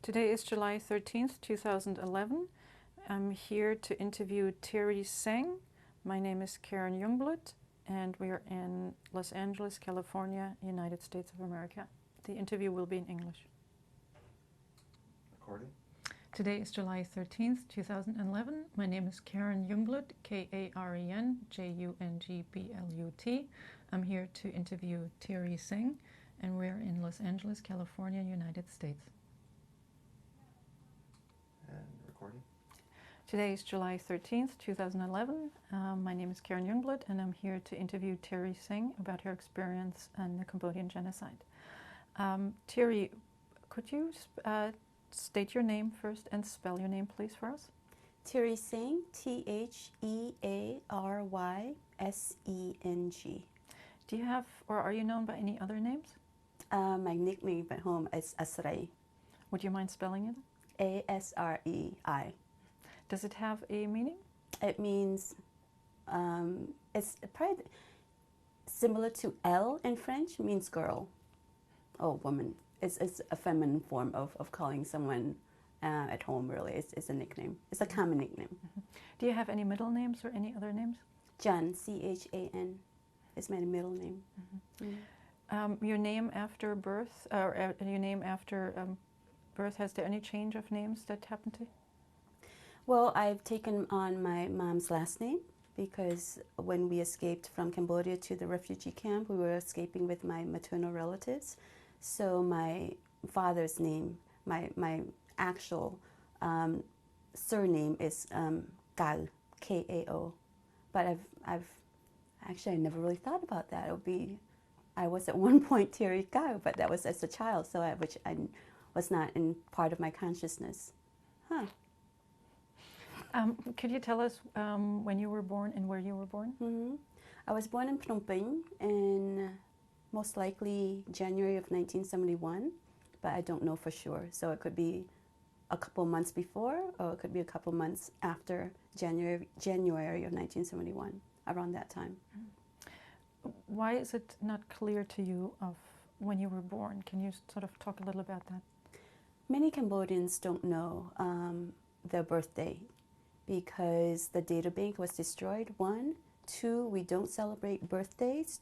Today is July 13th, 2011. I'm here to interview Terry Seng. My name is Karen Jungblut, and we are in Los Angeles, California, United States of America. The interview will be in English. Recording. Today is July 13th, 2011. My name is Karen Jungblut, Karen Jungblut. I'm here to interview Terry Seng, and we're in Los Angeles, California, United States. And recording. Today is July 13th, 2011. My name is Karen Jungblut, and I'm here to interview Terry Seng about her experience in the Cambodian genocide. Terry, could you state your name first and spell your name, please, for us? Terry Seng, Thearyseng. Do you have, or are you known by any other names? My nickname at home is Asrei. Would you mind spelling it? Asrei. Does it have a meaning? It means, it's probably similar to Elle in French, means girl or woman. It's a feminine form of calling someone at home, really. It's a nickname. It's a common nickname. Mm-hmm. Do you have any middle names or any other names? Chan, Chan, is my middle name. Mm-hmm. Your name after birth, or your name after birth, has there any change of names that happened to you? Well, I've taken on my mom's last name because when we escaped from Cambodia to the refugee camp, we were escaping with my maternal relatives. So my father's name, my actual surname is Kao, Kao. But I never really thought about that. I was at one point Terry Kao, but that was as a child, which I was not in part of my consciousness. Huh. Could you tell us when you were born and where you were born? Mm-hmm. I was born in Phnom Penh in most likely January of 1971, but I don't know for sure. So it could be a couple months before, or it could be a couple months after January of 1971, around that time. Why is it not clear to you of when you were born? Can you sort of talk a little about that? Many Cambodians don't know their birthday because the data bank was destroyed, 1. 2, we don't celebrate birthdays.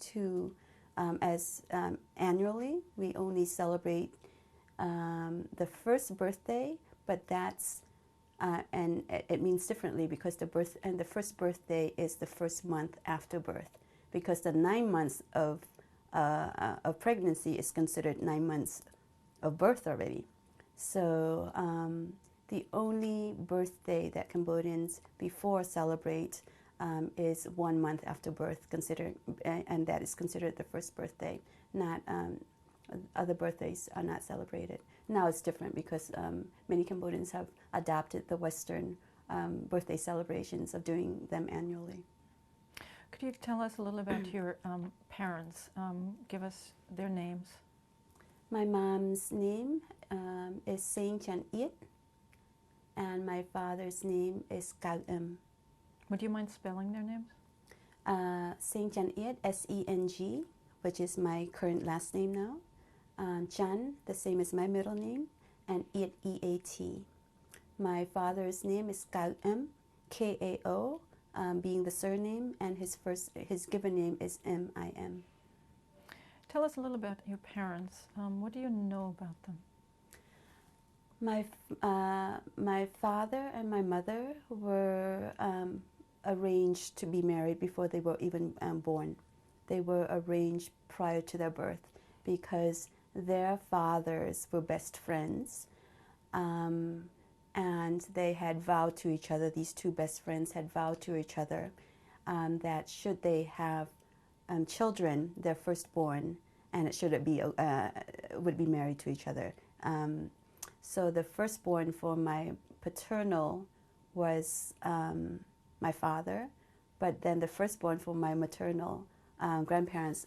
Annually. We only celebrate the first birthday, but that's, and it means differently because the first birthday is the first month after birth, because the 9 months of pregnancy is considered 9 months of birth already. So the only birthday that Cambodians before celebrate is 1 month after birth, and that is considered the first birthday. Not other birthdays are not celebrated. Now it's different because many Cambodians have adopted the Western birthday celebrations of doing them annually. Could you tell us a little about your parents? Give us their names. My mom's name is Seng Chan Iet, and my father's name is Kao Em. Would you mind spelling their names? Seng Chan Iet, Seng, which is my current last name now. Chan, the same as my middle name, and Iet, E-A-T. My father's name is Kao Em, K-A-O, being the surname, and his given name is M-I-M. Tell us a little about your parents. What do you know about them? My father and my mother were arranged to be married before they were even born. They were arranged prior to their birth because their fathers were best friends, and they had vowed to each other, these two best friends had vowed to each other that should they have children, their firstborn, and would be married to each other. So the firstborn for my paternal was my father, but then the firstborn for my maternal grandparents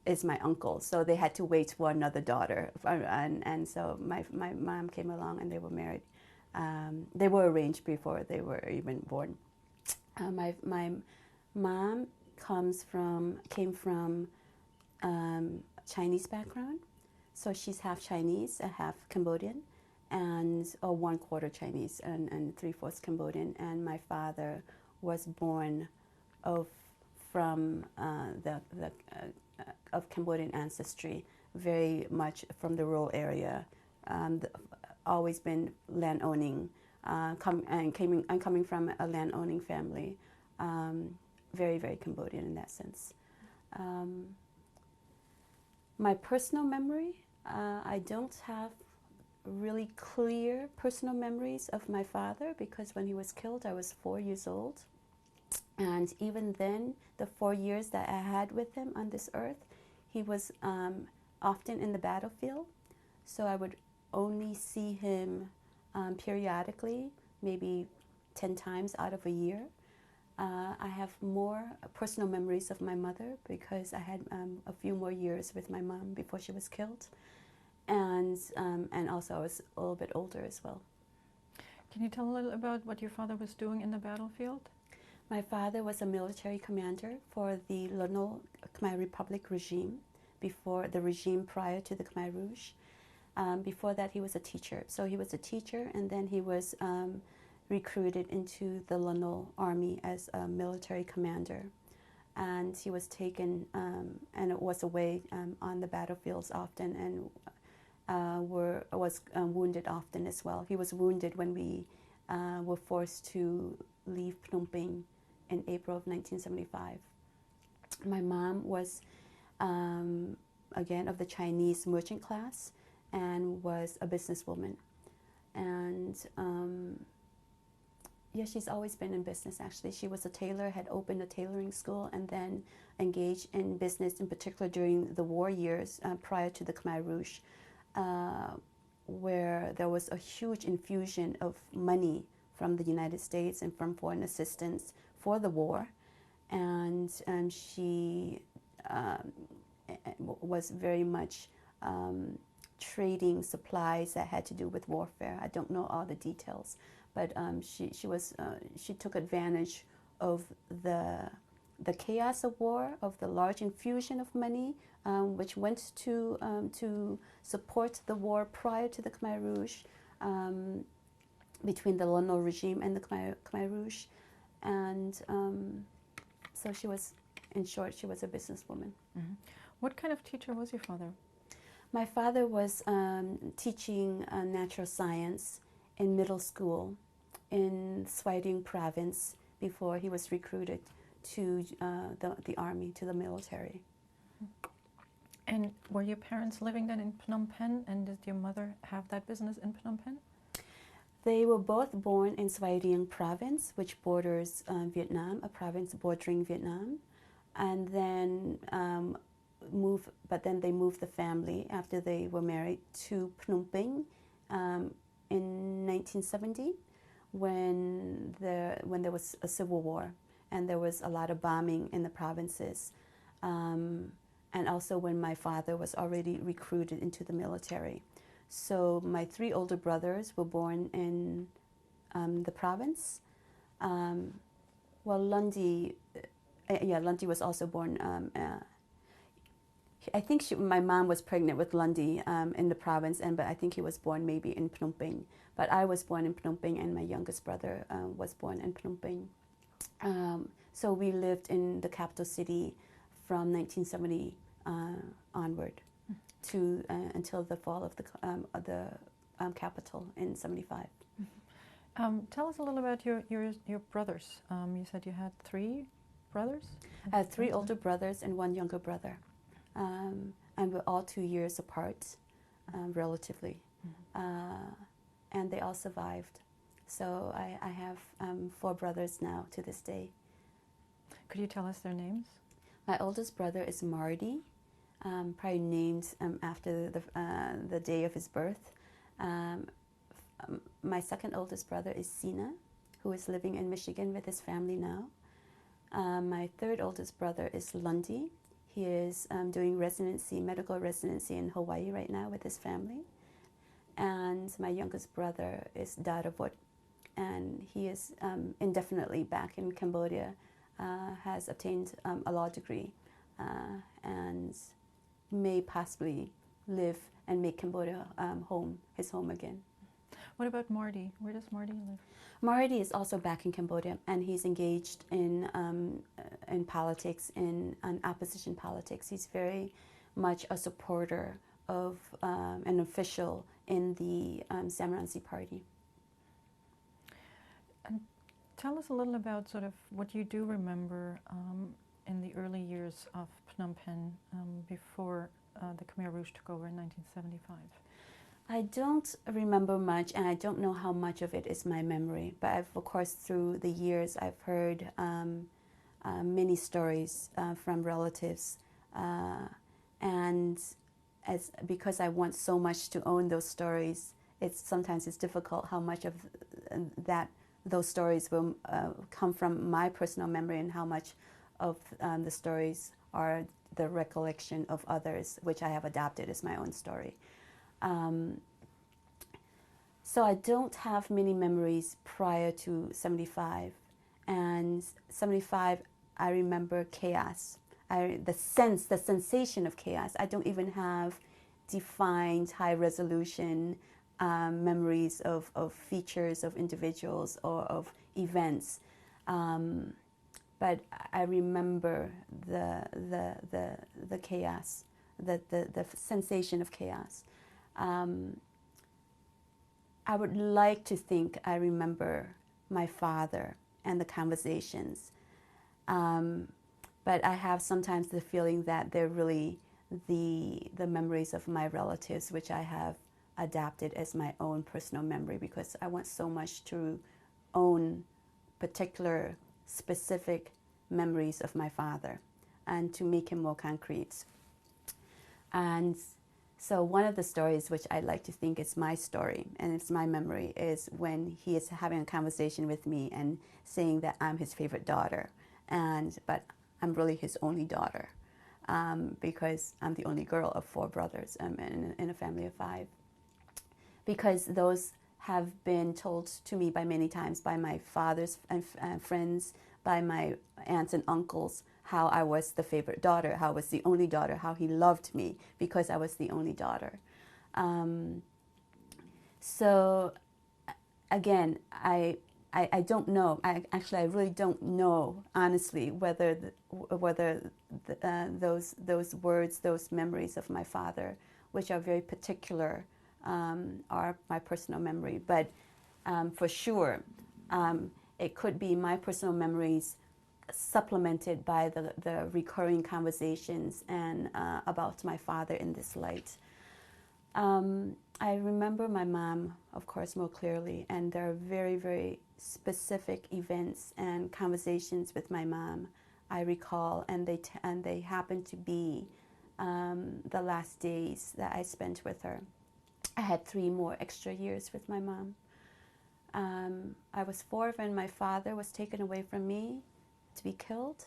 is my uncle. So they had to wait for another daughter, and so my mom came along and they were married. They were arranged before they were even born. My mom came from Chinese background. So she's half Chinese and half Cambodian, and 1/4 Chinese and 3/4 Cambodian. And my father was born of from of Cambodian ancestry, very much from the rural area. Always been land owning. I'm coming from a land owning family. Very, very Cambodian in that sense. My personal memory, I don't have really clear personal memories of my father because when he was killed, I was 4 years old. And even then, the 4 years that I had with him on this earth, he was often in the battlefield. So I would only see him periodically, maybe 10 times out of a year. I have more personal memories of my mother because I had a few more years with my mom before she was killed. And also I was a little bit older as well. Can you tell a little about what your father was doing in the battlefield? My father was a military commander for the Lono Khmer Republic regime, before the regime prior to the Khmer Rouge. Before that, he was a teacher. So he was a teacher, and then he was recruited into the Lono army as a military commander. And he was taken and it was away on the battlefields often, and was wounded often as well. He was wounded when we were forced to leave Phnom Penh in April of 1975. My mom was, again, of the Chinese merchant class and was a businesswoman. And yeah, she's always been in business, actually. She was a tailor, had opened a tailoring school, and then engaged in business, in particular during the war years prior to the Khmer Rouge, where there was a huge infusion of money from the United States and from foreign assistance for the war. And she was very much trading supplies that had to do with warfare. I don't know all the details, but she took advantage of the chaos of war, of the large infusion of money, which went to support the war prior to the Khmer Rouge, between the Lono regime and the Khmer Rouge. And so she was, in short, she was a businesswoman. Mm-hmm. What kind of teacher was your father? My father was teaching natural science in middle school in Svay Rieng province before he was recruited to the army, to the military. And were your parents living then in Phnom Penh, and did your mother have that business in Phnom Penh? They were both born in Svay Rieng province, which borders Vietnam, a province bordering Vietnam, and then they moved the family after they were married to Phnom Penh in 1970, when there was a civil war and there was a lot of bombing in the provinces, and also when my father was already recruited into the military. So my 3 older brothers were born in the province. Lundy was also born. I think my mom was pregnant with Lundy in the province, but I think he was born maybe in Phnom Penh. But I was born in Phnom Penh, and my youngest brother was born in Phnom Penh. So we lived in the capital city from 1970 onward to until the fall of the capital in 75. Tell us a little about your brothers. You said you had 3 brothers? I had 3 older brothers and 1 younger brother. And we're all 2 years apart, relatively. And they all survived. So I have 4 brothers now to this day. Could you tell us their names? My oldest brother is Marty, probably named after the day of his birth. My second oldest brother is Sina, who is living in Michigan with his family now. My third oldest brother is Lundy. He is doing medical residency in Hawaii right now with his family. And my youngest brother is Daravut, and he is indefinitely back in Cambodia, has obtained a law degree, and may possibly live and make Cambodia his home again. What about Marty? Where does Marty live? Marty is also back in Cambodia, and he's engaged in politics, in opposition politics. He's very much a supporter of an official in the Sam Rainsy Party. And tell us a little about sort of what you do remember in the early years of Phnom Penh before the Khmer Rouge took over in 1975. I don't remember much, and I don't know how much of it is my memory. But of course, through the years, I've heard many stories from relatives, and because I want so much to own those stories, sometimes it's difficult how much of those stories will come from my personal memory, and how much of the stories are the recollection of others, which I have adapted as my own story. So I don't have many memories prior to 75. And 75, I remember chaos. The sensation of chaos. I don't even have defined high-resolution memories of features of individuals or of events. But I remember the chaos, the sensation of chaos. I would like to think I remember my father and the conversations. But I have sometimes the feeling that they're really the memories of my relatives, which I have adapted as my own personal memory, because I want so much to own particular specific memories of my father and to make him more concrete. And so one of the stories which I like to think is my story and it's my memory is when he is having a conversation with me and saying that I'm his favorite daughter, but I'm really his only daughter because I'm the only girl of 4 brothers in a family of 5. Because those have been told to me by many times by my father's friends, by my aunts and uncles, how I was the favorite daughter, how I was the only daughter, how he loved me because I was the only daughter. So again, I don't know. I really don't know honestly whether those words, those memories of my father, which are very particular, are my personal memory. But for sure, it could be my personal memories supplemented by the recurring conversations and about my father in this light. I remember my mom, of course, more clearly, and there are very, very specific events and conversations with my mom I recall, and they happen to be the last days that I spent with her. I had 3 more extra years with my mom. I was 4 when my father was taken away from me to be killed,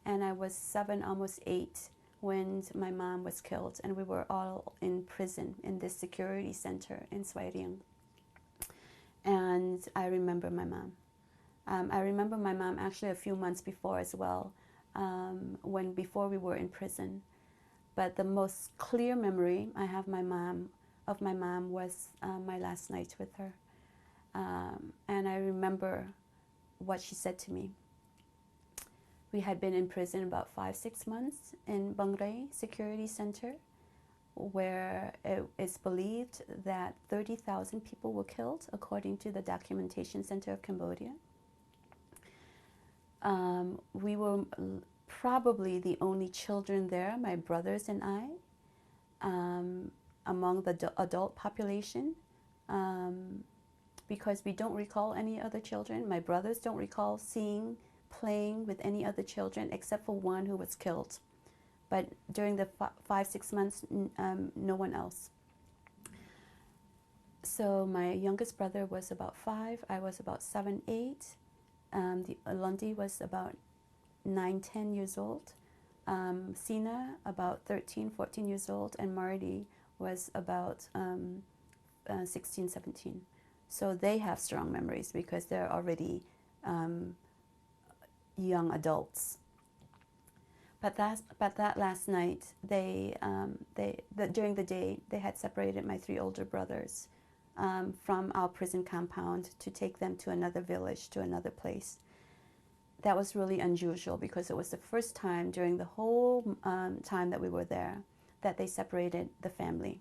and I was 7, almost 8 when my mom was killed, and we were all in prison in this security center in Svay Rieng. And I remember my mom. I remember my mom actually a few months before as well, before we were in prison. But the most clear memory I have of my mom was my last night with her. And I remember what she said to me. We had been in prison about 5-6 months in Bang Ray Security Center, where it is believed that 30,000 people were killed, according to the Documentation Center of Cambodia. We were probably the only children there, my brothers and I, among the adult population, because we don't recall any other children. My brothers don't recall playing with any other children except for one who was killed. But during the 5-6 months, no one else. So my youngest brother was about 5, I was about 7, 8. Lundi was about 9-10 years old. Sina about 13, 14 years old, and Marty was about 16, 17. So they have strong memories because they're already young adults. But that last night, during the day, they had separated my 3 older brothers from our prison compound to take them to another village, to another place. That was really unusual because it was the first time during the whole time that we were there that they separated the family,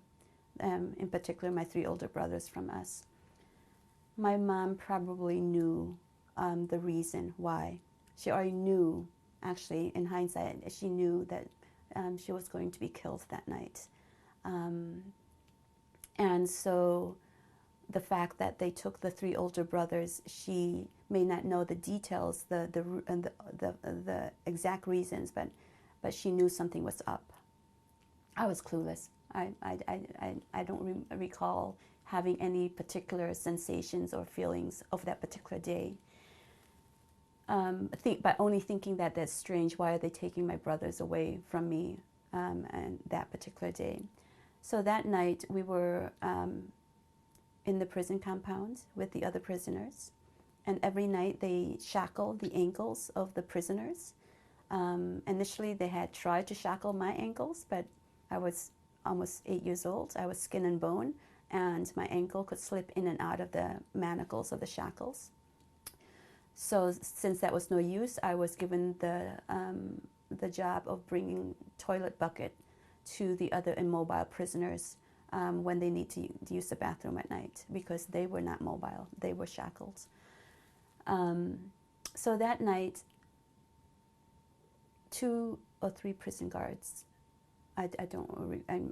in particular my 3 older brothers from us. My mom probably knew the reason why. She already knew, actually, in hindsight, she knew that she was going to be killed that night. And so the fact that they took the 3 older brothers, she may not know the details, the exact reasons, but she knew something was up. I was clueless. I don't recall having any particular sensations or feelings of that particular day. But only thinking that that's strange. Why are they taking my brothers away from me and that particular day? So that night we were in the prison compound with the other prisoners. And every night they shackled the ankles of the prisoners. Initially they had tried to shackle my ankles, but I was almost 8 years old. I was skin and bone, and my ankle could slip in and out of the manacles of the shackles. So since that was no use, I was given the job of bringing toilet bucket to the other immobile prisoners when they need to use the bathroom at night, because they were not mobile, they were shackled. So that night, 2 or 3 prison guards, I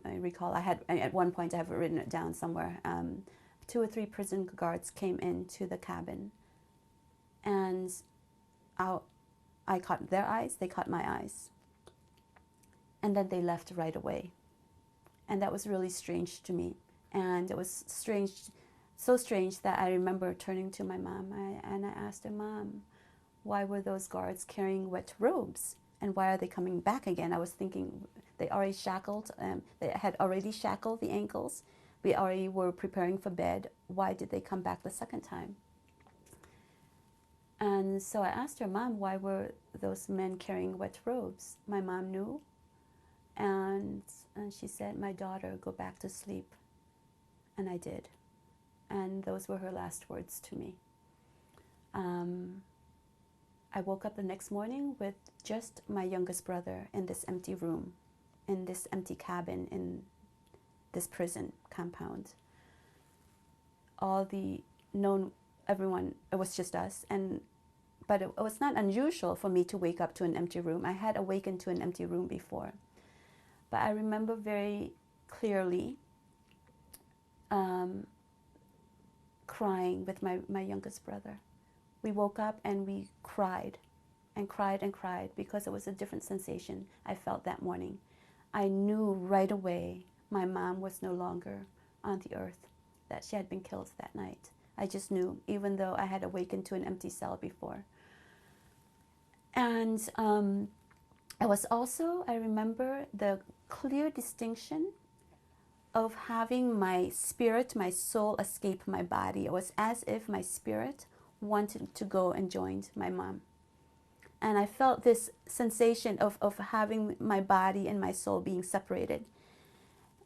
recall, at one point I have written it down somewhere, 2 or 3 prison guards came into the cabin, and I caught their eyes, they caught my eyes, and then they left right away. And that was really strange to me. And it was strange, so strange that I remember turning to my mom and I asked her, "Mom, why were those guards carrying wet robes? And why are they coming back again?" I was thinking they already shackled, they had already shackled the ankles. We already were preparing for bed. Why did they come back the second time? And so I asked her, "Mom, why were those men carrying wet robes?" My mom knew. And she said, "My daughter, go back to sleep." And I did. And those were her last words to me. I woke up the next morning with just my youngest brother in this empty room, in this empty cabin, in this prison compound. Everyone, it was just us. But it was not unusual for me to wake up to an empty room. I had awakened to an empty room before. But I remember very clearly crying with my youngest brother. We woke up and we cried and cried and cried because it was a different sensation I felt that morning. I knew right away my mom was no longer on the earth, that she had been killed that night. I just knew, even though I had awakened to an empty cell before. And it was also, I remember the clear distinction of having my spirit, my soul escape my body. It was as if my spirit wanted to go and join my mom. And I felt this sensation of having my body and my soul being separated.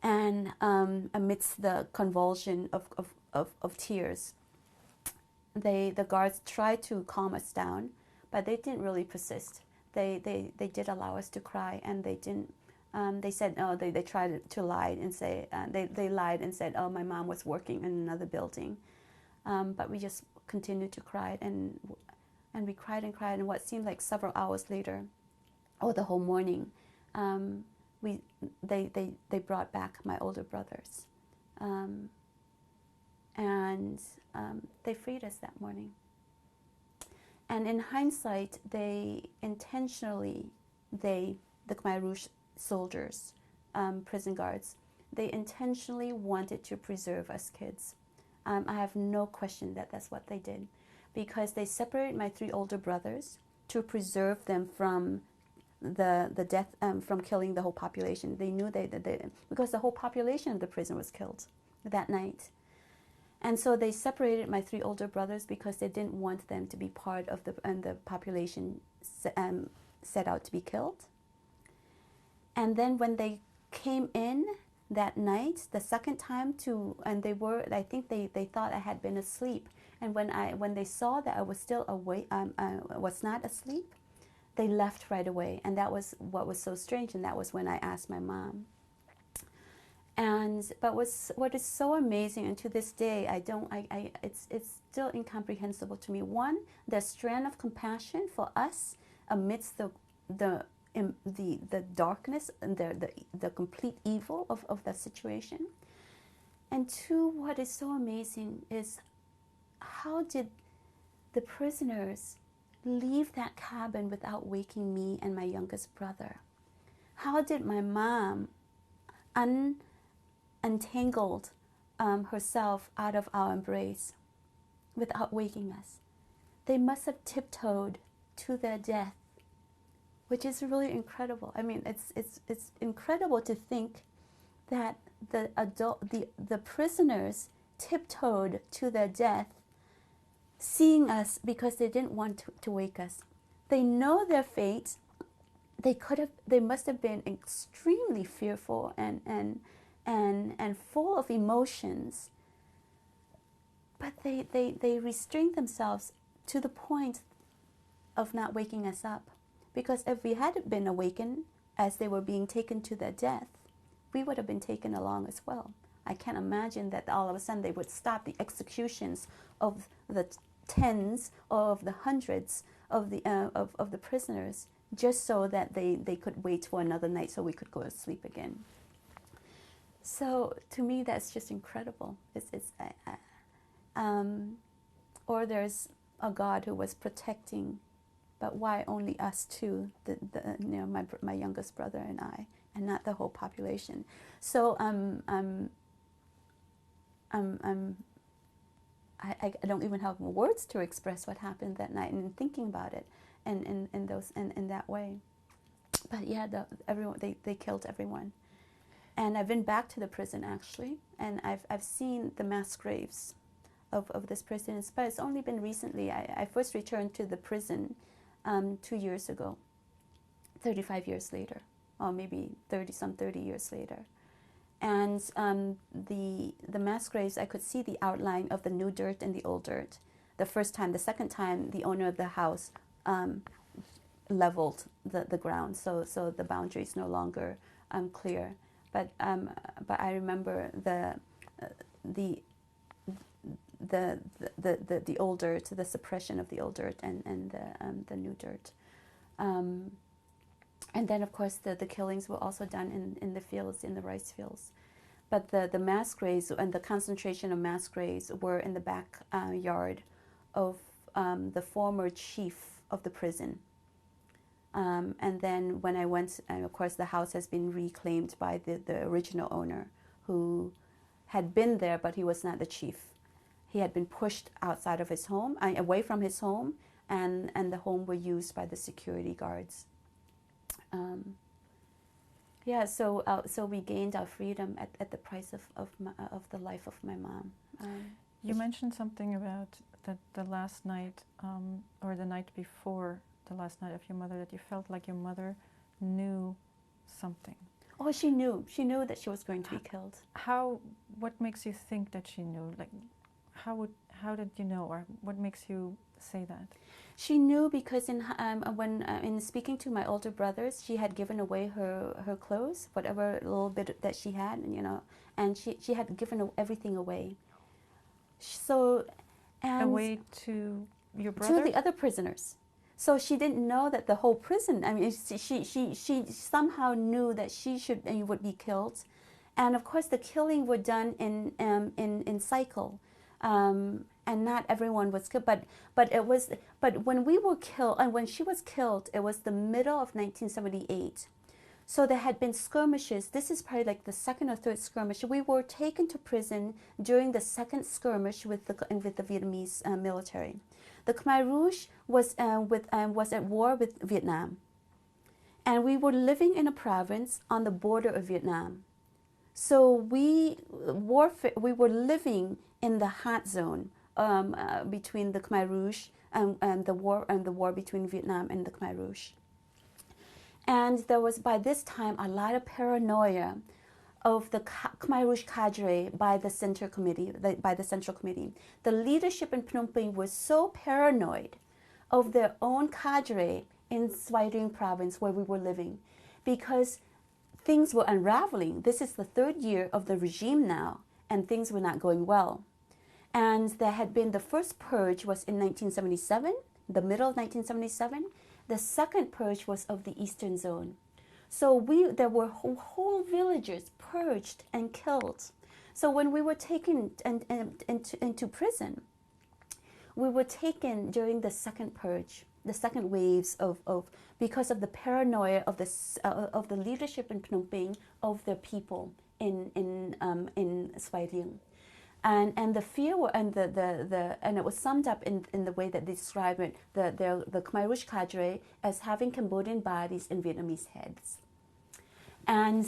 And amidst the convulsion of tears, the guards tried to calm us down, but they didn't really persist. They did allow us to cry, and they didn't. They said, oh, they tried to lie and say, they lied and said, oh, my mom was working in another building. But we just continued to cry, and we cried and cried, and what seemed like several hours later, or the whole morning, they brought back my older brothers. And they freed us that morning. And in hindsight, they intentionally, the Khmer Rouge soldiers, prison guards, they intentionally wanted to preserve us kids. I have no question that that's what they did, because they separated my 3 older brothers to preserve them from the death, from killing the whole population. They knew because the whole population of the prison was killed that night. And so they separated my 3 older brothers because they didn't want them to be part of the population set out to be killed. And then when they came in that night, the second time and I think they thought I had been asleep. And when they saw that I was still awake, I was not asleep, they left right away. And that was what was so strange. And that was when I asked my mom. But what is so amazing, and to this day, it's still incomprehensible to me. One, the strand of compassion for us amidst the darkness and the complete evil of that situation. And two, what is so amazing is how did the prisoners leave that cabin without waking me and my youngest brother? How did my mom untangled herself out of our embrace without waking us? They must have tiptoed to their death, which is really incredible. I mean, it's incredible to think that the prisoners tiptoed to their death, seeing us because they didn't want to wake us. They know their fate. They must have been extremely fearful and full of emotions. But they restrained themselves to the point of not waking us up. Because if we had been awakened as they were being taken to their death, we would have been taken along as well. I can't imagine that all of a sudden they would stop the executions of the tens or of the hundreds of the prisoners just so that they could wait for another night so we could go to sleep again. So to me, that's just incredible. Or there's a God who was protecting, but why only us two, my youngest brother and I, and not the whole population? So I don't even have words to express what happened that night, and thinking about it, and in that way. But yeah, everyone they killed everyone. And I've been back to the prison actually, and I've seen the mass graves of this prison. But it's only been recently. I first returned to the prison 2 years ago, 35 years later, or maybe 30 years later. And the mass graves, I could see the outline of the new dirt and the old dirt. The first time, the second time, the owner of the house leveled the ground, so the boundary is no longer clear. But I remember the old dirt, the suppression of the old dirt and the new dirt. And then, of course, the killings were also done in the fields, in the rice fields. But the mass graves and the concentration of mass graves were in the back yard of the former chief of the prison. And then when I went, and of course the house has been reclaimed by the original owner, who had been there, but he was not the chief. He had been pushed outside of his home, away from his home, and the home were used by the security guards. So we gained our freedom at the price of the life of my mom. You mentioned something about the last night, or the night before the last night of your mother, that you felt like your mother knew something. Oh, she knew. She knew that she was going to be killed. What makes you think that she knew? Like, how did you know, or what makes you say that? She knew because in speaking to my older brothers, she had given away her clothes, whatever little bit that she had, and she had given everything away. So, away to your brother? To the other prisoners. So she didn't know that the whole prison. I mean, she somehow knew that she would be killed, and of course the killing were done in cycle. And not everyone was killed, but when we were killed, and when she was killed, it was the middle of 1978. So there had been skirmishes. This is probably like the second or third skirmish. We were taken to prison during the second skirmish with the Vietnamese military. The Khmer Rouge was at war with Vietnam, and we were living in a province on the border of Vietnam. So we were living in the hot zone between the Khmer Rouge and the war between Vietnam and the Khmer Rouge. And there was, by this time, a lot of paranoia of the Khmer Rouge cadre by the Central Committee. The leadership in Phnom Penh was so paranoid of their own cadre in Svay Rieng province where we were living, because things were unraveling. This is the third year of the regime now, and things were not going well. And there had been, the first purge was in 1977, the middle of 1977. The second purge was of the Eastern Zone. So there were whole villages purged and killed. So when we were taken into prison, we were taken during the second purge, the second waves of because of the paranoia of the leadership in Phnom Penh of their people in Svay Rieng. And the fear and and it was summed up in the way that they describe it, the Khmer Rouge cadre as having Cambodian bodies and Vietnamese heads. And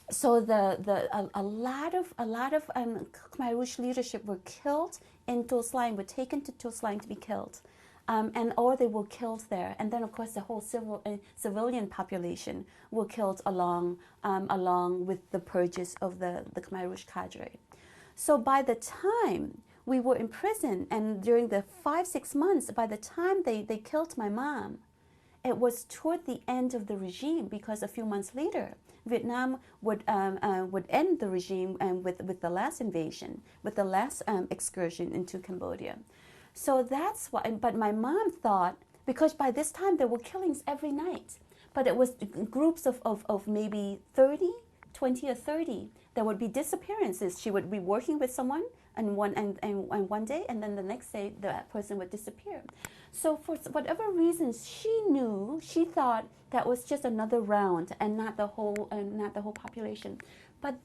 so a lot of Khmer Rouge leadership were killed in To Sleng, were taken to To Sleng to be killed, or they were killed there. And then of course the whole civilian population were killed along with the purges of the Khmer Rouge cadre. So by the time we were in prison, and during the 5-6 months, by the time they killed my mom, it was toward the end of the regime, because a few months later, Vietnam would end the regime with the last invasion, with the last excursion into Cambodia. So that's why. But my mom thought, because by this time there were killings every night, but it was groups of maybe 20 or 30. There would be disappearances. She would be working with someone and one day, and then the next day that person would disappear. So for whatever reasons, she thought that was just another round and not the whole population. But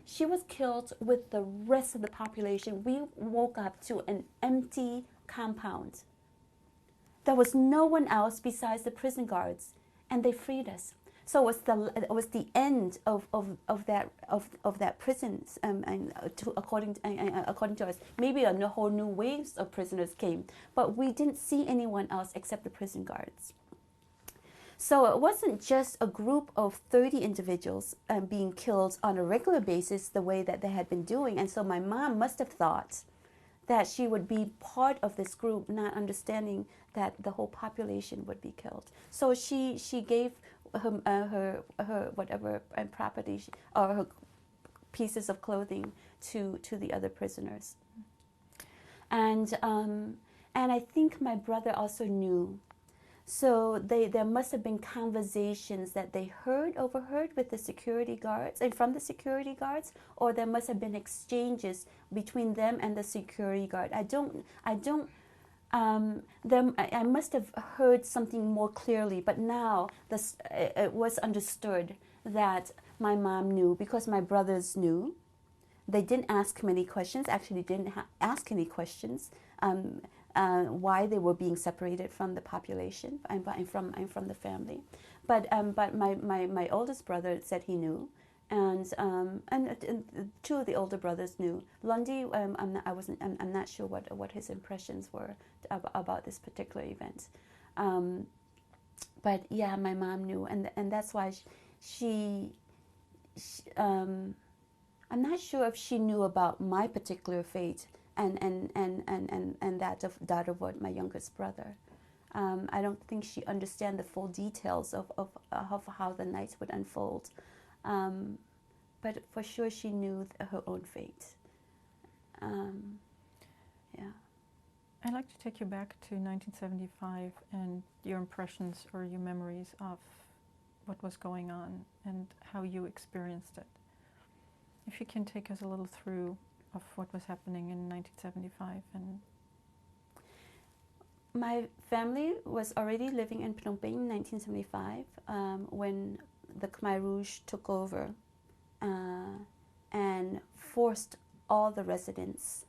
she was killed with the rest of the population. We woke up to an empty compound. There was no one else besides the prison guards, and they freed us. So it was the end of that prison, and according to us, maybe a whole new waves of prisoners came, but we didn't see anyone else except the prison guards. So it wasn't just a group of 30 individuals being killed on a regular basis the way that they had been doing, and so my mom must have thought that she would be part of this group, not understanding that the whole population would be killed. So she gave her whatever property or her pieces of clothing to the other prisoners. And I think my brother also knew. So there must have been conversations that they overheard with the security guards and from the security guards, or there must have been exchanges between them and the security guard. I must have heard something more clearly, but now it was understood that my mom knew, because my brothers knew. They didn't ask many questions. Actually, didn't ask any questions. Why they were being separated from the population and from the family, but my oldest brother said he knew, and two of the older brothers knew. Lundy, I'm not sure what his impressions were about this particular event, but yeah, my mom knew, and that's why she I'm not sure if she knew about my particular fate. And that of what my youngest brother. I don't think she understand the full details of how the nights would unfold, but for sure she knew her own fate. Yeah. I'd like to take you back to 1975 and your impressions or your memories of what was going on and how you experienced it. If you can take us a little through of what was happening in 1975. And my family was already living in Phnom Penh in 1975 when the Khmer Rouge took over and forced all the residents,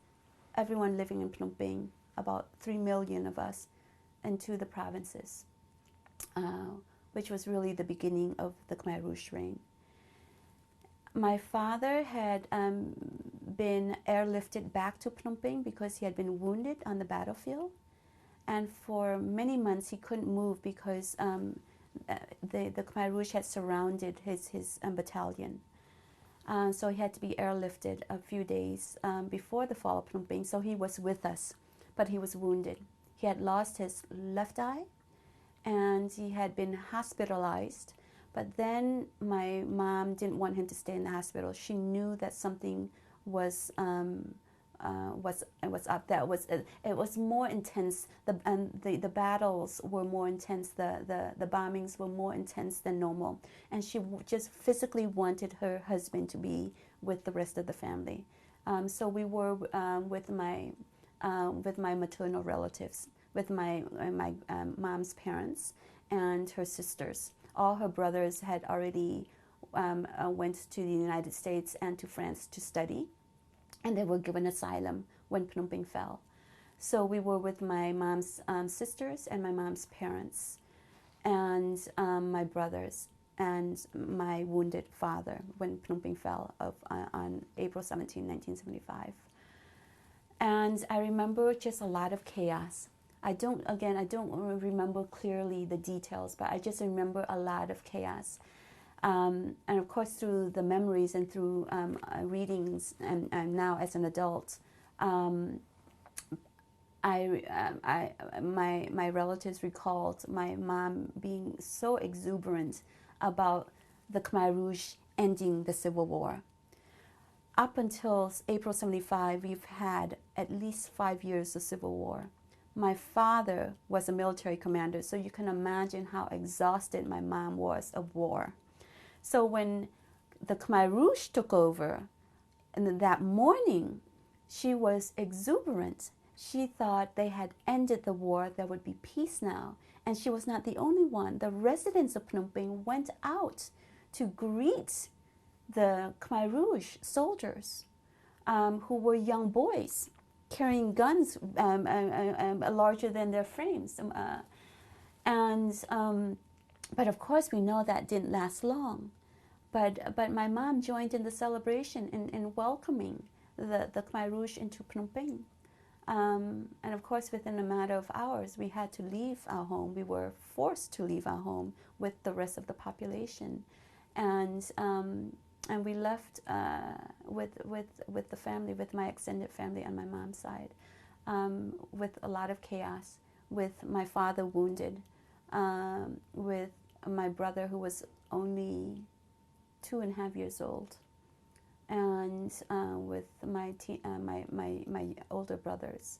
everyone living in Phnom Penh, about 3 million of us, into the provinces, which was really the beginning of the Khmer Rouge reign. My father had been airlifted back to Phnom Penh because he had been wounded on the battlefield, and for many months he couldn't move because the Khmer Rouge had surrounded his battalion. So he had to be airlifted a few days before the fall of Phnom Penh. So he was with us, but he was wounded. He had lost his left eye, and he had been hospitalized. But then my mom didn't want him to stay in the hospital. She knew that something was up. That it was more intense. The battles were more intense. The bombings were more intense than normal, and she just physically wanted her husband to be with the rest of the family. So we were with my maternal relatives, with my mom's parents and her sisters. All her brothers had already went to the United States and to France to study, and they were given asylum when Phnom Penh fell. So we were with my mom's sisters and my mom's parents, and my brothers and my wounded father when Phnom Penh fell on April 17, 1975. And I remember just a lot of chaos. I don't remember clearly the details, but I just remember a lot of chaos. And of course, through the memories and through readings, and now as an adult, my relatives recalled my mom being so exuberant about the Khmer Rouge ending the Civil War. Up until April 75, we've had at least 5 years of civil war. My father was a military commander, so you can imagine how exhausted my mom was of war. So when the Khmer Rouge took over, and that morning, she was exuberant. She thought they had ended the war, there would be peace now. And she was not the only one. The residents of Phnom Penh went out to greet the Khmer Rouge soldiers, who were young boys carrying guns larger than their frames. But of course, we know that didn't last long. But my mom joined in the celebration in welcoming the Khmer Rouge into Phnom Penh. And of course, within a matter of hours, we had to leave our home. We were forced to leave our home with the rest of the population. And we left with the family, with my extended family on my mom's side, with a lot of chaos, with my father wounded, with my brother who was only 2.5 years old, and with my older brothers.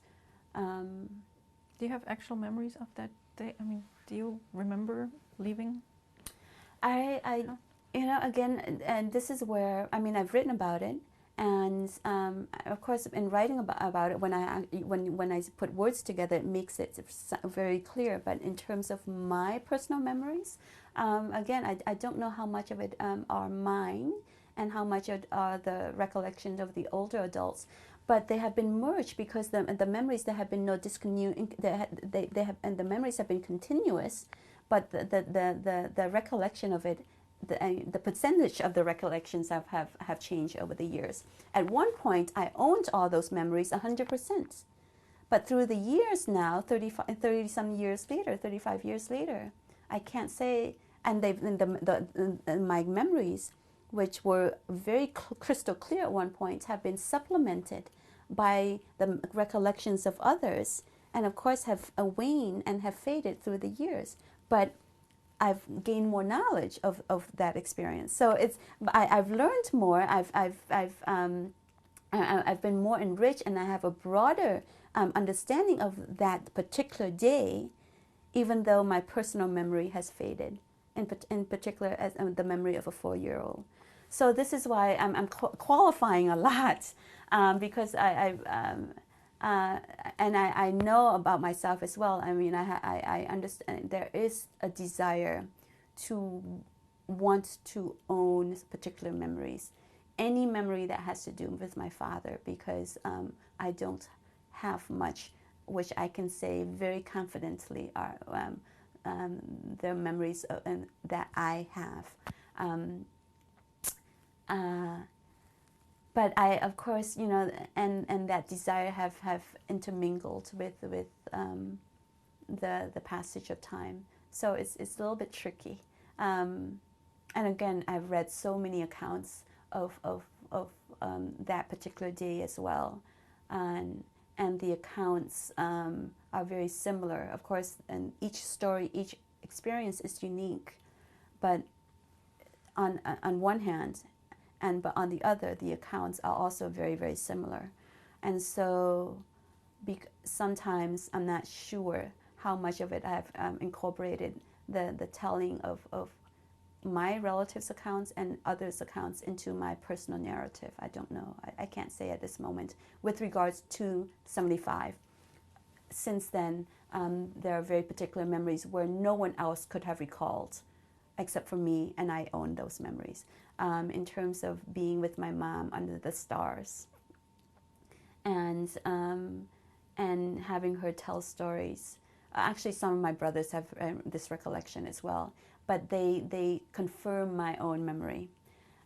Do you have actual memories of that day? I mean, do you remember leaving? Again, and this is where, I mean, I've written about it, and of course, in writing about it, when I put words together, it makes it very clear. But in terms of my personal memories, again, I don't know how much of it are mine and how much are the recollections of the older adults. But they have been merged because the memories, there have been no discontinuity. And the memories have been continuous, but the recollection of it, the percentage of the recollections have changed over the years. At one point, I owned all those memories 100%. But through the years now, 30-some years later, 35 years later, I can't say, and my memories, which were very crystal clear at one point, have been supplemented by the recollections of others, and of course have waned and have faded through the years. But I've gained more knowledge of that experience. So I've learned more. I've been more enriched, and I have a broader understanding of that particular day, even though my personal memory has faded. In particular, as the memory of a 4-year-old. So this is why I'm qualifying a lot, because I know about myself as well. I mean, I understand there is a desire to want to own particular memories, any memory that has to do with my father, because I don't have much which I can say very confidently are the memories that I have. But I, of course, and that desire have intermingled with the passage of time So it's a little bit tricky. And again, I've read so many accounts of that particular day as well. And the accounts are very similar. Of course, and each story, each experience is unique. But on one hand, but on the other, the accounts are also very, very similar. And so sometimes I'm not sure how much of it I've incorporated the telling of my relatives' accounts and others' accounts into my personal narrative. I don't know. I can't say at this moment. With regards to 75, since then, there are very particular memories where no one else could have recalled except for me, and I own those memories. In terms of being with my mom under the stars and having her tell stories. Actually, some of my brothers have this recollection as well, but they confirm my own memory.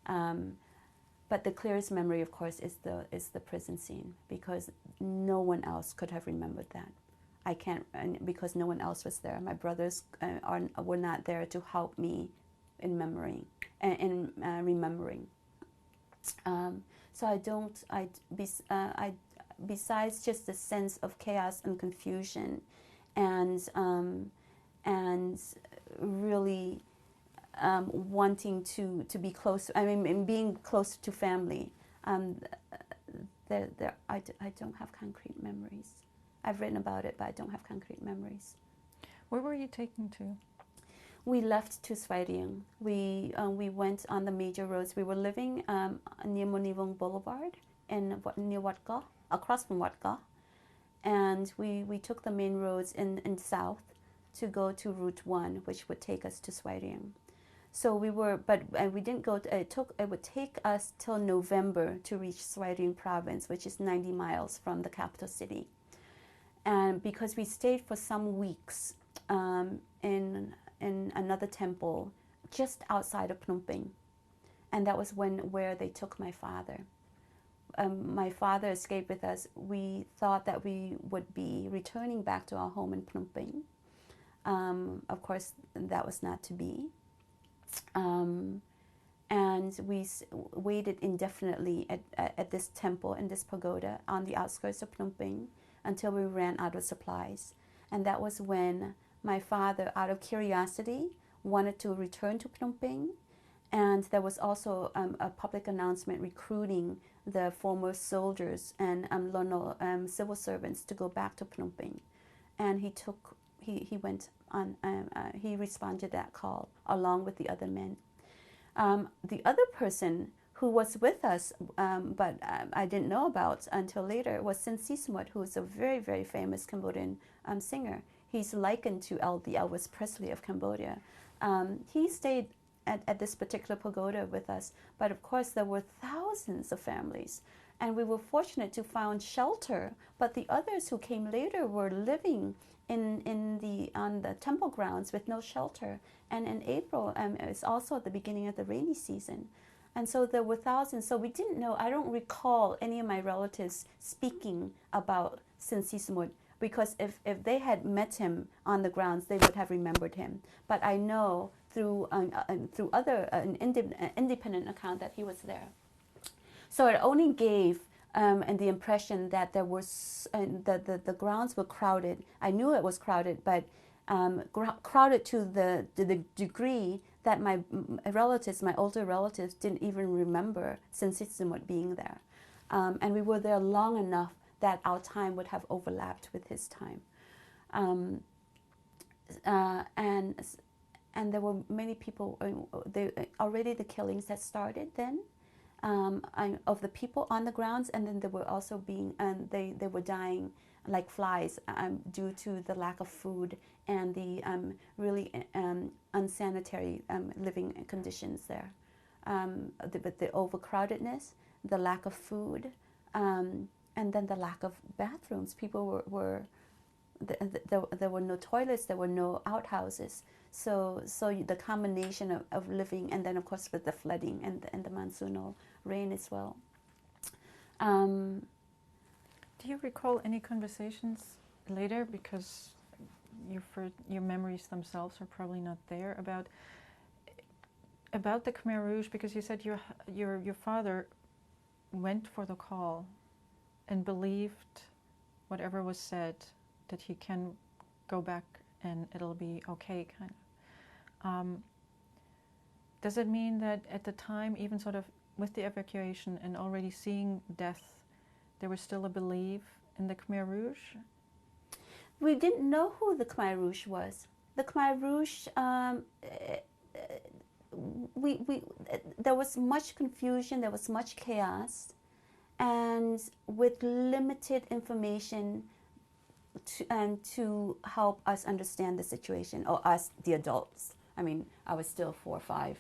But the clearest memory, of course, is the prison scene, because no one else could have remembered that. I can't, because no one else was there. My brothers were not there to help me in memory, remembering. So besides just the sense of chaos and confusion, and really wanting to be close. I mean, being close to family. I don't have concrete memories. I've written about it, but I don't have concrete memories. Where were you taken to? We left to Swairing. We went on the major roads. We were living near Monivong Boulevard near Wat Gaw, across from Wat Gaw. And we took the main roads in south to go to Route 1, which would take us to Swairing. So we didn't go. It would take us till November to reach Swairing Province, which is 90 miles from the capital city. And because we stayed for some weeks in another temple just outside of Phnom Penh, and that was where they took my father. My father escaped with us. We thought that we would be returning back to our home in Phnom Penh. Of course, that was not to be. And we waited indefinitely at this temple, in this pagoda, on the outskirts of Phnom Penh until we ran out of supplies. And that was when my father, out of curiosity, wanted to return to Phnom Penh. And there was also a public announcement recruiting the former soldiers and loyal civil servants to go back to Phnom Penh. And he went on. He responded to that call along with the other men. The other person who was with us, but I didn't know about until later, was Sin Sisamut, who is a very, very famous Cambodian singer. He's likened to the Elvis Presley of Cambodia. He stayed at this particular pagoda with us, but of course there were thousands of families, and we were fortunate to find shelter. But the others who came later were living on the temple grounds with no shelter. And in April, it's also at the beginning of the rainy season. And so there were thousands. So we didn't know. I don't recall any of my relatives speaking about Sin Sisamut, because if they had met him on the grounds, they would have remembered him. But I know through other independent account that he was there. So it only gave and the impression that there was the grounds were crowded. I knew it was crowded, but crowded to the degree that my relatives, my older relatives, didn't even remember Sin Sisamut being there. And we were there long enough that our time would have overlapped with his time. And there were many people. Already the killings had started then of the people on the grounds, and then they were also they were dying like flies due to the lack of food and the really unsanitary living conditions there. The overcrowdedness, the lack of food, and then the lack of bathrooms. People there were no toilets, there were no outhouses. So the combination of living, and then of course with the flooding and the monsoonal rain as well. Do you recall any conversations later? Because your memories themselves are probably not there about the Khmer Rouge, because you said your father went for the call and believed whatever was said, that he can go back and it'll be okay, kind of. Does it mean that at the time, even sort of with the evacuation and already seeing death, there was still a belief in the Khmer Rouge? We didn't know who the Khmer Rouge was. The Khmer Rouge, there was much confusion, there was much chaos, and with limited information to help us understand the situation, or us, the adults. I mean, I was still 4 or 5.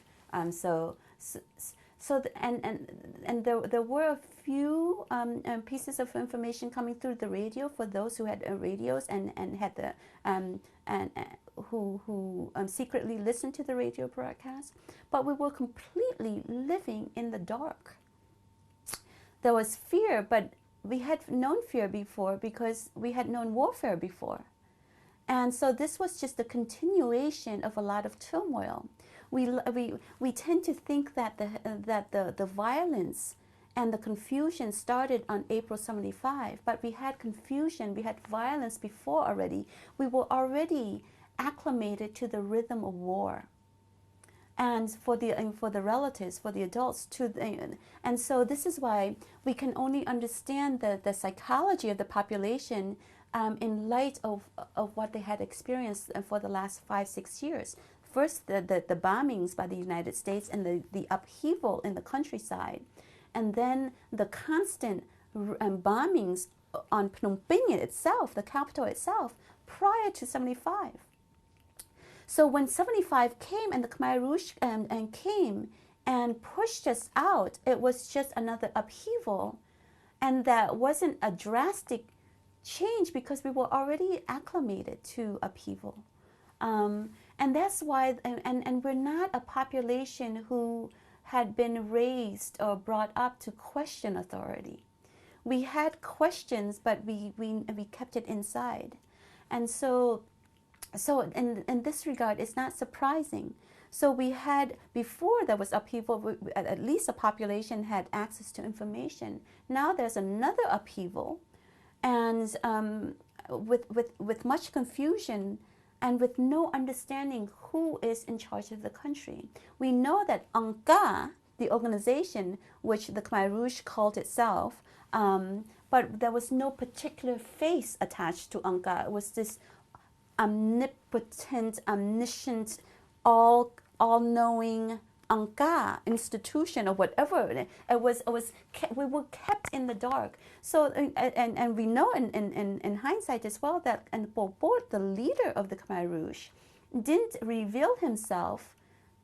There were a few pieces of information coming through the radio for those who had radios and had the who secretly listened to the radio broadcast. But we were completely living in the dark. There was fear, but we had known fear before because we had known warfare before. And so this was just a continuation of a lot of turmoil. We tend to think that the violence and the confusion started on April 75, but we had confusion, we had violence before already. We were already acclimated to the rhythm of war. And for the relatives, for the adults, and so this is why we can only understand the psychology of the population in light of what they had experienced for the last 5-6 years. First, the bombings by the United States and the upheaval in the countryside, and then the constant bombings on Phnom Penh itself, the capital itself, prior to 75. So when 75 came and the Khmer Rouge came and pushed us out, it was just another upheaval. And that wasn't a drastic change because we were already acclimated to upheaval. And that's why, and we're not a population who had been raised or brought up to question authority. We had questions, but we kept it inside. And so in this regard, it's not surprising. So we had, before there was upheaval, at least the population had access to information. Now there's another upheaval, and with much confusion and with no understanding who is in charge of the country. We know that ANCA, the organization which the Khmer Rouge called itself, but there was no particular face attached to ANCA. It was this omnipotent, omniscient, all-knowing ANCA institution or whatever. We were kept in the dark. So and we know in hindsight as well that Pol Pot, the leader of the Khmer Rouge, didn't reveal himself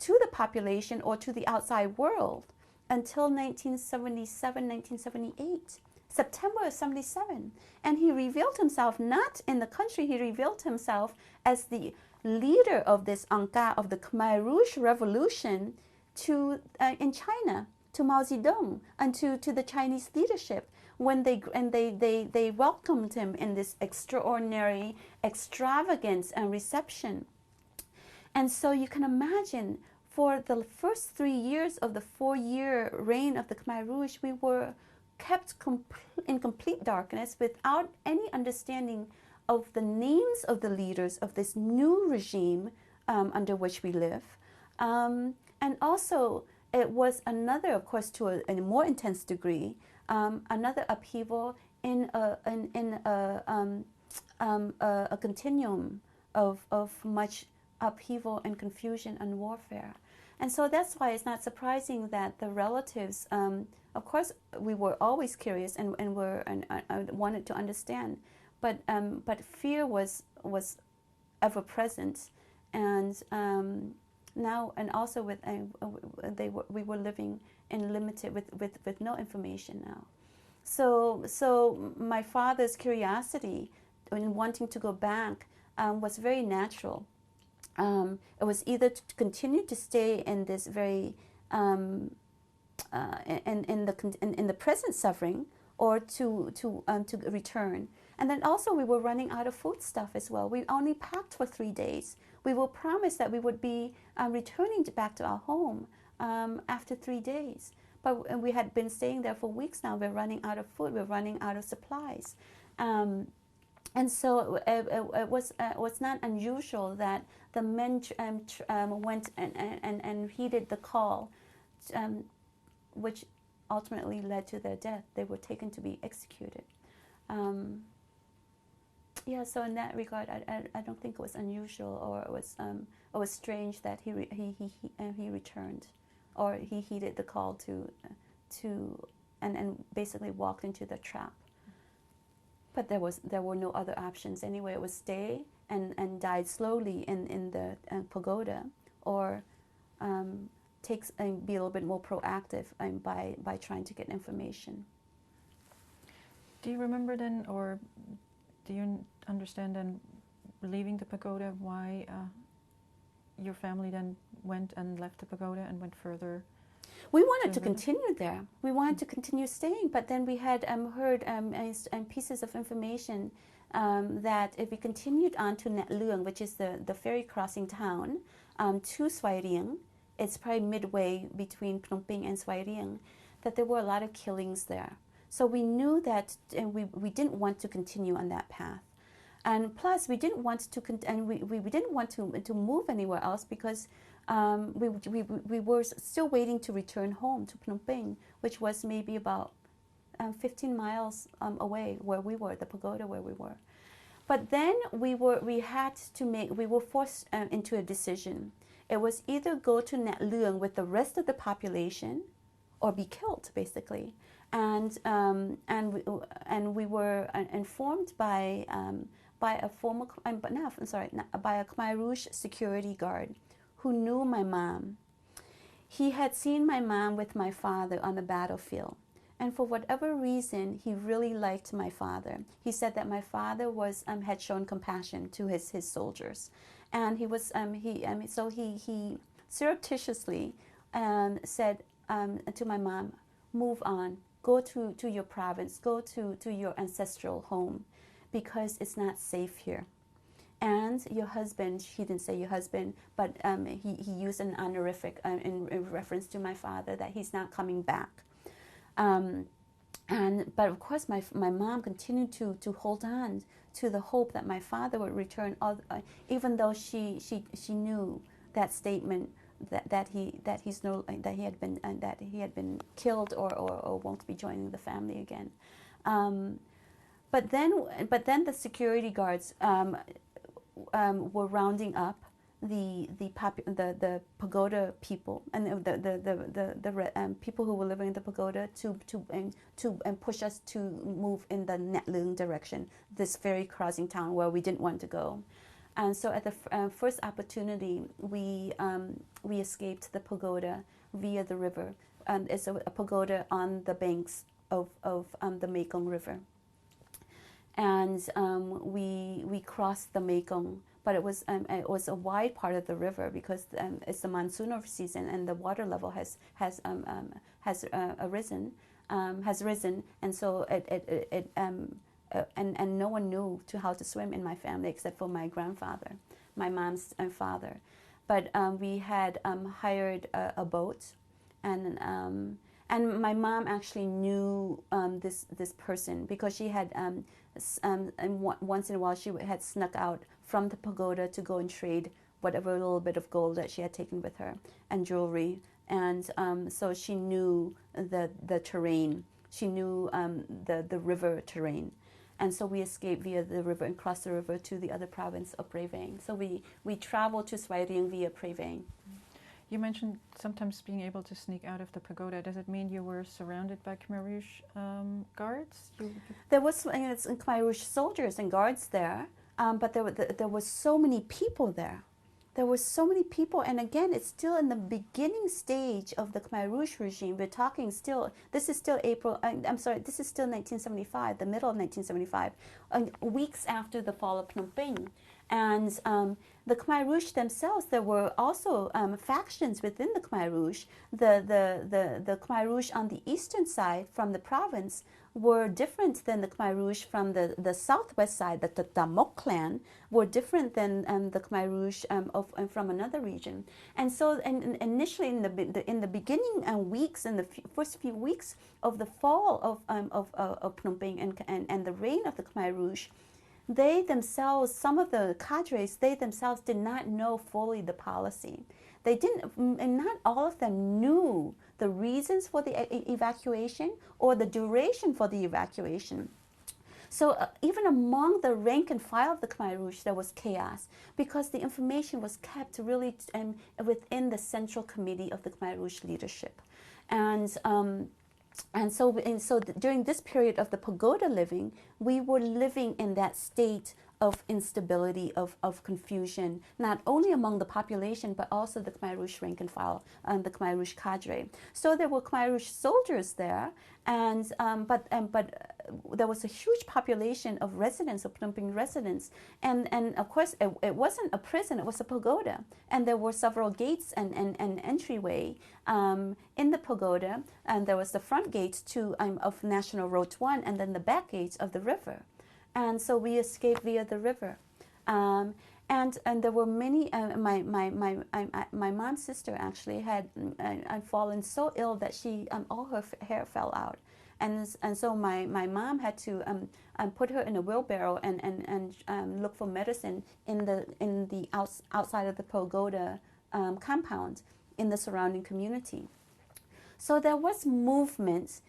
to the population or to the outside world until 1977, 1978. September of 77. And he revealed himself not in the country, he revealed himself as the leader of this ANCA, of the Khmer Rouge revolution in China, to Mao Zedong and to the Chinese leadership, when they welcomed him in this extraordinary extravagance and reception. And so you can imagine, for the first 3 years of the 4-year reign of the Khmer Rouge, we were kept in complete darkness without any understanding of the names of the leaders of this new regime under which we live. And also, it was another, of course, to a more intense degree, another upheaval in a continuum of much upheaval and confusion and warfare. And so that's why it's not surprising that the relatives, of course, we were always curious and wanted to understand, but fear was ever present, and now, and also with we were living in limited with no information now. So my father's curiosity in wanting to go back was very natural. It was either to continue to stay in this very in the present suffering, or to return. And then also we were running out of food stuff as well. We only packed for 3 days. We were promised that we would be returning back to our home after 3 days. But we had been staying there for weeks now. We're running out of food. We're running out of supplies. And so it was not unusual that the men went and heeded the call, which ultimately led to their death. They were taken to be executed. Yeah, so in that regard, I don't think it was unusual, or it was strange that he returned, or he heeded the call to and basically walked into the trap. But there were no other options anyway. It was stay and died slowly in the pagoda, or be a little bit more proactive by trying to get information. Do you remember then, or do you understand then, leaving the pagoda, why your family then went and left the pagoda and went further? We wanted to continue there. We wanted to continue staying, but then we had heard pieces of information that if we continued on to Nhat Luang, which is the ferry crossing town, to Svay Rieng, it's probably midway between Phnom Penh and Svay Rieng, that there were a lot of killings there. So we knew that we didn't want to continue on that path. And plus, we didn't want to we didn't want to move anywhere else, because we were still waiting to return home to Phnom Penh, which was maybe about 15 miles away where we were, the pagoda where we were. But then we were forced into a decision. It was either go to Nhat Luang with the rest of the population, or be killed, basically. And we were informed by a former by a Khmer Rouge security guard who knew my mom. He had seen my mom with my father on the battlefield, and for whatever reason, he really liked my father. He said that my father had shown compassion to his soldiers, and he surreptitiously said to my mom, "Move on. Go to your province, go to your ancestral home, because it's not safe here. And your husband," he didn't say your husband, but he used an honorific in reference to my father, that he's not coming back. But of course, my mom continued to hold on to the hope that my father would return, even though she knew that statement, that he had been killed, or won't be joining the family again. But then the security guards were rounding up the pagoda people, and the people who were living in the pagoda to push us to move in the Nhat Luang direction, this ferry crossing town where we didn't want to go. And so at the first opportunity, we escaped the pagoda via the river. And it's a pagoda on the banks of the Mekong River. And we crossed the Mekong, but it was a wide part of the river, because it's the monsoon season, and the water level has risen, and so and no one knew how to swim in my family except for my grandfather, my mom's father. But we had hired a boat, and my mom actually knew this person, because she had once in a while she had snuck out from the pagoda to go and trade whatever little bit of gold that she had taken with her, and jewelry, and so she knew the terrain. She knew the river terrain. And so we escaped via the river and crossed the river to the other province of Prey Veng. So we traveled to Svay Rieng via Prey Veng. You mentioned sometimes being able to sneak out of the pagoda. Does it mean you were surrounded by Khmer Rouge guards? There was Khmer Rouge soldiers and guards there, but there were so many people there. There were so many people, and again, it's still in the beginning stage of the Khmer Rouge regime. We're talking still, this is still this is still 1975, the middle of 1975, weeks after the fall of Phnom Penh. And the Khmer Rouge themselves, there were also factions within the Khmer Rouge. The Khmer Rouge on the eastern side from the province were different than the Khmer Rouge from the southwest side. The Damok clan were different than the Khmer Rouge from another region. And so, and initially in the beginning weeks, in the first few weeks of the fall of Phnom Penh and the reign of the Khmer Rouge, they themselves, some of the cadres, they themselves did not know fully the policy. They didn't, and not all of them knew the reasons for the evacuation or the duration for the evacuation. So even among the rank and file of the Khmer Rouge, there was chaos because the information was kept really within the central committee of the Khmer Rouge leadership. And so during this period of the pagoda living, we were living in that state of instability, of confusion, not only among the population, but also the Khmer Rouge rank and file and the Khmer Rouge cadre. So there were Khmer Rouge soldiers there, but there was a huge population of residents, of Phnom Penh residents, and of course it wasn't a prison, it was a pagoda, and there were several gates and entryway in the pagoda, and there was the front gate of National Road 1, and then the back gates of the river. And so we escaped via the river, and there were many. My mom's sister actually had fallen so ill that she all her hair fell out, and so my mom had to put her in a wheelbarrow and look for medicine in the outside of the pagoda compound in the surrounding community. So there was movement,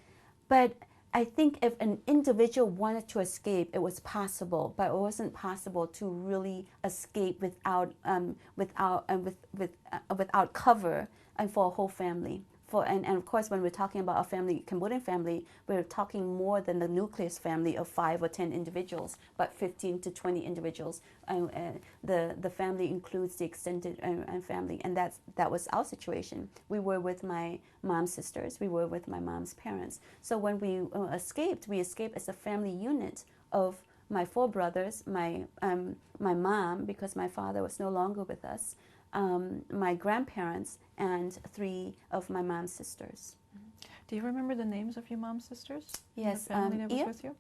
but I think if an individual wanted to escape, it was possible, but it wasn't possible to really escape without cover and for a whole family. And of course, when we're talking about a family, Cambodian family, we're talking more than the nucleus family of 5 or 10 individuals, but 15 to 20 individuals. The family includes the extended family, and that was our situation. We were with my mom's sisters. We were with my mom's parents. So when we escaped as a family unit of my 4 brothers, my mom, because my father was no longer with us, my grandparents, and 3 of my mom's sisters. Do you remember the names of your mom's sisters? Yes, the family that was with you?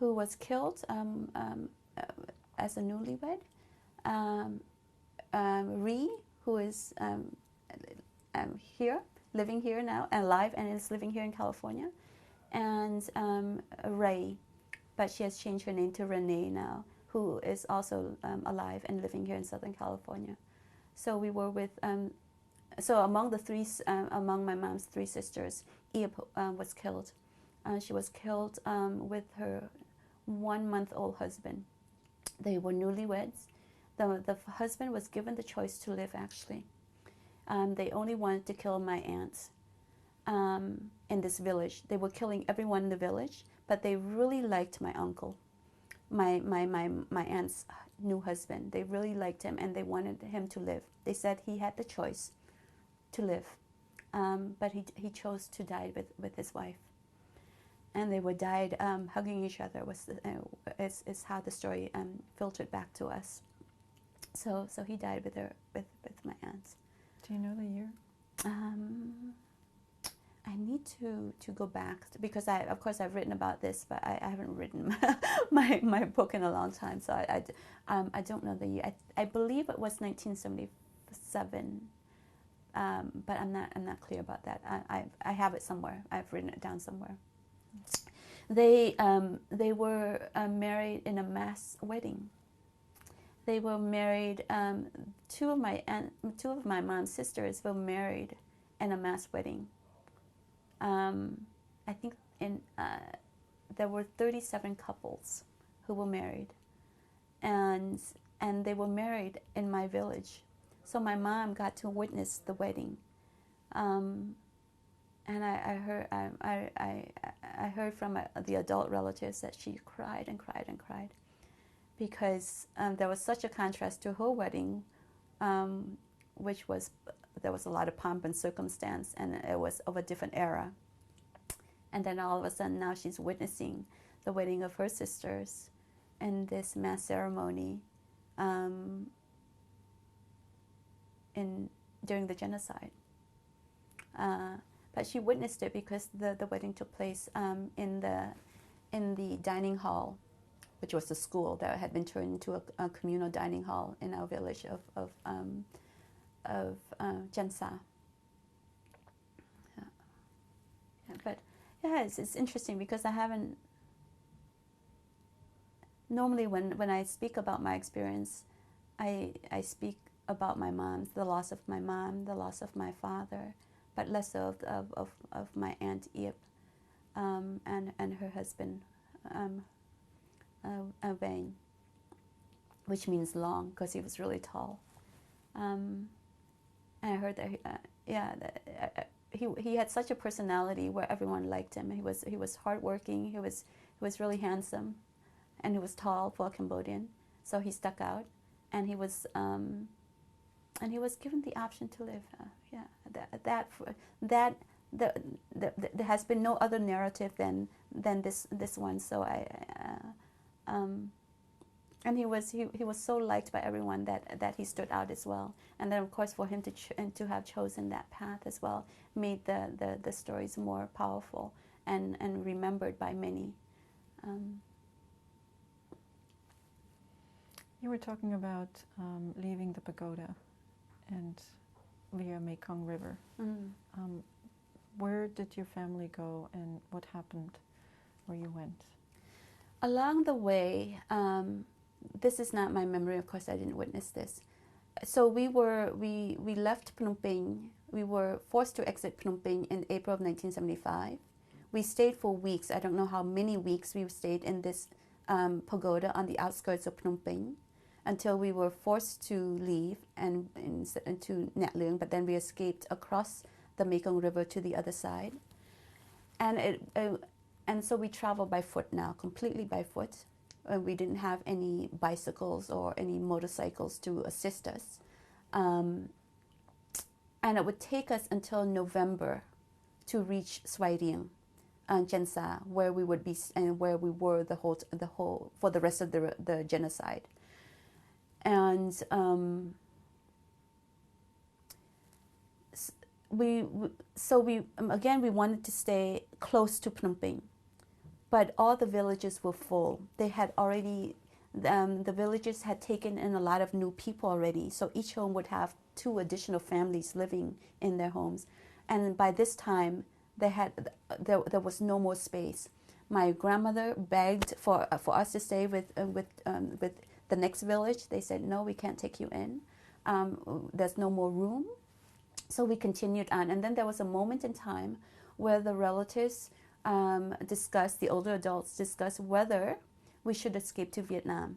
Who was killed as a newlywed. Ree, who is here, living here now, alive, and is living here in California. And Ray, but she has changed her name to Renee now, who is also alive and living here in Southern California. So we were with, so among my mom's 3 sisters, Ia was killed. She was killed with her 1-month-old husband. They were newlyweds. The husband was given the choice to live, actually. They only wanted to kill my aunts in this village. They were killing everyone in the village, but they really liked my uncle, my aunt's new husband. They really liked him, and they wanted him to live. They said he had the choice to live, but he chose to die with his wife. And they were died hugging each other. Is how the story filtered back to us. So he died with my aunts. Do you know the year? I need to go back because of course I've written about this, but I haven't written my book in a long time, so I don't know the year. I believe it was 1977, but I'm not clear about that. I have it somewhere. I've written it down somewhere. They were married in a mass wedding. They were married. Two of my mom's sisters were married in a mass wedding. I think there were 37 couples who were married, and they were married in my village. So my mom got to witness the wedding, and I heard from the adult relatives that she cried and cried and cried because there was such a contrast to her wedding, which was. There was a lot of pomp and circumstance, and it was of a different era. And then all of a sudden, now she's witnessing the wedding of her sisters in this mass ceremony um, during the genocide. But she witnessed it because the wedding took place in the dining hall, which was the school that had been turned into a communal dining hall in our village of Jensa. Yeah. Yeah, but yeah, it's interesting because I haven't. Normally, when I speak about my experience, I speak about my mom, the loss of my mom, the loss of my father, but less of my aunt Yip and her husband, Wayne, which means long because he was really tall. And I heard that he had such a personality where everyone liked him. He was hardworking. He was really handsome, and he was tall for a Cambodian, so he stuck out, and he was given the option to live. There has been no other narrative than this one. So and he was so liked by everyone that he stood out as well. And then of course for him to have chosen that path as well made the stories more powerful and remembered by many. You were talking about leaving the pagoda and via Mekong River. Where did your family go and what happened where you went? Along the way, this is not my memory, of course I didn't witness this. So we left Phnom Penh. We were forced to exit Phnom Penh in April of 1975. We stayed for weeks. I don't know how many weeks we stayed in this pagoda on the outskirts of Phnom Penh until we were forced to leave and to Nhat Luang, but then we escaped across the Mekong River to the other side. And so we traveled by foot now, completely by foot. We didn't have any bicycles or any motorcycles to assist us. And it would take us until November to reach Svay Rieng, Jensa, where we would be and where we were the whole for the rest of the genocide. And we wanted to stay close to Phnom Penh, but all the villages were full. They had already, the villages had taken in a lot of new people already, so each home would have 2 additional families living in their homes. And by this time, there was no more space. My grandmother begged for us to stay with the next village. They said, no, we can't take you in. There's no more room. So we continued on. And then there was a moment in time where the relatives the older adults discussed whether we should escape to Vietnam.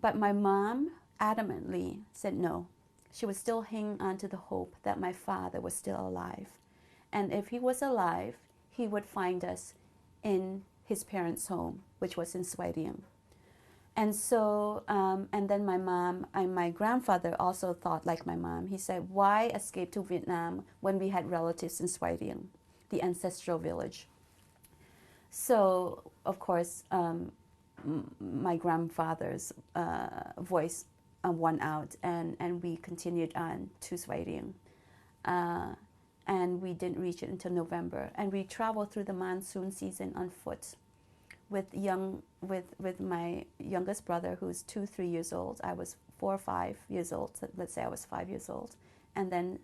But my mom adamantly said no. She was still hanging on to the hope that my father was still alive. And if he was alive, he would find us in his parents' home, which was in Svay Rieng. And so, and then my mom and my grandfather also thought like my mom. He said, why escape to Vietnam when we had relatives in Svay Rieng, the ancestral village? So, of course, my grandfather's voice won out, and we continued on to Svay Rieng. And we didn't reach it until November. And we traveled through the monsoon season on foot with my youngest brother, who's 2-3 years old. I was 4 or 5 years old. So let's say I was 5 years old, and then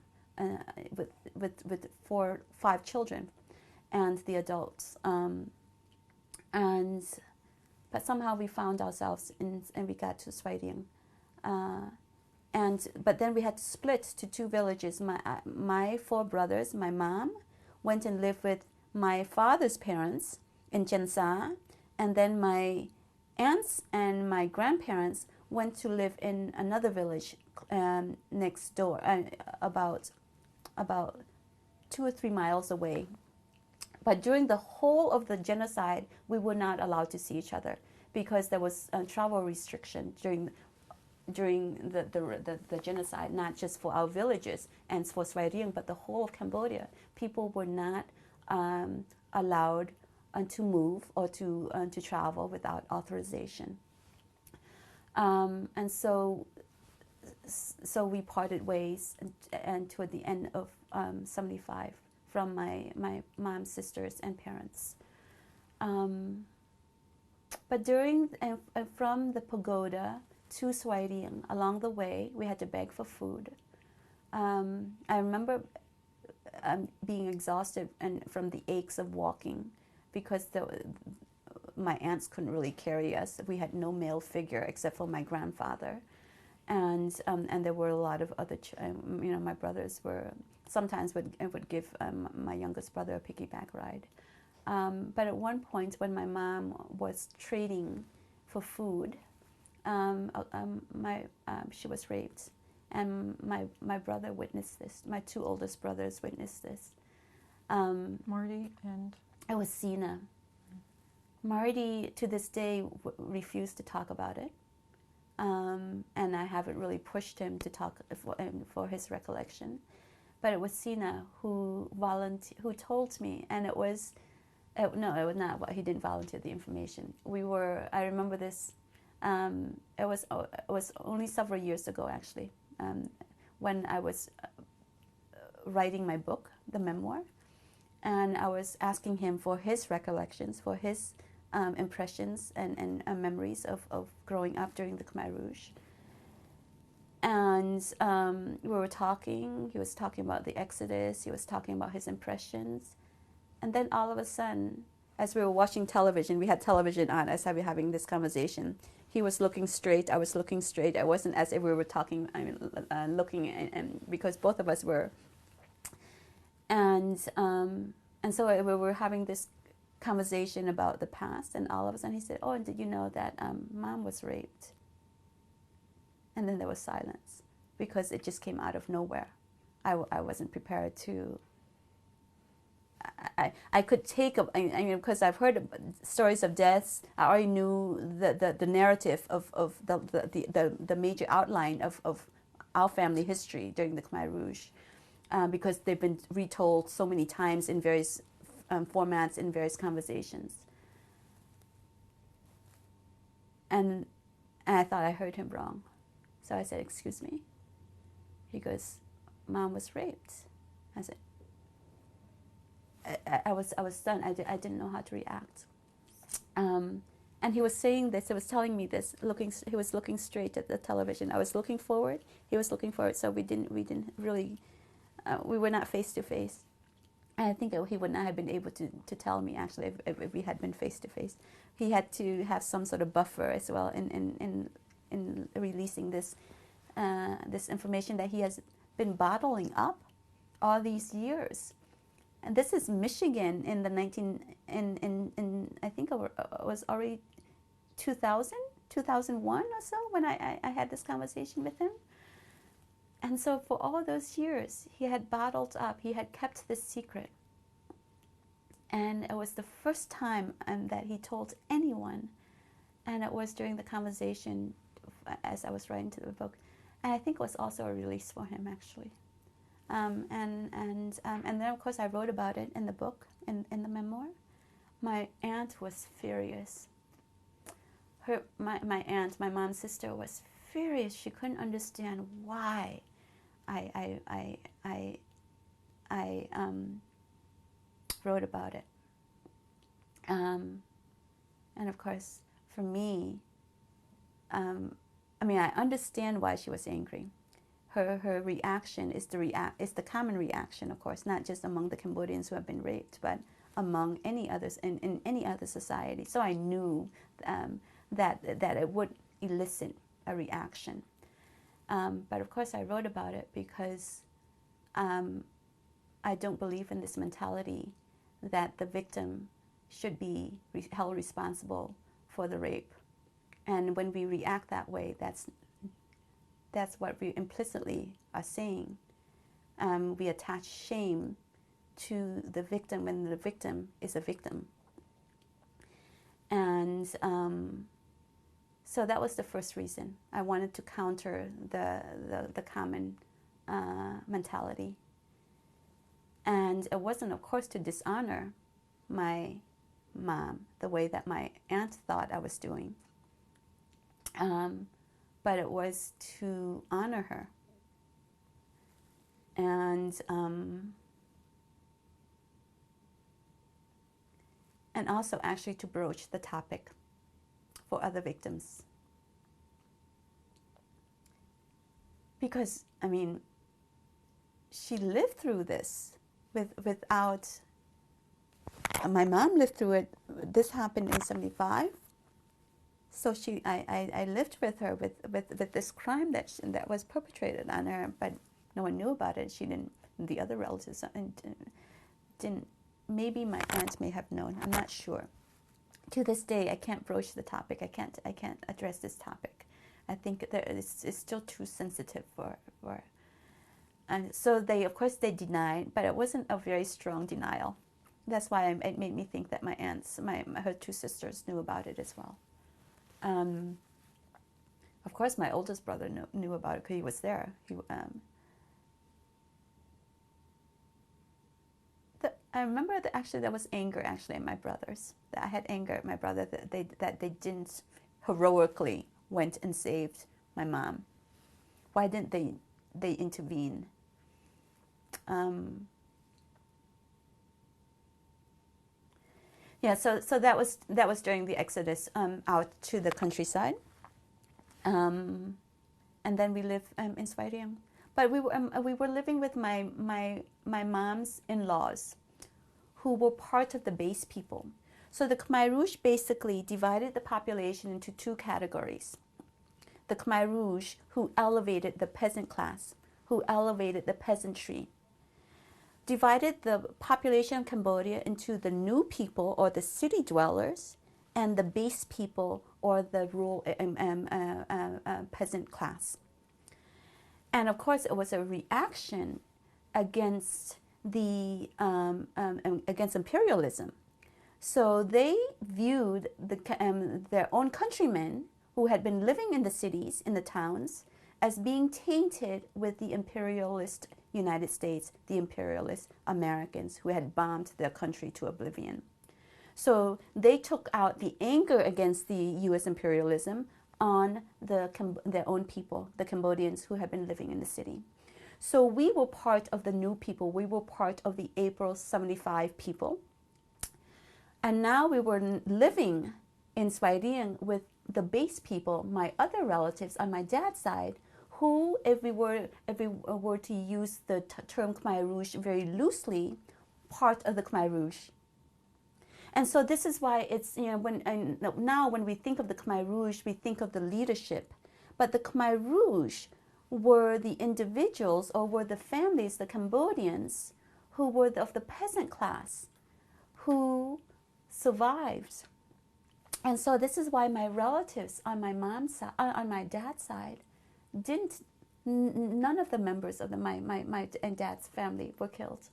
with 4 or 5 children, and the adults. But somehow we found ourselves and we got to Svay Rieng. But then we had to split to 2 villages. My 4 brothers, my mom, went and lived with my father's parents in Jensa, and then my aunts and my grandparents went to live in another village next door, about 2 or 3 miles away. But during the whole of the genocide, we were not allowed to see each other because there was a travel restriction during the genocide, not just for our villages and for Svay Rieng, but the whole of Cambodia. People were not allowed to move or to travel without authorization. And so we parted ways, and toward the end of 75, from my mom's sisters and parents. But during and from the pagoda to Swairing, along the way, we had to beg for food. I remember being exhausted and from the aches of walking, because my aunts couldn't really carry us. We had no male figure except for my grandfather, and there were a lot of other. My brothers were sometimes would give my youngest brother a piggyback ride. But at one point, when my mom was trading for food, she was raped, and my brother witnessed this. My two oldest brothers witnessed this. Marty and It was Sina. Marty, to this day, refused to talk about it, and I haven't really pushed him to talk for his recollection. But it was Sina who told me, and it was not. He didn't volunteer the information. I remember this. It was only several years ago, actually, when I was writing my book, the memoir, and I was asking him for his recollections, for his impressions and memories of growing up during the Khmer Rouge. And we were talking. He was talking about the Exodus. He was talking about his impressions. And then all of a sudden, as we were watching television, we had television on as we were having this conversation. He was looking straight. I was looking straight. It wasn't as if we were talking, looking, and because both of us were. And so we were having this conversation about the past, and all of a sudden he said, "Oh, and did you know that Mom was raped?" And then there was silence, because it just came out of nowhere. I wasn't prepared to. I could take because I've heard stories of deaths. I already knew the narrative of the major outline of our family history during the Khmer Rouge, because they've been retold so many times in various formats, in various conversations. And I thought I heard him wrong. So I said, "Excuse me?" He goes, "Mom was raped." I said, I was stunned. I didn't know how to react. And he was saying this. He was telling me this. He was looking straight at the television. I was looking forward. He was looking forward. So we didn't really. We were not face to face. And I think he would not have been able to tell me, actually, if we had been face to face. He had to have some sort of buffer as well in releasing this information that he has been bottling up all these years. And this is Michigan in the I think it was already 2001 or so when I had this conversation with him. And so for all those years, he had bottled up, he had kept this secret. And it was the first time that he told anyone. And it was during the conversation as I was writing to the book. And I think it was also a release for him, actually. And then, of course, I wrote about it in the book, in the memoir. My aunt was furious. My aunt, my mom's sister, was furious. She couldn't understand why I wrote about it. And of course, for me, I understand why she was angry. Her reaction is the common reaction, of course, not just among the Cambodians who have been raped, but among any others in any other society. So I knew that it would elicit a reaction. But of course, I wrote about it because I don't believe in this mentality that the victim should be held responsible for the rape. And when we react that way, that's what we implicitly are saying. We attach shame to the victim when the victim is a victim. And so that was the first reason. I wanted to counter the common mentality. And it wasn't, of course, to dishonor my mom the way that my aunt thought I was doing. but it was to honor her. And also actually to broach the topic for other victims. Because, I mean, she lived through this without, my mom lived through it. This happened in 75. So I lived with her with this crime that was perpetrated on her, but no one knew about it. She didn't, the other relatives didn't, maybe my aunt may have known, I'm not sure. To this day, I can't broach the topic. I can't address this topic. I think that it's still too sensitive for. And so of course they denied, but it wasn't a very strong denial. That's why it made me think that my aunts, her two sisters knew about it as well. Of course, my oldest brother knew about it because he was there. I remember that actually there was anger actually in my brothers. That I had anger at my brother that they didn't heroically went and saved my mom. Why didn't they intervene? Yeah, so that was during the exodus out to the countryside, and then we lived in Swaidam. But we were living with my mom's in-laws, who were part of the base people. So the Khmer Rouge basically divided the population into two categories. The Khmer Rouge, who elevated the peasant class, who elevated the peasantry, divided the population of Cambodia into the new people, or the city dwellers, and the base people, or the rural peasant class. And of course, it was a reaction against against imperialism. So they viewed their own countrymen who had been living in the cities, in the towns, as being tainted with the imperialist United States, the imperialist Americans who had bombed their country to oblivion. So they took out the anger against the U.S. imperialism on their own people, the Cambodians who had been living in the city. So we were part of the new people. We were part of the April 75 people. And now we were living in Swaidam with the base people, my other relatives on my dad's side, who, if we were to use the term Khmer Rouge very loosely, part of the Khmer Rouge. And so this is why it's, now when we think of the Khmer Rouge, we think of the leadership. But the Khmer Rouge were the individuals, or were the families, the Cambodians, who were of the peasant class, who survived. And so this is why my relatives on my mom's side, on my dad's side, none of the members of my and dad's family were killed.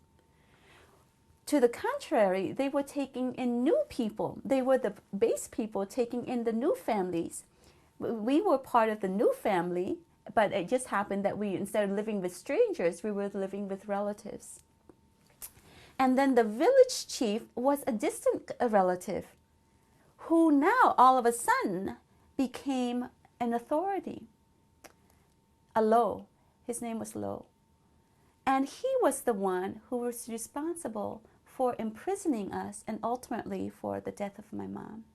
To the contrary, they were taking in new people. They were the base people taking in the new families. We were part of the new family, but it just happened that instead of living with strangers, we were living with relatives. And then the village chief was a distant relative, who now all of a sudden became an authority. A Lo, his name was Lo. And he was the one who was responsible for imprisoning us and ultimately for the death of my mom.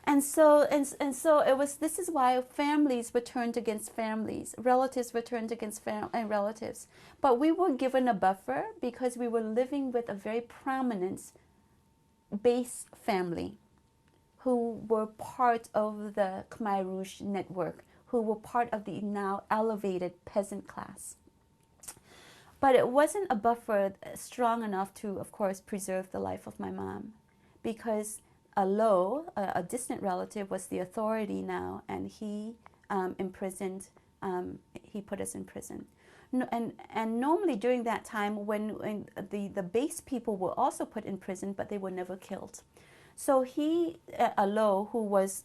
And so it was. This is why families were turned against families, relatives were turned against relatives. But we were given a buffer because we were living with a very prominent base family, who were part of the Khmer Rouge network, who were part of the now elevated peasant class. But it wasn't a buffer strong enough to, of course, preserve the life of my mom, because a Lo, a distant relative, was the authority now, and he imprisoned, he put us in prison. And normally during that time, when the base people were also put in prison, but they were never killed. So a Lo, who was,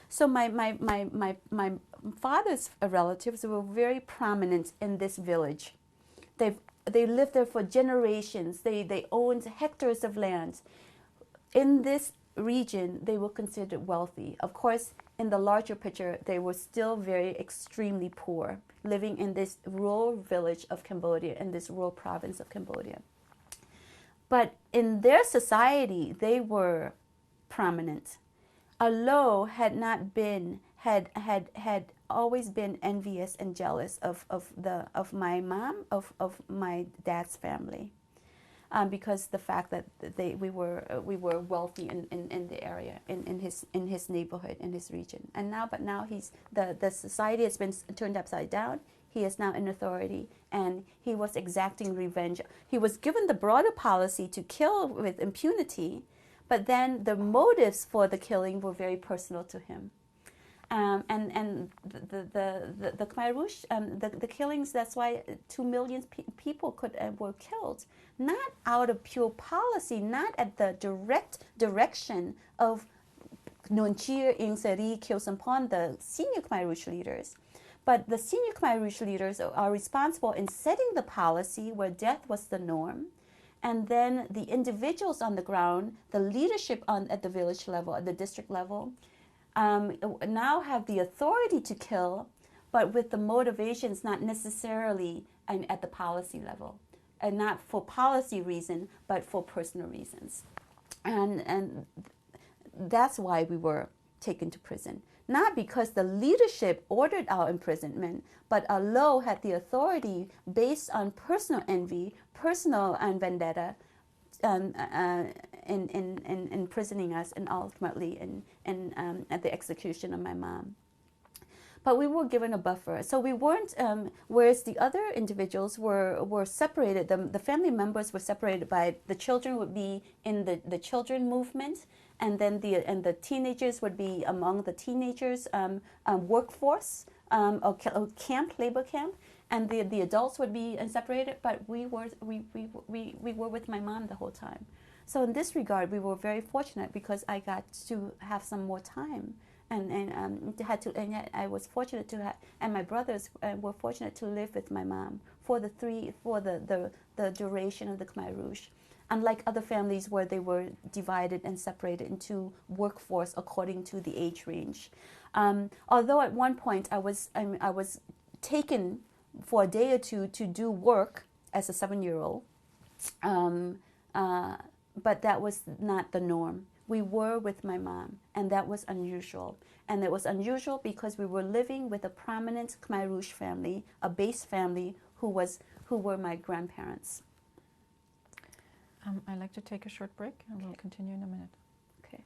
so my father's relatives were very prominent in this village. They lived there for generations. They owned hectares of land. In this region, they were considered wealthy. Of course, in the larger picture, they were still very extremely poor, living in this rural village of Cambodia, in this rural province of Cambodia. But in their society, they were prominent. Alo had always been envious and jealous of my mom, of my dad's family, because the fact that we were wealthy in the area, in his neighborhood, in his region. And now he's the society has been turned upside down. He is now in authority, and he was exacting revenge. He was given the broader policy to kill with impunity, but then the motives for the killing were very personal to him. And the Khmer Rouge, the killings, that's why 2 million people were killed, not out of pure policy, not at the direct direction of Nonchir, Ieng Sary, Khieu Samphan, the senior Khmer Rouge leaders. But the senior Khmer Rouge leaders are responsible in setting the policy where death was the norm. And then the individuals on the ground, the leadership at the village level, at the district level, now have the authority to kill, but with the motivations not necessarily at the policy level, and not for policy reason, but for personal reasons. And that's why we were taken to prison. Not because the leadership ordered our imprisonment, but Alo had the authority based on personal envy, personal vendetta, in imprisoning us, and ultimately at the execution of my mom. But we were given a buffer, so we weren't. Whereas the other individuals were separated. The family members were separated by the children would be in the children movement, and then the teenagers would be among the teenagers workforce or labor camp, and the adults would be separated. But we were with my mom the whole time. So in this regard, we were very fortunate because I got to have some more time, and yet I was fortunate to have, and my brothers were fortunate to live with my mom for the duration of the Khmer Rouge. Unlike other families where they were divided and separated into workforce according to the age range. Although at one point I was taken for a day or two to do work as a 7-year-old, but that was not the norm. We were with my mom, and that was unusual. And it was unusual because we were living with a prominent Khmer Rouge family, a base family who were my grandparents. I'd like to take a short break, and we'll continue in a minute. Okay.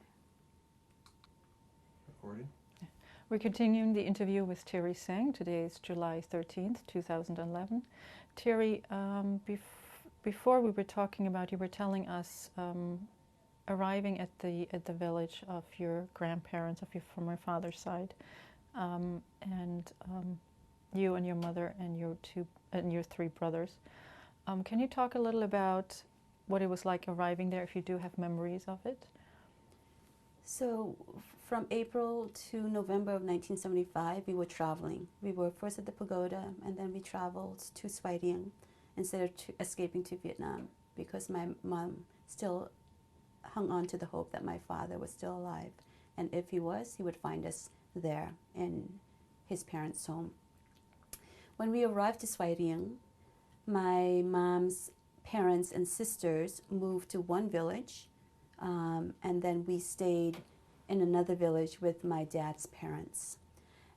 Recording? Yeah. We're continuing the interview with Terry Tseng. Today is July 13th, 2011. Terry, before we were talking about, you were telling us arriving at the village of your grandparents, from your father's side, and you and your mother and your 3 brothers. Can you talk a little about what it was like arriving there, if you do have memories of it? So from April to November of 1975, we were traveling. We were first at the pagoda, and then we traveled to Svay Rieng instead of escaping to Vietnam, because my mom still hung on to the hope that my father was still alive. And if he was, he would find us there in his parents' home. When we arrived to Svay Rieng, my mom's parents and sisters moved to one village, and then we stayed in another village with my dad's parents.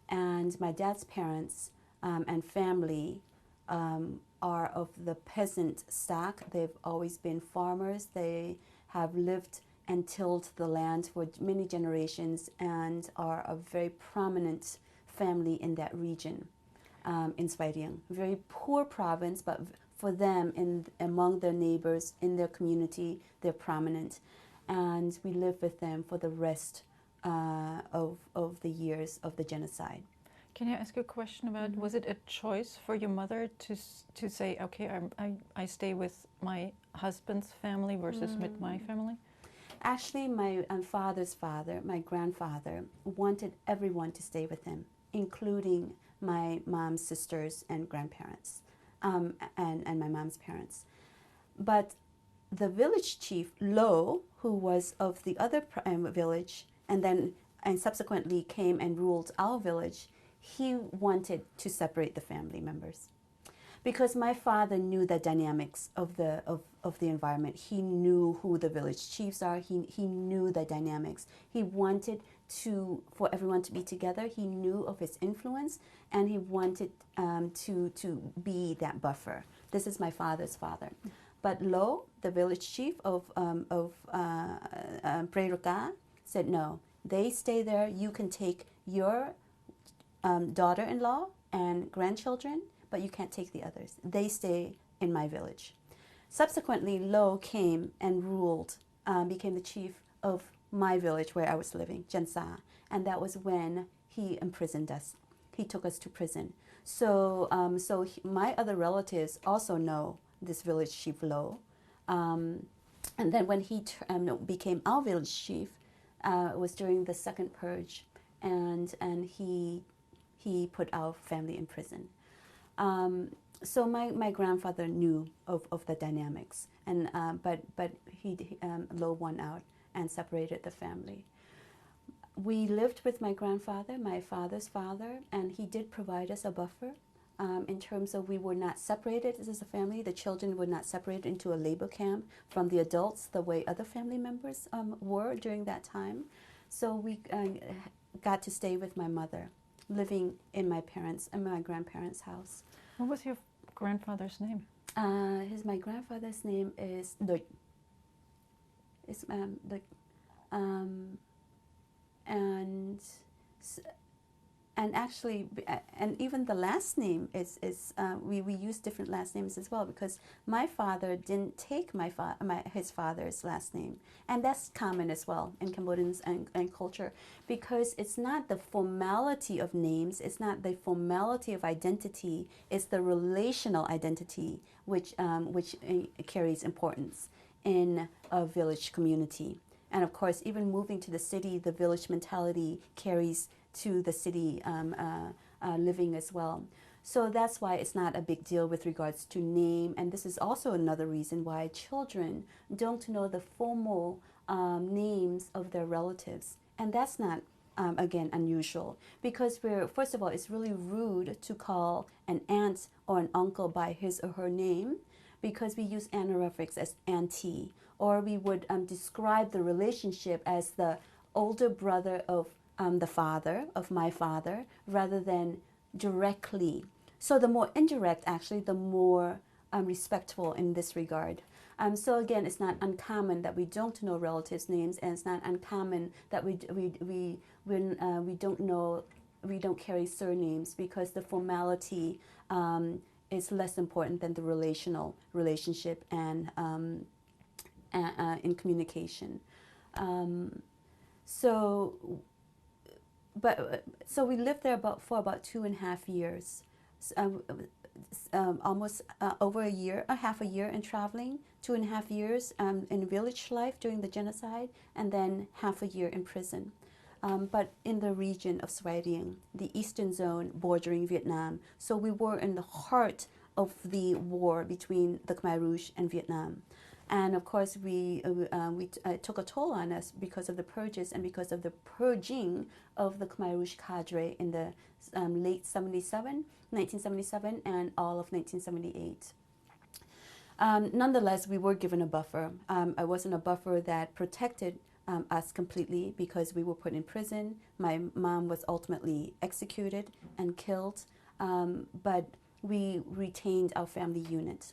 And my dad's parents and family are of the peasant stock. They've always been farmers. They have lived and tilled the land for many generations and are a very prominent family in that region, in Svay Rieng. Very poor province, but for them, among their neighbors, in their community, they're prominent. And we lived with them for the rest of the years of the genocide. Can I ask you a question about, was it a choice for your mother to say, okay, I stay with my husband's family versus with my family? Actually, my father's father, my grandfather, wanted everyone to stay with him, including my mom's sisters and grandparents, and my mom's parents. But the village chief, Lo, who was of the other village, and subsequently came and ruled our village, he wanted to separate the family members. Because my father knew the dynamics of the environment. He knew who the village chiefs are. He knew the dynamics. He wanted for everyone to be together. He knew of his influence, and he wanted to be that buffer. This is my father's father. But Lo, the village chief of Preruka, said, no, they stay there. You can take your daughter-in-law and grandchildren, but you can't take the others. They stay in my village. Subsequently, Lo came and ruled, became the chief of my village where I was living, Jensa, and that was when he imprisoned us. He took us to prison. So, my other relatives also know this village chief Lo, and then when he became our village chief, it was during the second purge, and he put our family in prison. So my grandfather knew of the dynamics, and but Lo won out and separated the family. We lived with my grandfather, my father's father, and he did provide us a buffer in terms of we were not separated as a family. The children were not separated into a labor camp from the adults the way other family members were during that time. So we got to stay with my mother, living in my grandparents' house. What was your grandfather's name? My grandfather's name is Doi. It's Doi. And actually, and even the last name is we use different last names as well, because my father didn't take his father's last name, and that's common as well in Cambodians and culture, because it's not the formality of names, it's not the formality of identity, it's the relational identity which carries importance in a village community. And of course, even moving to the city, the village mentality carries to the city living as well. So that's why it's not a big deal with regards to name. And this is also another reason why children don't know the formal names of their relatives. And that's not, again, unusual. Because first of all, it's really rude to call an aunt or an uncle by his or her name, because we use honorifics as auntie, or we would describe the relationship as the older brother of the father, of my father, rather than directly. So the more indirect, actually, the more respectful in this regard. So again, it's not uncommon that we don't know relatives' names, and it's not uncommon that we don't carry surnames, because the formality is less important than the relationship and in communication. So we lived there for about 2.5 years, almost over a year, half a year in traveling, 2.5 years in village life during the genocide, and then half a year in prison. But in the region of Svay Rieng, the eastern zone bordering Vietnam. So we were in the heart of the war between the Khmer Rouge and Vietnam. And of course, we took a toll on us because of the purges and because of the purging of the Khmer Rouge cadre in the late 1977, and all of 1978. Nonetheless, we were given a buffer. It wasn't a buffer that protected us completely, because we were put in prison. My mom was ultimately executed and killed, but we retained our family unit.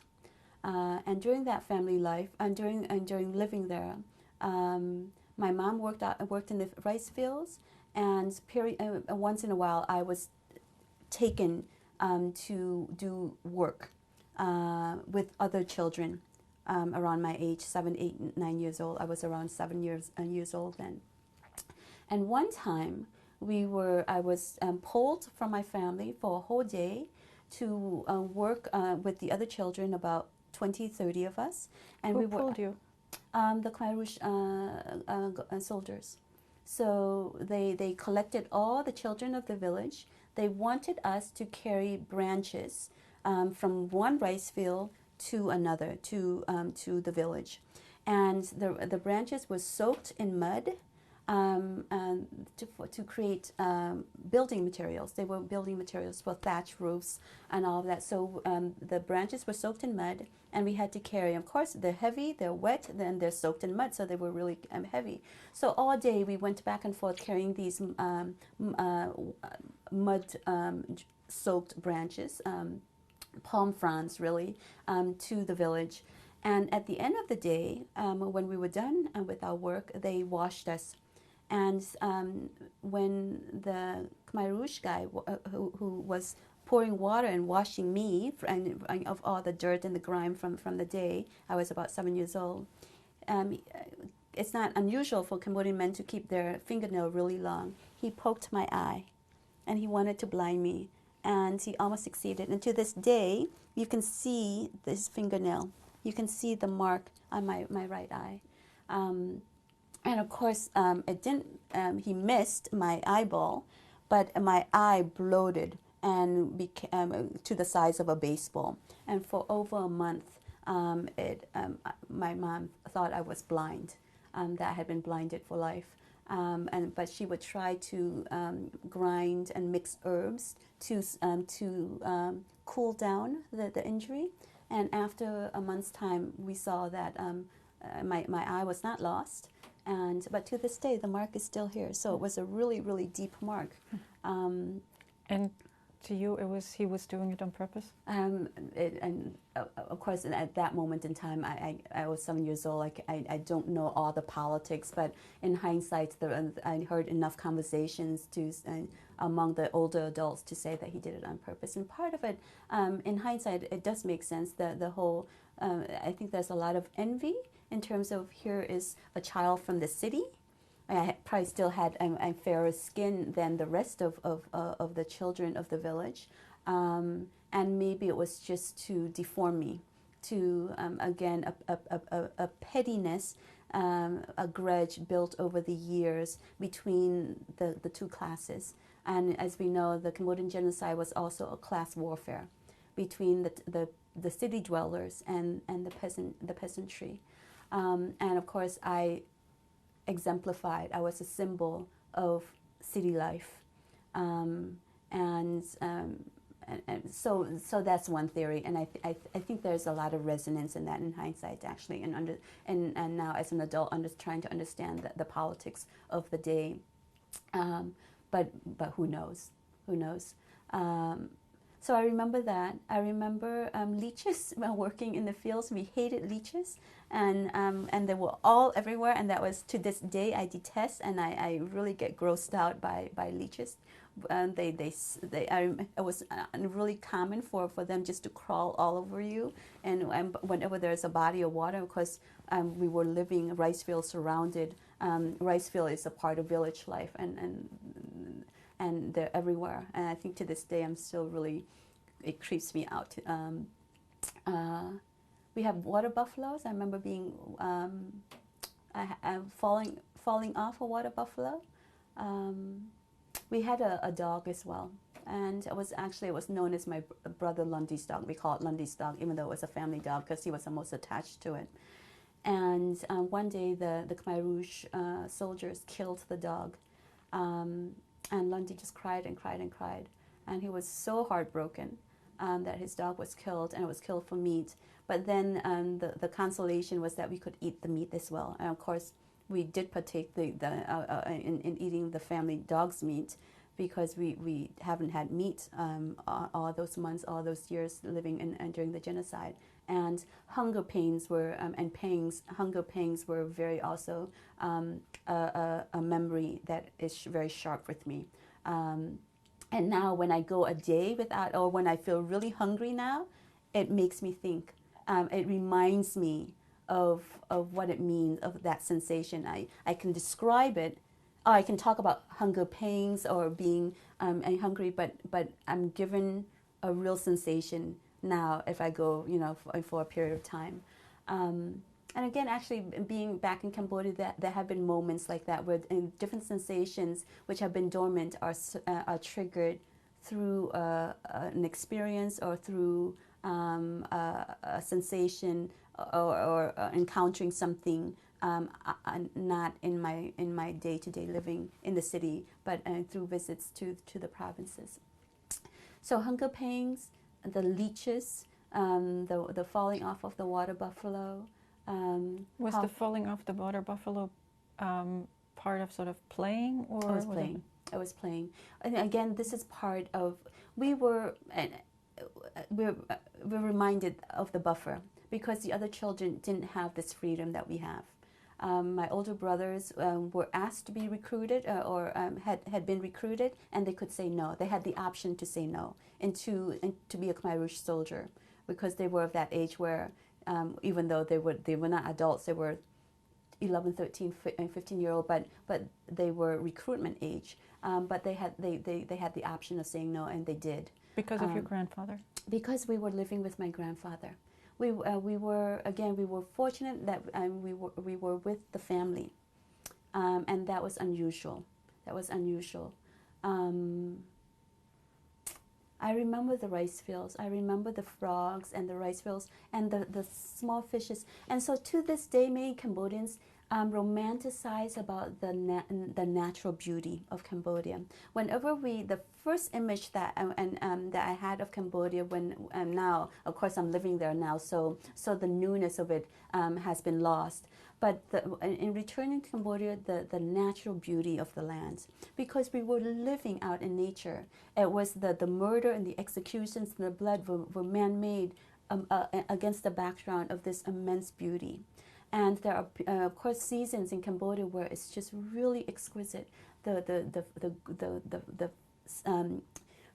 And during that family life, and during living there, my mom worked in the rice fields, and once in a while I was taken to do work with other children around my age, 7, 8, 9 years old. I was around 7 years old then. And one time I was pulled from my family for a whole day to work with the other children, about 20, 30 of us. And Who pulled you? The Khmer Rouge soldiers. So they collected all the children of the village. They wanted us to carry branches from one rice field to another, to the village. and the branches were soaked in mud and to create building materials. They were building materials for thatch roofs and all of that. So the branches were soaked in mud, and we had to carry. Of course, they're heavy, they're wet, then they're soaked in mud, so they were really heavy. So all day we went back and forth carrying these mud soaked branches, palm fronds really, to the village. And at the end of the day, when we were done with our work, they washed us. And when the Khmer Rouge guy who was pouring water and washing me and of all the dirt and the grime from the day, I was about 7 years old. It's not unusual for Cambodian men to keep their fingernail really long. He poked my eye, and he wanted to blind me, and he almost succeeded. And to this day, you can see this fingernail. You can see the mark on my right eye. And of course, it didn't. He missed my eyeball, but my eye bloated and became to the size of a baseball. And for over a month, my mom thought I was blind, that I had been blinded for life. But she would try to grind and mix herbs to cool down the injury. And after a month's time, we saw that my eye was not lost. But to this day, the mark is still here. So it was a really, really deep mark. And to you, he was doing it on purpose? Of course, at that moment in time, I was 7 years old. I don't know all the politics, but in hindsight, I heard enough conversations among the older adults to say that he did it on purpose. And part of it, in hindsight, it does make sense. The whole, I think there's a lot of envy in terms of here is a child from the city. I probably still had fairer skin than the rest of the children of the village. And maybe it was just to deform me, to, again, a pettiness, a grudge built over the years between the two classes. And as we know, the Cambodian genocide was also a class warfare between the city dwellers and the peasantry. And of course, I was a symbol of city life. And so that's one theory, and I think there's a lot of resonance in that in hindsight, actually, and now as an adult, trying to understand the politics of the day. But who knows? Who knows? So I remember that. I remember leeches working in the fields. We hated leeches, and they were all everywhere. And that was, to this day, I detest, and I really get grossed out by leeches. It was really common for them just to crawl all over you. And whenever there's a body of water, of course, we were living in rice fields surrounded. Rice field is a part of village life, and they're everywhere. And I think to this day, I'm still really, it creeps me out. We have water buffaloes. I remember being, falling off a water buffalo. We had a dog as well. And it was known as my brother Lundy's dog. We call it Lundy's dog, even though it was a family dog, because he was the most attached to it. And one day, the Khmer Rouge soldiers killed the dog. And Lundy just cried and cried and cried. And he was so heartbroken that his dog was killed, and it was killed for meat. But then the consolation was that we could eat the meat as well. And of course, we did partake in eating the family dog's meat, because we haven't had meat all those months, all those years living during the genocide. And hunger pangs were very also a memory that is very sharp with me. And now when I go a day without, or when I feel really hungry now, it makes me think. It reminds me of what it means, of that sensation. I can describe it. Or I can talk about hunger pangs or being hungry, but I'm given a real sensation now if I go, for a period of time. And again, actually, being back in Cambodia, there have been moments like that where different sensations which have been dormant are triggered through an experience or through a sensation or encountering something not in my day-to-day living in the city, but through visits to the provinces. So hunger pains, the leeches, the falling off of the water buffalo. Was the falling off the water buffalo part of sort of playing, or I was playing? I was playing, and again, this is part of we're reminded of the buffer because the other children didn't have this freedom that we have. My older brothers were asked to be recruited or had been recruited, and they could say no. They had the option to say no and to be a Khmer Rouge soldier because they were of that age where even though they were not adults, they were 11, 13, and 15-year-old, but they were recruitment age. But they had the option of saying no, and they did. Because of your grandfather? Because we were living with my grandfather. We were fortunate that we were with the family, and that was unusual. I remember the rice fields. I remember the frogs and the rice fields and the small fishes. And so to this day, many Cambodians romanticize about the natural beauty of Cambodia. Whenever the first image that that I had of Cambodia when now, of course, I'm living there now, so the newness of it has been lost. But in returning to Cambodia, the natural beauty of the land, because we were living out in nature. It was the murder and the executions and the blood were man-made against the background of this immense beauty. And there are, of course, seasons in Cambodia where it's just really exquisite. The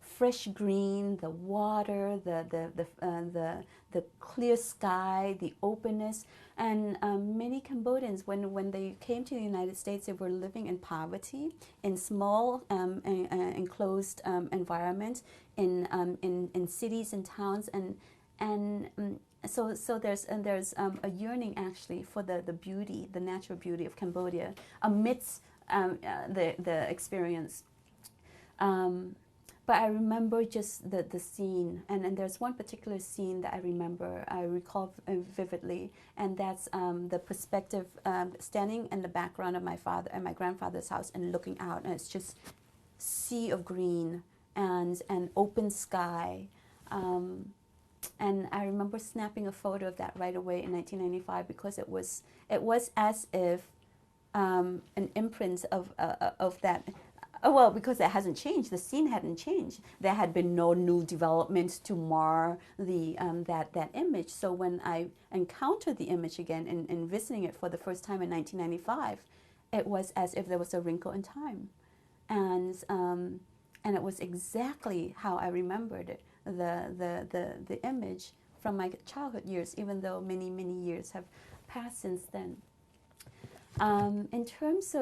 fresh green, the water, the clear sky, the openness. And many Cambodians, when they came to the United States, they were living in poverty, in small enclosed environments, in cities and towns, so there's a yearning actually for the beauty, the natural beauty of Cambodia amidst the experience. But I remember just the scene, and there's one particular scene that I recall vividly, and that's the perspective standing in the background of my father and my grandfather's house and looking out, and it's just sea of green and open sky. And I remember snapping a photo of that right away in 1995 because it was as if an imprint of that. Well, because it hasn't changed, the scene hadn't changed. There had been no new developments to mar that image. So when I encountered the image again and visiting it for the first time in 1995, it was as if there was a wrinkle in time, and it was exactly how I remembered it. The image from my childhood years, even though many years have passed since then. In terms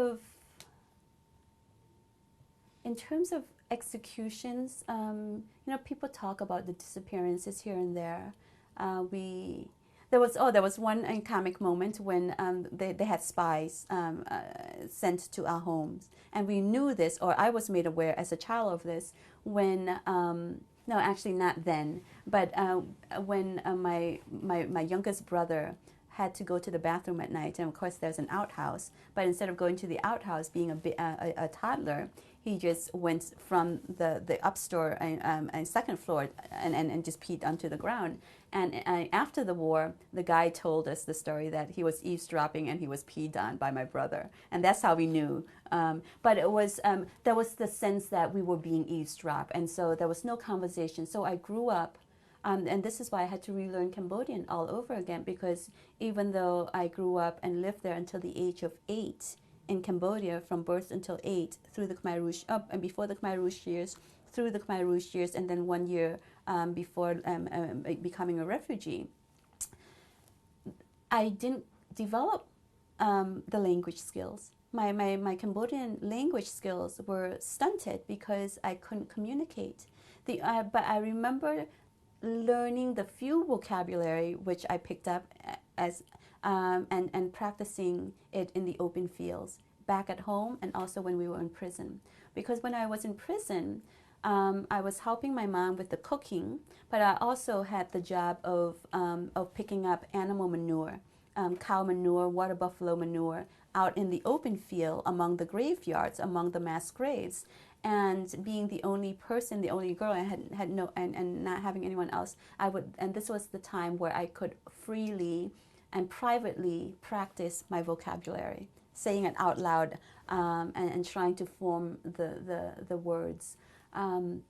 of executions, people talk about the disappearances here and there. There was one comic moment when they had spies sent to our homes, and we knew this, or I was made aware as a child of this when. No, actually not then, but when my youngest brother had to go to the bathroom at night, and of course there's an outhouse, but instead of going to the outhouse being a toddler, he just went from the upstore and second floor and just peed onto the ground. And after the war, the guy told us the story that he was eavesdropping and he was peed on by my brother, and that's how we knew. But it was there was the sense that we were being eavesdropped, and so there was no conversation. So I grew up, and this is why I had to relearn Cambodian all over again, because even though I grew up and lived there until the age of 8 in Cambodia, from birth until 8, through the Khmer Rouge, and before the Khmer Rouge years, through the Khmer Rouge years, and then 1 year before becoming a refugee, I didn't develop the language skills. My Cambodian language skills were stunted because I couldn't communicate. But I remember learning the few vocabulary which I picked up as and practicing it in the open fields back at home, and also when we were in prison. Because when I was in prison, I was helping my mom with the cooking, but I also had the job of picking up animal manure, cow manure, water buffalo manure, out in the open field among the graveyards, among the mass graves. And being the only person, the only girl, I had no, and not having anyone else, and this was the time where I could freely and privately practice my vocabulary, saying it out loud, and trying to form the words. And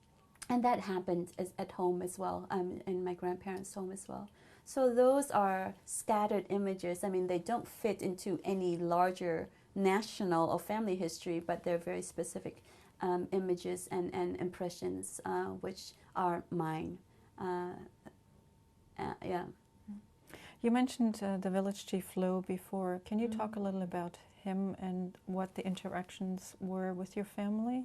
that happened at home as well, in my grandparents' home as well. So those are scattered images. I mean, they don't fit into any larger national or family history, but they're very specific images and impressions, which are mine. Yeah. You mentioned the village chief Lo before. Can you talk a little about him and what the interactions were with your family?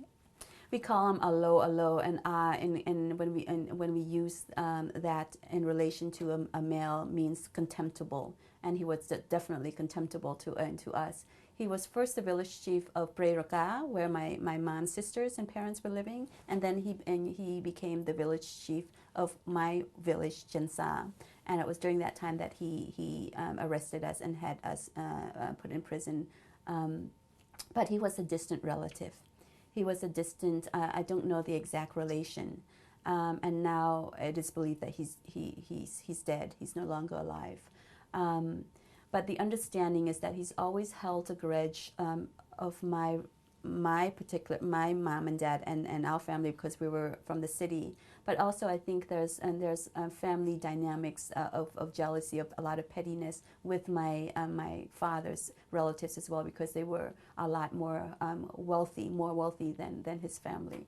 We call him alo, and when we use that in relation to a male means contemptible, and he was definitely contemptible to us. He was first the village chief of Breiraka, where my mom's sisters and parents were living, and then he became the village chief of my village, Jensa. And it was during that time that he arrested us and had us put in prison. But he was a distant relative. He was a distant, I don't know the exact relation. And now it is believed that he's dead. He's no longer alive. But the understanding is that he's always held a grudge of my mom and dad and our family, because we were from the city. But also I think there's family dynamics of jealousy, of a lot of pettiness with my father's relatives as well, because they were a lot more wealthy than his family.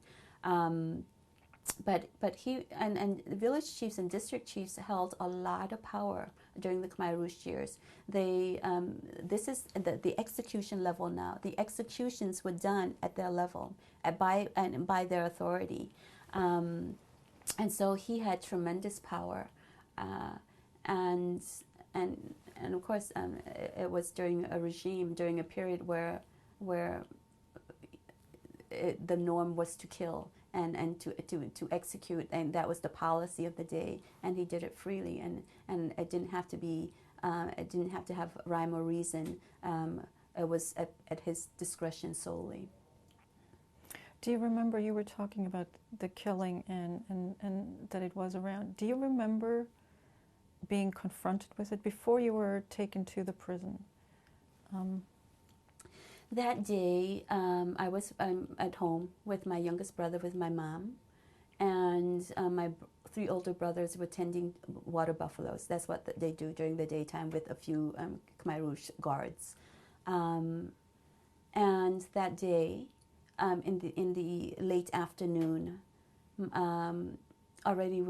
But he and village chiefs and district chiefs held a lot of power during the Khmer Rouge years. They this is the execution level now. The executions were done at their level, by their authority, and so he had tremendous power, and of course it was during a period where the norm was to kill. And to execute, and that was the policy of the day, and he did it freely, and it didn't have to be, it didn't have to have rhyme or reason. It was at his discretion solely. Do you remember, you were talking about the killing and that it was around, do you remember being confronted with it before you were taken to the prison? That day, I was at home with my youngest brother, with my mom, and my three older brothers were tending water buffaloes. That's what they do during the daytime with a few Khmer Rouge guards. And that day, in the late afternoon, already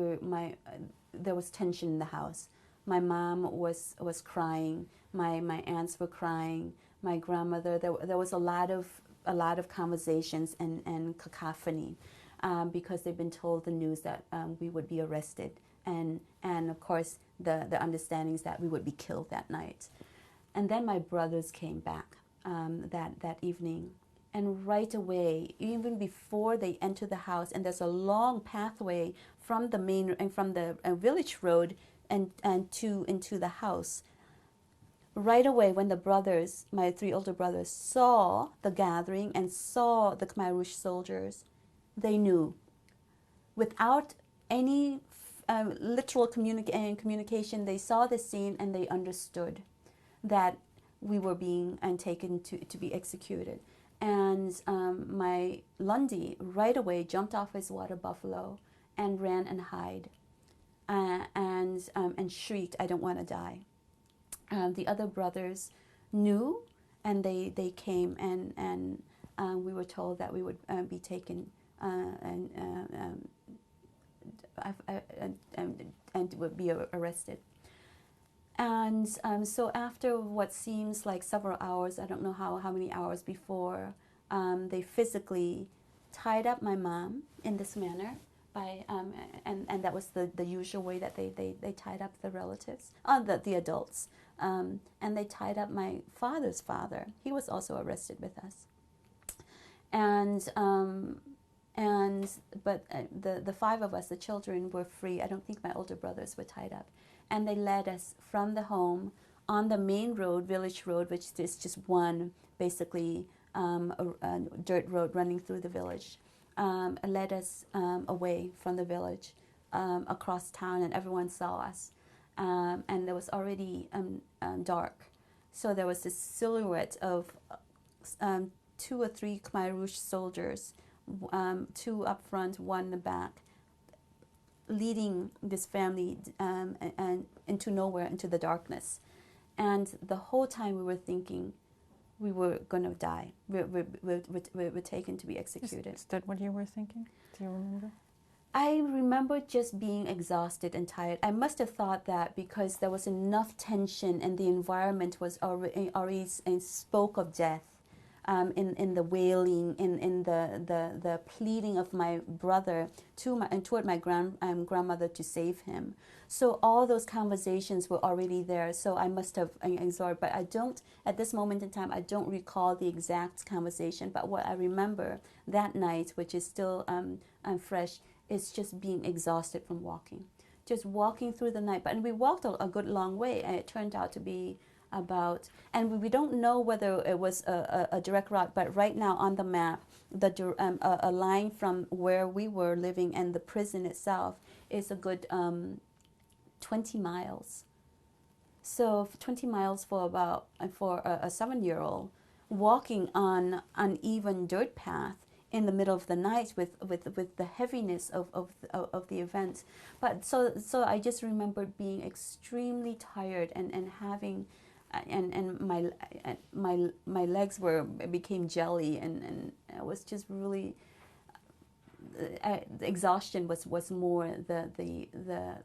there was tension in the house. My mom was crying. My aunts were crying. My grandmother, there was a lot of conversations and cacophony, because they've been told the news that we would be arrested, and of course the understanding is that we would be killed that night. And then my brothers came back that evening, and right away, even before they enter the house, and there's a long pathway from the main and from the village road and into the house. Right away, when the brothers, my three older brothers, saw the gathering and saw the Khmer Rouge soldiers, they knew. Without any literal communication, they saw the scene and they understood that we were being taken to be executed. And my Lundy right away jumped off his water buffalo and ran and hid, and shrieked, "I don't want to die." The other brothers knew, and they came, and we were told that we would be taken and would be arrested. And so after what seems like several hours, I don't know how many hours before, they physically tied up my mom in this manner. And that was the usual way that they tied up the relatives, the adults. And they tied up my father's father. He was also arrested with us. And And but the five of us, the children, were free. I don't think my older brothers were tied up. And they led us from the home on the main road, village road, which is just one, basically, a dirt road running through the village. Led us away from the village, across town, and everyone saw us. And there was already dark. So there was this silhouette of 2 or 3 Khmer Rouge soldiers, 2 up front, 1 in the back, leading this family and into nowhere, into the darkness. And the whole time we were thinking we were going to die. We're taken to be executed. Is that what you were thinking? Do you remember? I remember just being exhausted and tired. I must have thought that because there was enough tension and the environment was already spoke of death. In the wailing, in the pleading of my brother toward my grandmother to save him. So all those conversations were already there. So I must have absorbed, but I don't, at this moment in time, I don't recall the exact conversation. But what I remember that night, which is still fresh, is just being exhausted from walking. Just walking through the night. And we walked a good long way, and it turned out to be about, and we don't know whether it was a direct route, but right now on the map, a line from where we were living and the prison itself is a good 20 miles. So 20 miles for a 7-year-old walking on uneven dirt path in the middle of the night with the heaviness of the event. But so I just remember being extremely tired and having. And my legs became jelly, and it was just really the exhaustion was more the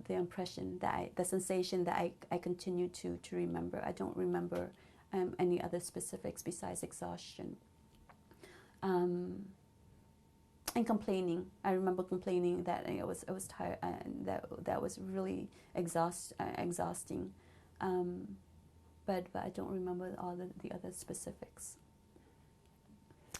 impression that the sensation that I continue to remember. I don't remember any other specifics besides exhaustion. And complaining. I remember complaining that I was tired, and that was really exhausting. But I don't remember all the other specifics.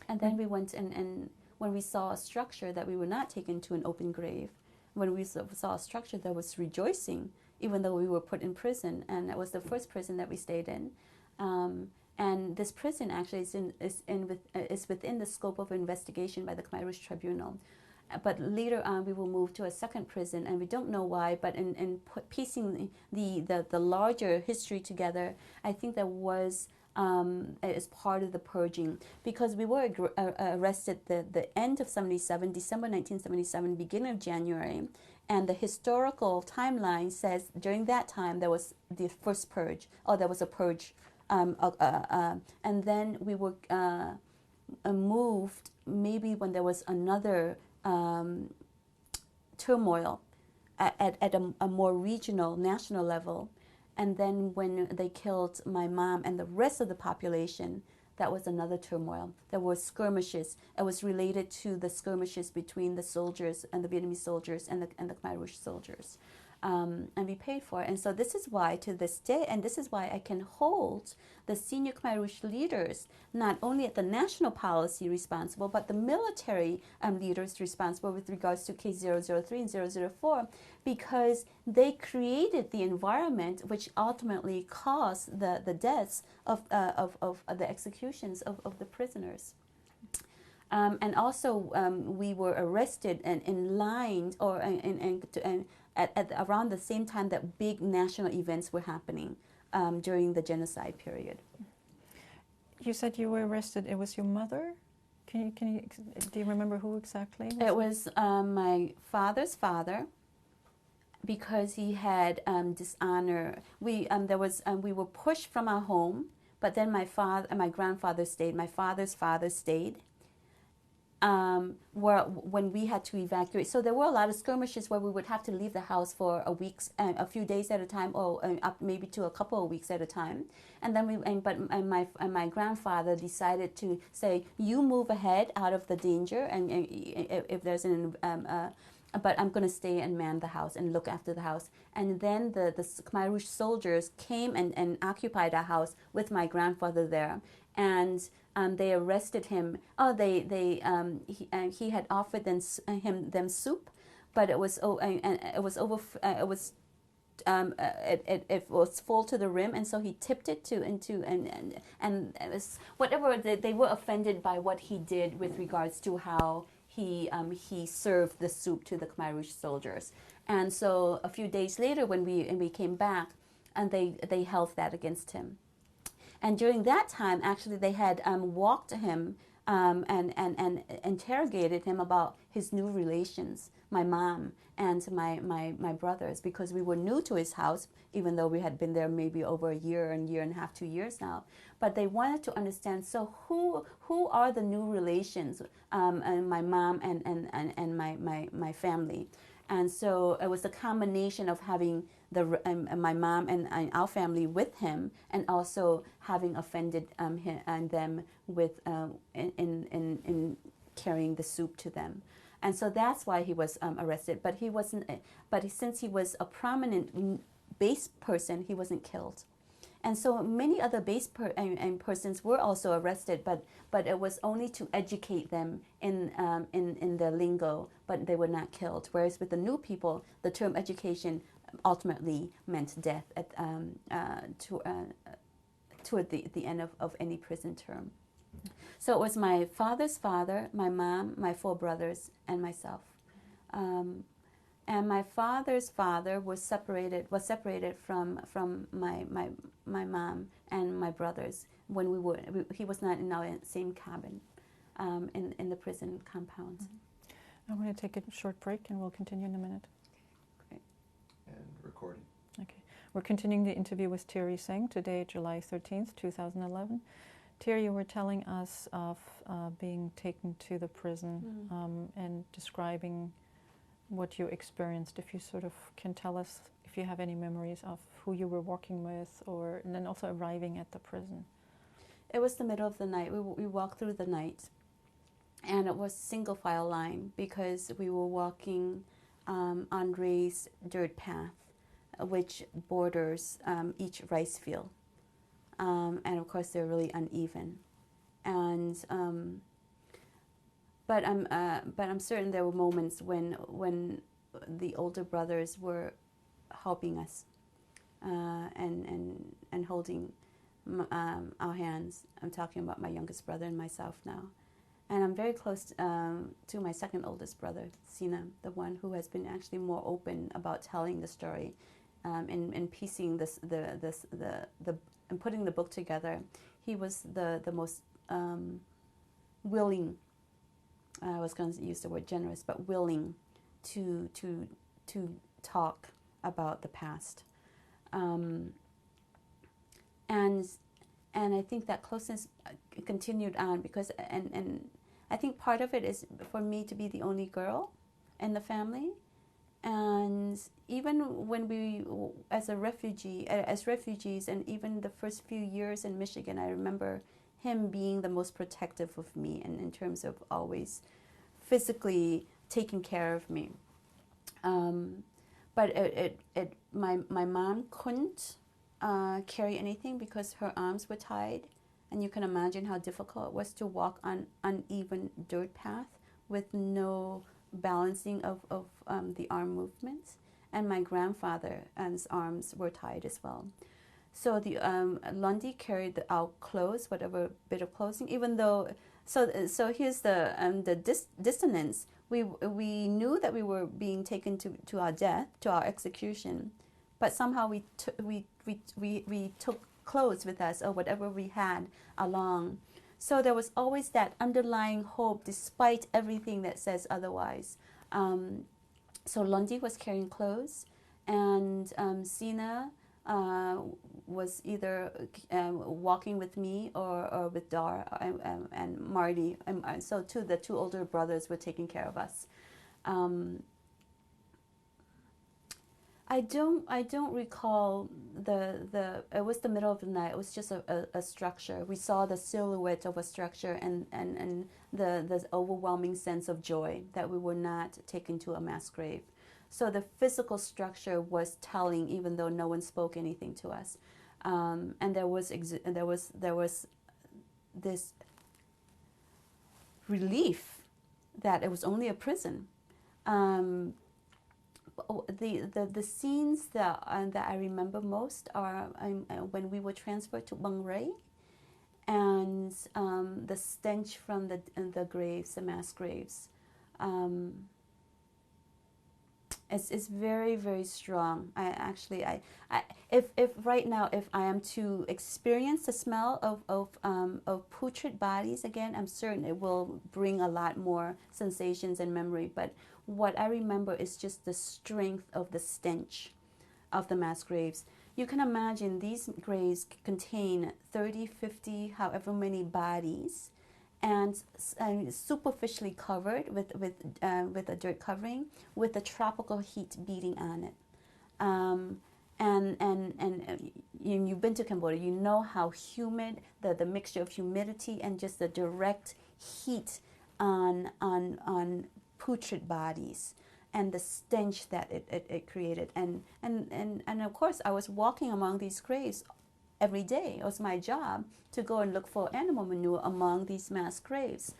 And then we went and when we saw a structure that we were not taken to an open grave, when we saw a structure, there was rejoicing, even though we were put in prison. And it was the first prison that we stayed in. And this prison actually is within the scope of investigation by the Khmer Rouge Tribunal. But later on, we will move to a second prison, and we don't know why. But in piecing the larger history together, I think that was as part of the purging, because we were arrested the end of '77, December 1977, beginning of January, and the historical timeline says during that time there was the first purge, or there was a purge, and then we were moved maybe when there was another turmoil at a more regional, national level. And then when they killed my mom and the rest of the population, that was another turmoil. There were skirmishes. It was related to the skirmishes between the soldiers and the Vietnamese soldiers and the Khmer Rouge soldiers. And we paid for it. And so this is why to this day, and this is why I can hold the senior Khmer Rouge leaders, not only at the national policy responsible, but the military leaders responsible with regards to case 003 and 004, because they created the environment which ultimately caused the deaths of the executions of the prisoners. And also we were arrested and in line, or at around the same time that big national events were happening during the genocide period. You said you were arrested. It was your mother? Do you remember who exactly? It was my father's father, because he had dishonor. We were pushed from our home, but then my grandfather stayed. My father's father stayed. When we had to evacuate, so there were a lot of skirmishes where we would have to leave the house for a few days at a time, or up maybe to a couple of weeks at a time. And then my grandfather decided to say, "You move ahead out of the danger, and if there's but I'm going to stay and man the house and look after the house." And then the Khmer Rouge soldiers came and occupied our house with my grandfather there. and they arrested him. Oh, he had offered them soup, but it was it was full to the rim, and so he tipped it and it was whatever they were offended by what he did with regards to how he served the soup to the Khmer Rouge soldiers. And so a few days later, when we came back, and they held that against him. And during that time, actually, they had walked him and interrogated him about his new relations, my mom and my brothers, because we were new to his house, even though we had been there maybe over a year and a half, 2 years now. But they wanted to understand, so who are the new relations, and my mom and my family. And so it was a combination of having my mom and our family with him, and also having offended him and them with in carrying the soup to them. And so that's why he was arrested. But he wasn't. But since he was a prominent base person, he wasn't killed. And so many other base persons were also arrested, but it was only to educate them in the lingo, but they were not killed. Whereas with the new people, the term education ultimately meant death toward the end of any prison term. So it was my father's father, my mom, my 4 brothers, and myself. And my father's father was separated from my mom and my brothers when he was not in our same cabin in the prison compound. I'm going to take a short break, and we'll continue in a minute. Great. And recording. Okay. We're continuing the interview with Thierry Seng today, July 13th, 2011. Thierry, you were telling us of being taken to the prison and describing what you experienced. If you sort of can tell us if you have any memories of who you were working with, and then also arriving at the prison. It was the middle of the night. We walked through the night, and it was single file line because we were walking on raised dirt path, which borders each rice field. And of course, they're really uneven. And but I'm certain there were moments when the older brothers were helping us and holding our hands. I'm talking about my youngest brother and myself now. And I'm very close to my second oldest brother, Sina, the one who has been actually more open about telling the story and piecing and putting the book together. He was the most willing. I was going to use the word generous, but willing to talk about the past, and I think that closeness continued on because and I think part of it is for me to be the only girl in the family, and even when we as refugees, and even the first few years in Michigan, I remember him being the most protective of me, and in terms of always physically taking care of me. But my mom couldn't carry anything because her arms were tied, and you can imagine how difficult it was to walk on uneven dirt path with no balancing of the arm movements. And my grandfather's arms were tied as well. So the Lundy carried our clothes, whatever bit of clothing, even though. So here's the dissonance. We knew that we were being taken to our death, to our execution, but somehow we took clothes with us or whatever we had along. So there was always that underlying hope, despite everything that says otherwise. So Lundy was carrying clothes, and Sina was either walking with me or with Dar and Marty. So the two older brothers were taking care of us. I don't recall it was the middle of the night. It was just a structure. We saw the silhouette of a structure and the overwhelming sense of joy that we were not taken to a mass grave. So the physical structure was telling, even though no one spoke anything to us. And there was this relief that it was only a prison. The scenes that I remember most are when we were transferred to Bang Ray, and the stench from the graves, the mass graves. It's very, very strong. If right now, if I am to experience the smell of putrid bodies again, I'm certain it will bring a lot more sensations and memory. But what I remember is just the strength of the stench of the mass graves. You can imagine these graves contain 30, 50, however many bodies, and superficially covered with a dirt covering, with the tropical heat beating on it. And you've been to Cambodia, you know how humid, the mixture of humidity and just the direct heat on putrid bodies, and the stench that it created. And of course, I was walking among these graves every day. It was my job to go and look for animal manure among these mass graves.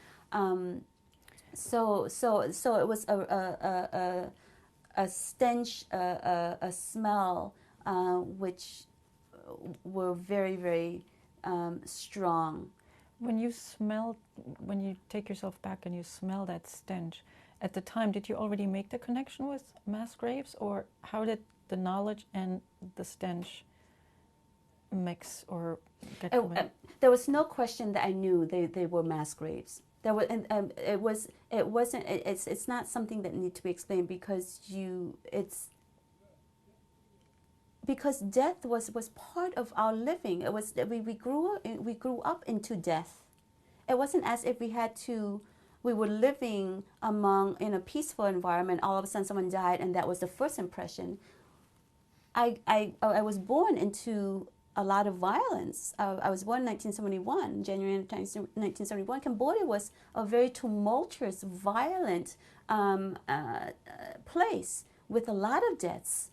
So it was a stench, a smell, which were very, very strong. When you take yourself back and you smell that stench, at the time, did you already make the connection with mass graves, or how did the knowledge and the stench mix or get combined? There was no question that I knew they were mass graves. There was, it's not something that needs to be explained, because death was part of our living. It was we grew up into death. It wasn't as if we were living in a peaceful environment. All of a sudden, someone died, and that was the first impression. I was born into a lot of violence. I was born in 1971, January 1971. Cambodia was a very tumultuous, violent place with a lot of deaths.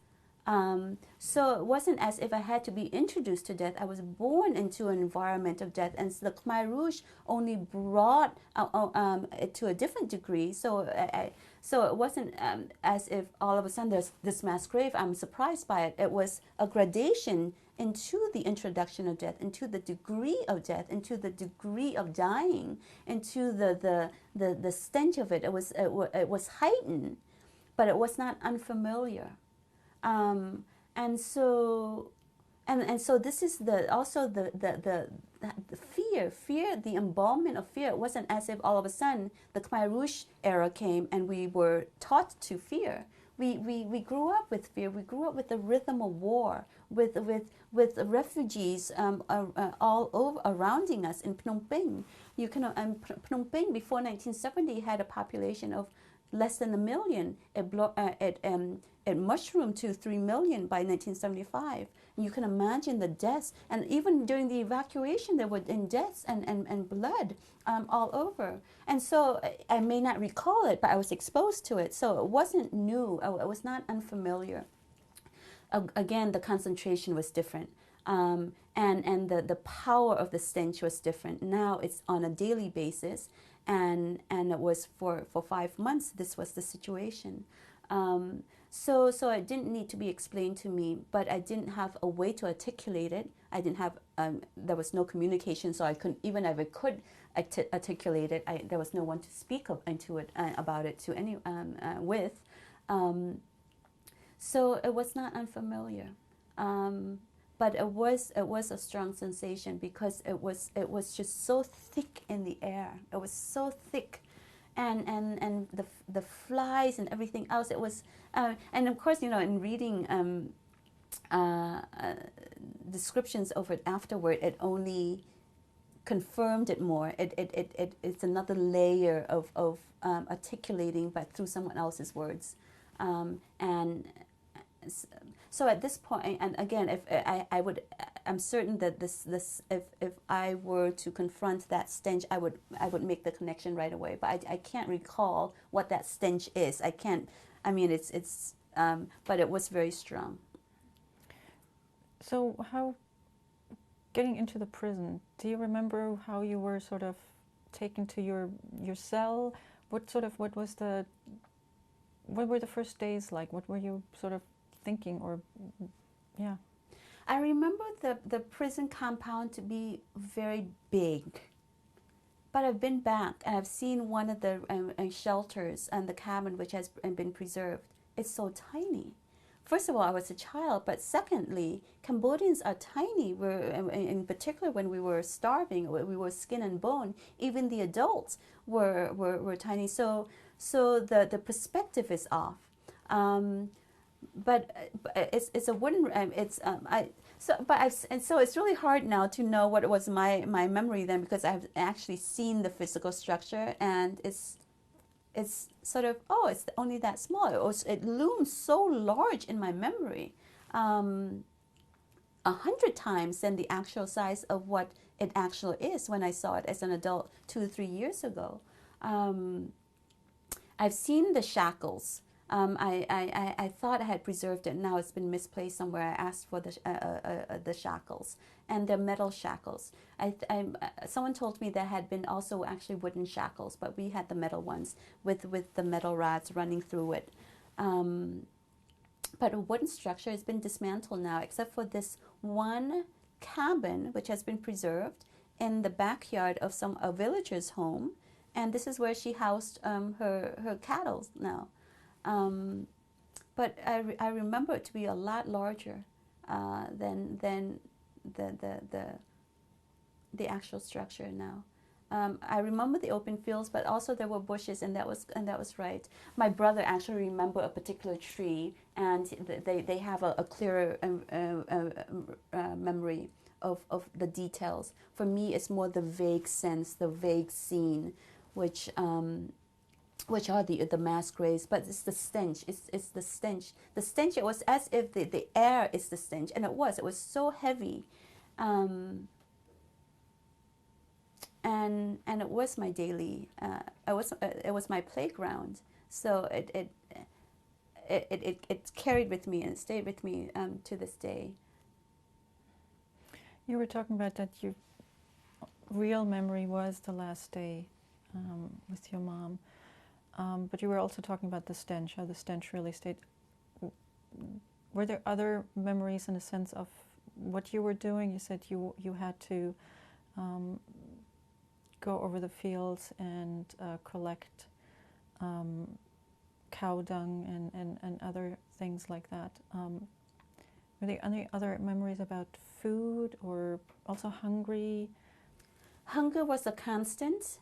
So it wasn't as if I had to be introduced to death. I was born into an environment of death, and the Khmer Rouge only brought it to a different degree. So it wasn't as if all of a sudden there's this mass grave. I'm surprised by it. It was a gradation into the introduction of death, into the degree of death, into the degree of dying, into the stench of it. It was heightened, but it was not unfamiliar. And so this is also the fear, the embalmment of fear. It wasn't as if all of a sudden the Khmer Rouge era came and we were taught to fear. We grew up with fear. We grew up with the rhythm of war, with refugees all over surrounding us in Phnom Penh. Phnom Penh before 1970 had a population of less than 1 million. It mushroomed to 3 million by 1975. You can imagine the deaths, and even during the evacuation, there were deaths and blood all over. And so I may not recall it, but I was exposed to it. So it wasn't new. It was not unfamiliar. Again, the concentration was different. And the power of the stench was different. Now it's on a daily basis, and it was for 5 months. This was the situation. So it didn't need to be explained to me, but I didn't have a way to articulate it. I didn't have, there was no communication, so I couldn't, even if I could articulate it, there was no one to speak about it to any with. So it was not unfamiliar, but it was a strong sensation, because it was just so thick in the air. It was so thick. And the flies and everything else, it was, and of course, in reading descriptions of it afterward, it only confirmed it more. It's another layer of articulating, but through someone else's words, and so at this point, and again, if I'm certain that if I were to confront that stench, I would make the connection right away. But I can't recall what that stench is. I can't. I mean, but it was very strong. So how getting into the prison, do you remember how you were sort of taken to your cell? What were the first days like? What were you sort of thinking, or yeah? I remember the prison compound to be very big, but I've been back and I've seen one of the shelters and the cabin which has been preserved. It's so tiny. First of all, I was a child, but secondly, Cambodians are tiny. In particular, when we were starving, we were skin and bone. Even the adults were tiny. So the perspective is off. But it's a wooden. So it's really hard now to know what was my memory then, because I've actually seen the physical structure, and it's sort of, oh, it's only that small. It looms so large in my memory, 100 times than the actual size of what it actually is when I saw it as an adult 2 or 3 years ago. I've seen the shackles. I thought I had preserved it. Now it's been misplaced somewhere. I asked for the shackles, and they're metal shackles. Someone told me there had been also actually wooden shackles, but we had the metal ones with the metal rods running through it. But a wooden structure has been dismantled now, except for this one cabin which has been preserved in the backyard of a villager's home, and this is where she housed her cattle now. But I remember it to be a lot larger than the actual structure now. I remember the open fields, but also there were bushes, and that was right. My brother actually remembered a particular tree, and they have a clearer memory of the details. For me, it's more the vague sense, the vague scene, which are the mass graves, but it's the stench. It's the stench. The stench. It was as if the air is the stench, and it was so heavy, and it was my daily. It was my playground. So it carried with me and stayed with me to this day. You were talking about that your real memory was the last day with your mom. But you were also talking about the stench, how the stench really stayed. Were there other memories in a sense of what you were doing? You said you had to go over the fields and collect cow dung and other things like that. Were there any other memories about food, or also hungry? Hunger was a constant.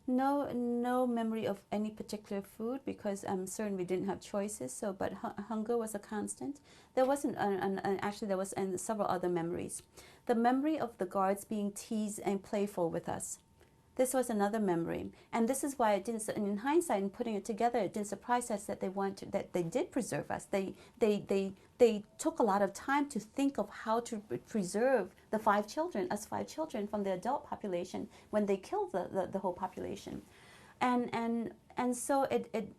No memory of any particular food, because I'm certain we didn't have choices. So, but hunger was a constant. There wasn't, actually there was several other memories. The memory of the guards being teased and playful with us. This was another memory, and this is why it didn't. In hindsight, in putting it together, it didn't surprise us that that they did preserve us. They took a lot of time to think of how to preserve the 5 children, us 5 children, from the adult population when they killed the whole population, and so it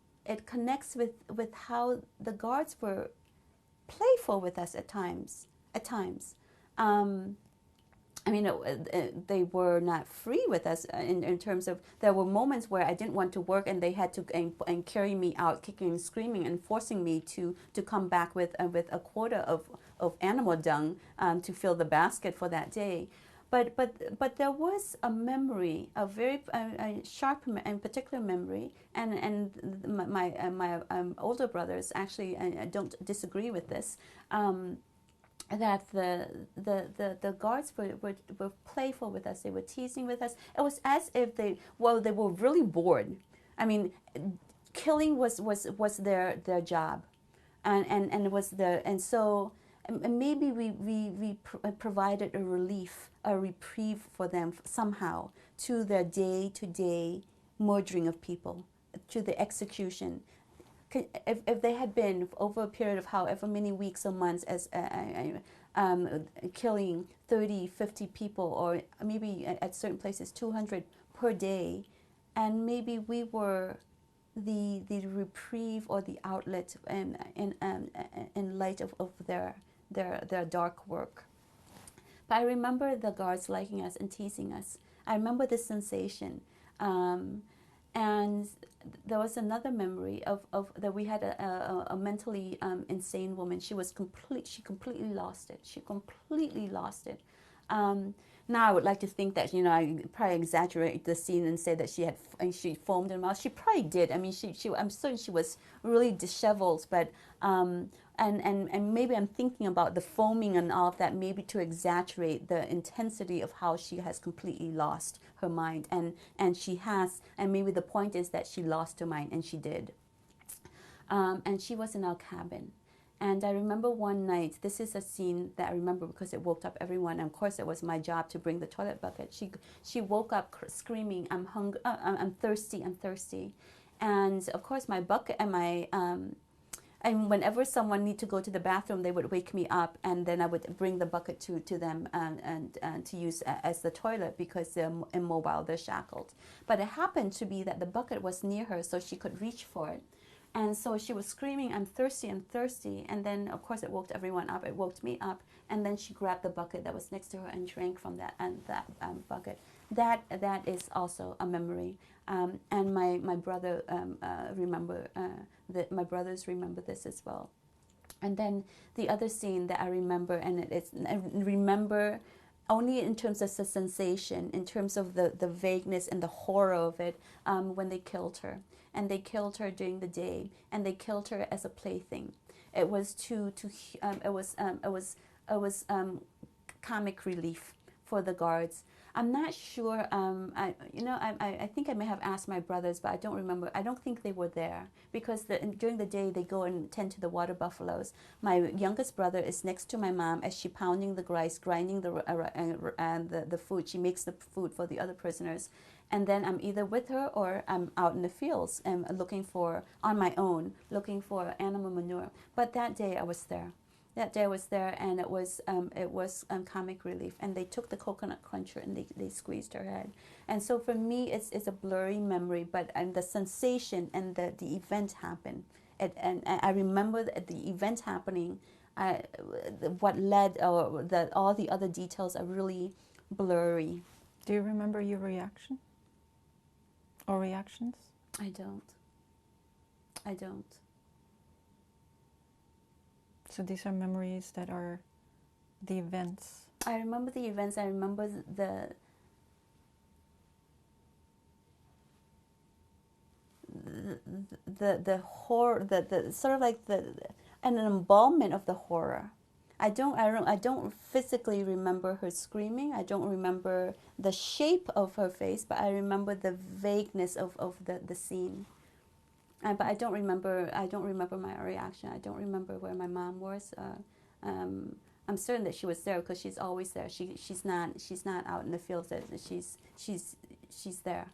connects with how the guards were playful with us at times. I mean, they were not free with us in terms of, there were moments where I didn't want to work, and they had to and carry me out kicking and screaming and forcing me to come back with a quota of animal dung to fill the basket for that day. But there was a memory, a very sharp and particular memory, and my older brothers actually don't disagree with this. That the guards were playful with us. They were teasing with us. It was as if they were really bored. I mean, killing was their job, and it was so maybe we provided a relief, a reprieve for them somehow to their day-to-day murdering of people, to the execution. If they had been over a period of however many weeks or months as killing 30, 50 people, or maybe at certain places 200 per day, and maybe we were the reprieve or the outlet in light of their dark work. But I remember the guards liking us and teasing us. I remember this sensation. And there was another memory of that we had a mentally insane woman. She completely lost it. She completely lost it. Now I would like to think that, you know, I probably exaggerate the scene and say that she foamed in the mouth. She probably did. I mean, I'm certain she was really disheveled, but and maybe I'm thinking about the foaming and all of that, maybe to exaggerate the intensity of how she has completely lost her mind, and she has, and maybe the point is that she lost her mind, and she did. And she was in our cabin. And I remember one night, this is a scene that I remember because it woke up everyone. And of course, it was my job to bring the toilet bucket. She woke up screaming, "I'm hungry, I'm thirsty, I'm thirsty." And of course, my bucket and and whenever someone need to go to the bathroom, they would wake me up, and then I would bring the bucket to them and to use as the toilet because they're immobile, they're shackled. But it happened to be that the bucket was near her, so she could reach for it. And so she was screaming, "I'm thirsty, I'm thirsty." And then, of course, it woke everyone up. It woke me up. And then she grabbed the bucket that was next to her and drank from that bucket. That is also a memory. And my brother my brothers remember this as well. And then the other scene that I remember, and I remember only in terms of the sensation, in terms of the vagueness and the horror of it, when they killed her. And they killed her during the day, and they killed her as a plaything. It was comic relief for the guards. I'm not sure. I think I may have asked my brothers, but I don't remember. I don't think they were there because during the day they go and tend to the water buffaloes. My youngest brother is next to my mom as she pounding the rice, grinding the food. She makes the food for the other prisoners, and then I'm either with her or I'm out in the fields and on my own looking for animal manure. But that day I was there. That day I was there, and it was comic relief. And they took the coconut cruncher and they squeezed her head. And so for me, it's a blurry memory, but the sensation and the event happened. And I remember the event happening. What led, or all the other details are really blurry. Do you remember your reaction or reactions? I don't. So these are memories that are the events. I remember the events. I remember the horror, the sort of like an embalmment of the horror. I don't physically remember her screaming. I don't remember the shape of her face, but I remember the vagueness of the scene. But I don't remember my reaction. I don't remember where my mom was. I'm certain that she was there because she's always there. She's not out in the fields. She's there.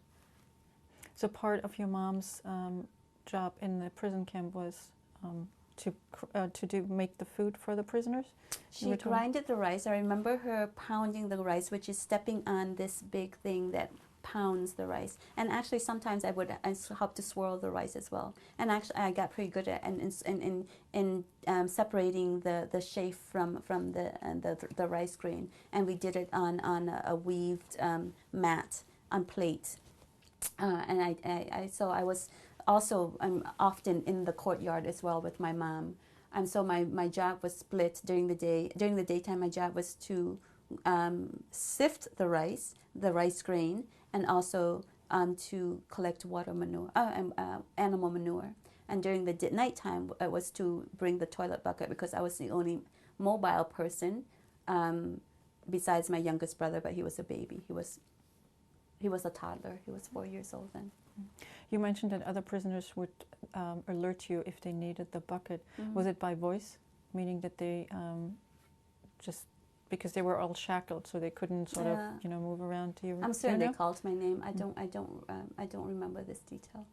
So part of your mom's job in the prison camp was to make the food for the prisoners. She grinded the rice. I remember her pounding the rice, which is stepping on this big thing that pounds the rice. And actually sometimes I would help to swirl the rice as well. And actually I got pretty good at in separating the chaff from the rice grain. And we did it on a weaved mat on plate. So I was also often in the courtyard as well with my mom. And so my job was split during the day. During the daytime, my job was to sift the rice grain, and also to collect animal manure. And during the nighttime, it was to bring the toilet bucket because I was the only mobile person besides my youngest brother, but he was a baby. He was a toddler. He was 4 years old then. You mentioned that other prisoners would alert you if they needed the bucket. Mm-hmm. Was it by voice, meaning that they just because they were all shackled, so they couldn't sort of move around to you? I'm certain they called my name. I don't remember this detail,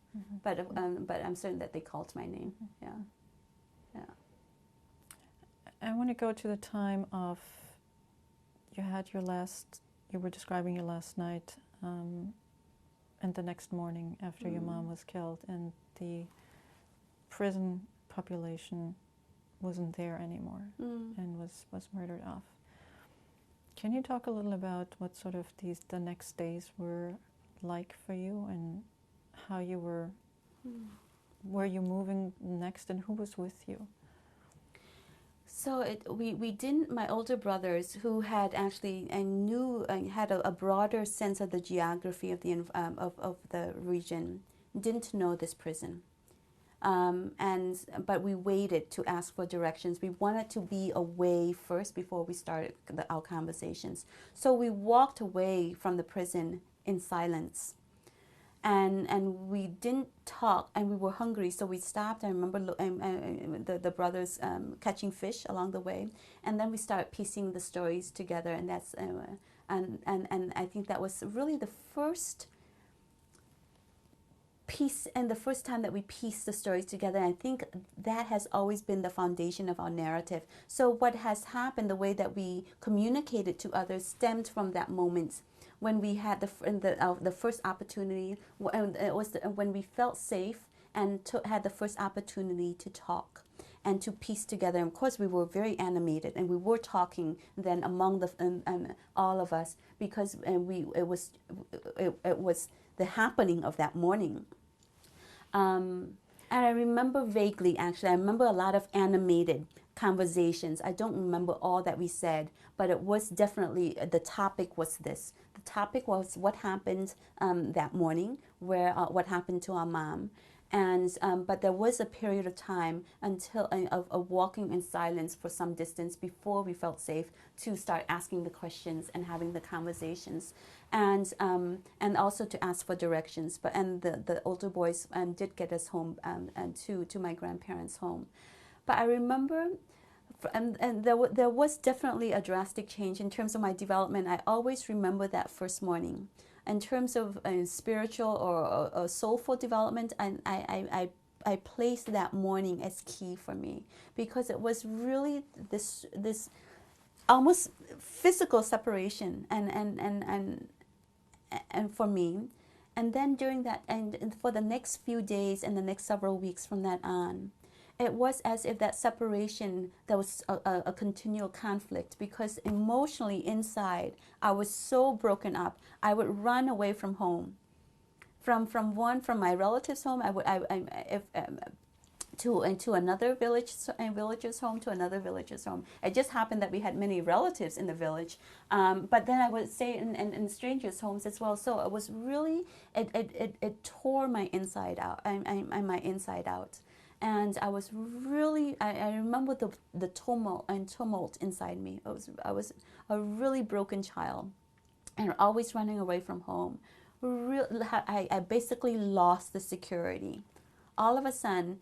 but I'm certain that they called my name. Yeah. I want to go to the time of you were describing your last night. And the next morning after your mom was killed, and the prison population wasn't there anymore Mm. and was murdered off. Can you talk a little about what sort of the next days were like for you, and how you were, were you moving next, and who was with you? So we didn't, my older brothers, who had actually, I knew, had a broader sense of the geography of of the region, didn't know this prison. But we waited to ask for directions. We wanted to be away first before we started our conversations. So we walked away from the prison in silence. And we didn't talk, and we were hungry, so we stopped. I remember the brothers catching fish along the way, and then we started piecing the stories together, and that's and I think that was really the first piece and the first time that we pieced the stories together. And I think that has always been the foundation of our narrative. So what has happened, the way that we communicated to others, stemmed from that moment when we had the first opportunity. It was when we felt safe and had the first opportunity to talk and to piece together. And of course, we were very animated, and we were talking then among all of us, because it was the happening of that morning. And I remember vaguely, actually, I remember a lot of animated conversations. I don't remember all that we said, but it was definitely, the topic was this. The topic was what happened that morning, what happened to our mom. And but there was a period of time until of walking in silence for some distance before we felt safe to start asking the questions and having the conversations, and also to ask for directions. But the older boys did get us home and to my grandparents' home. But I remember, and there was definitely a drastic change in terms of my development. I always remember that first morning. In terms of spiritual or soulful development, I placed that morning as key for me, because it was really this almost physical separation and for me. And then during that, and for the next few days and the next several weeks from that on, it was as if that separation, there was a continual conflict, because emotionally inside, I was so broken up. I would run away from home, from my relative's home. To another village's home, to another village's home. It just happened that we had many relatives in the village, but then I would stay in strangers' homes as well. So it was really, it tore my inside out, my inside out. And I was really, I remember the tumult inside me. I was a really broken child, and always running away from home. I basically lost the security. All of a sudden,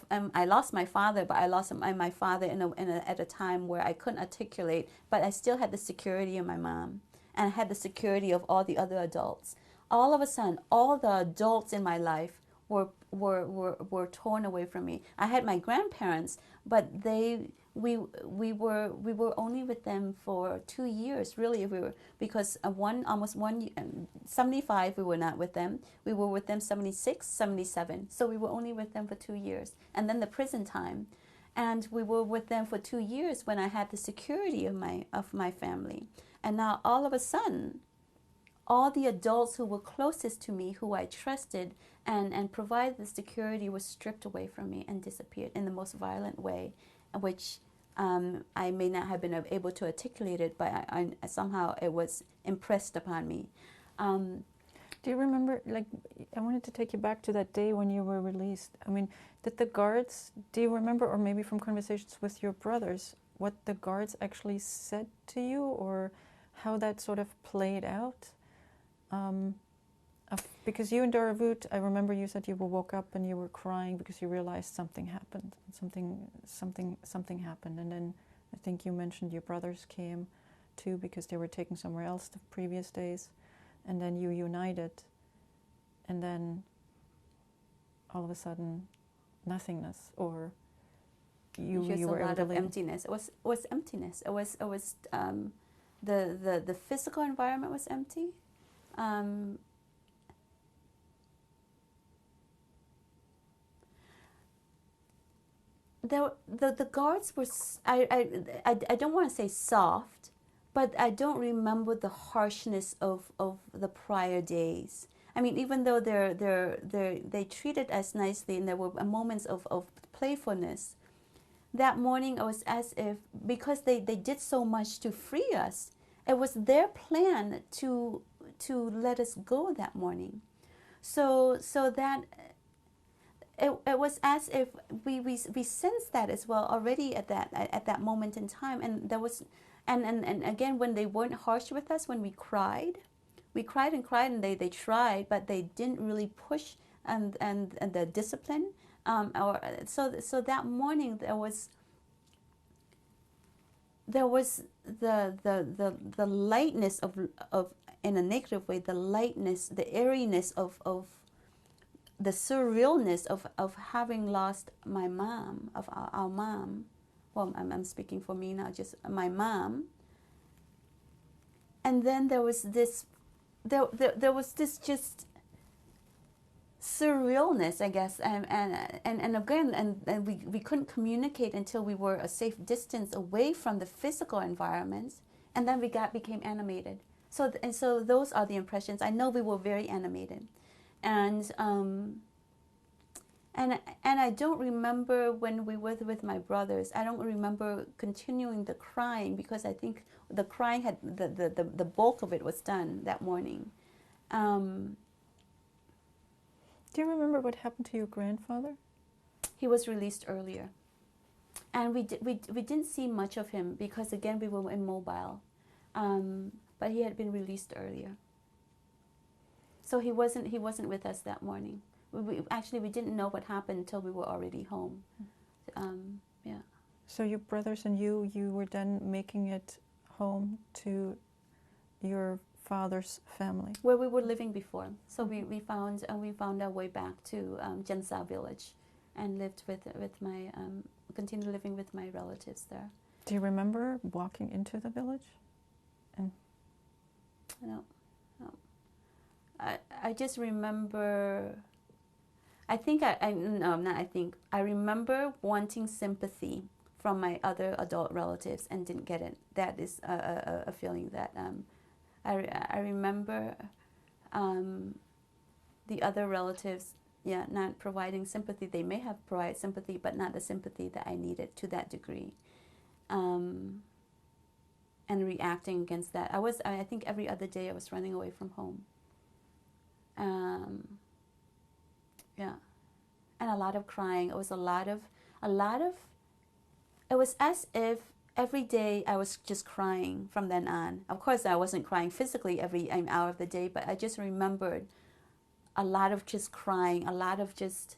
I lost my father, but I lost my father at a time where I couldn't articulate, but I still had the security of my mom, and I had the security of all the other adults. All of a sudden, all the adults in my life were torn away from me. I had my grandparents, but we were only with them for 2 years, really. Because 75 we were not with them. We were with them 76, 77. So we were only with them for 2 years, and then the prison time, and we were with them for 2 years when I had the security of my family. And now all of a sudden, all the adults who were closest to me, who I trusted and provided the security, was stripped away from me and disappeared in the most violent way, which I may not have been able to articulate it, but I somehow it was impressed upon me. Do you remember, like, I wanted to take you back to that day when you were released. I mean, did the guards, do you remember, or maybe from conversations with your brothers, what the guards actually said to you, or how that sort of played out? Because you and Daravut, I remember you said you woke up and you were crying because you realized something happened. Something happened. And then I think you mentioned your brothers came too, because they were taken somewhere else the previous days. And then you united. And then all of a sudden, nothingness, or you were a lot of able to emptiness. It was emptiness. It was the physical environment was empty. the guards were, I don't want to say soft, but I don't remember the harshness of the prior days. I mean, even though they treated us nicely and there were moments of playfulness, that morning it was as if, because they did so much to free us, it was their plan to let us go that morning. So that it was as if we sensed that as well already at that moment in time. And there was, and again, when they weren't harsh with us, when we cried and cried, and they tried, but they didn't really push and the discipline. So that morning there was the lightness of in a negative way, the lightness, the airiness of the surrealness of having lost my mom, of our mom. Well, I'm speaking for me now, just my mom. And then there was this just surrealness, I guess, and again, and we couldn't communicate until we were a safe distance away from the physical environment, and then we became animated. So those are the impressions. I know we were very animated, and I don't remember when we were with my brothers. I don't remember continuing the crying, because I think the crying had the bulk of it was done that morning. Do you remember what happened to your grandfather? He was released earlier, and we didn't see much of him because, again, we were immobile. But he had been released earlier, so he wasn't with us that morning. We didn't know what happened until we were already home. Yeah. So your brothers and you were then making it home to your father's family, where we were living before. So we found our way back to Jensa village, and lived with my continued living with my relatives there. Do you remember walking into the village? And No. I just remember. I remember wanting sympathy from my other adult relatives and didn't get it. That is a feeling that I remember the other relatives, not providing sympathy. They may have provided sympathy, but not the sympathy that I needed to that degree. And reacting against that. I think every other day I was running away from home. And a lot of crying. It was a lot of, it was as if every day I was just crying from then on. Of course, I wasn't crying physically every hour of the day, but I just remembered a lot of just crying, a lot of just,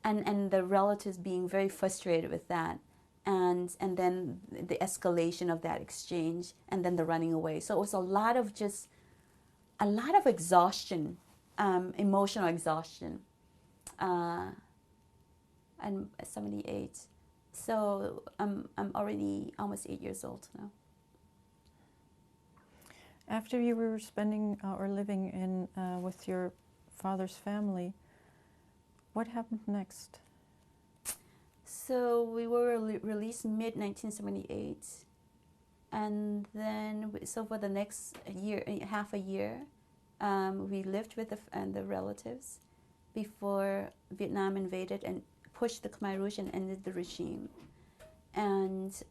and the relatives being very frustrated with that. And then the escalation of that exchange, and then the running away. So it was a lot of exhaustion, emotional exhaustion. I'm 78, so I'm already almost 8 years old now. After you were spending or living in with your father's family, what happened next? So we were released mid-1978, and then for the next year, half a year, we lived with the relatives before Vietnam invaded and pushed the Khmer Rouge and ended the regime. And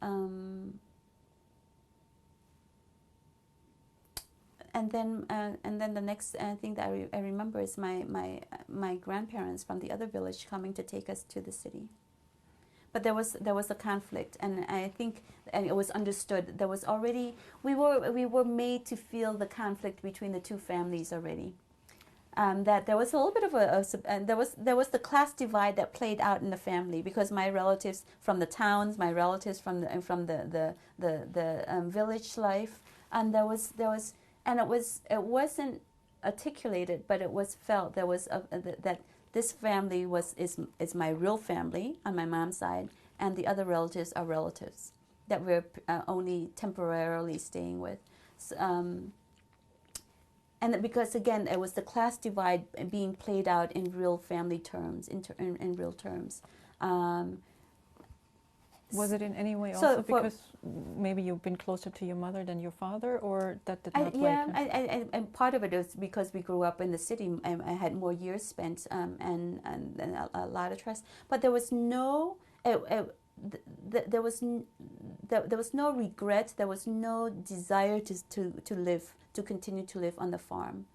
then the next thing that I remember is my grandparents from the other village coming to take us to the city. But there was a conflict, and I think it was understood. There was already we were made to feel the conflict between the two families already. That there was a little bit of there was the class divide that played out in the family, because my relatives from the towns, my relatives from the village life, and it wasn't articulated, but it was felt. There was that this family is my real family on my mom's side, and the other relatives are relatives that we're only temporarily staying with. And because, again, it was the class divide being played out in real family terms, in real terms. Was it in any way So also for- because maybe you've been closer to your mother than your father, or that did I, not play? yeah, and part of it is because we grew up in the city. I had more years spent, and a lot of trust. But there was no, there was there was no regret. There was no desire to live, to continue to live on the farm.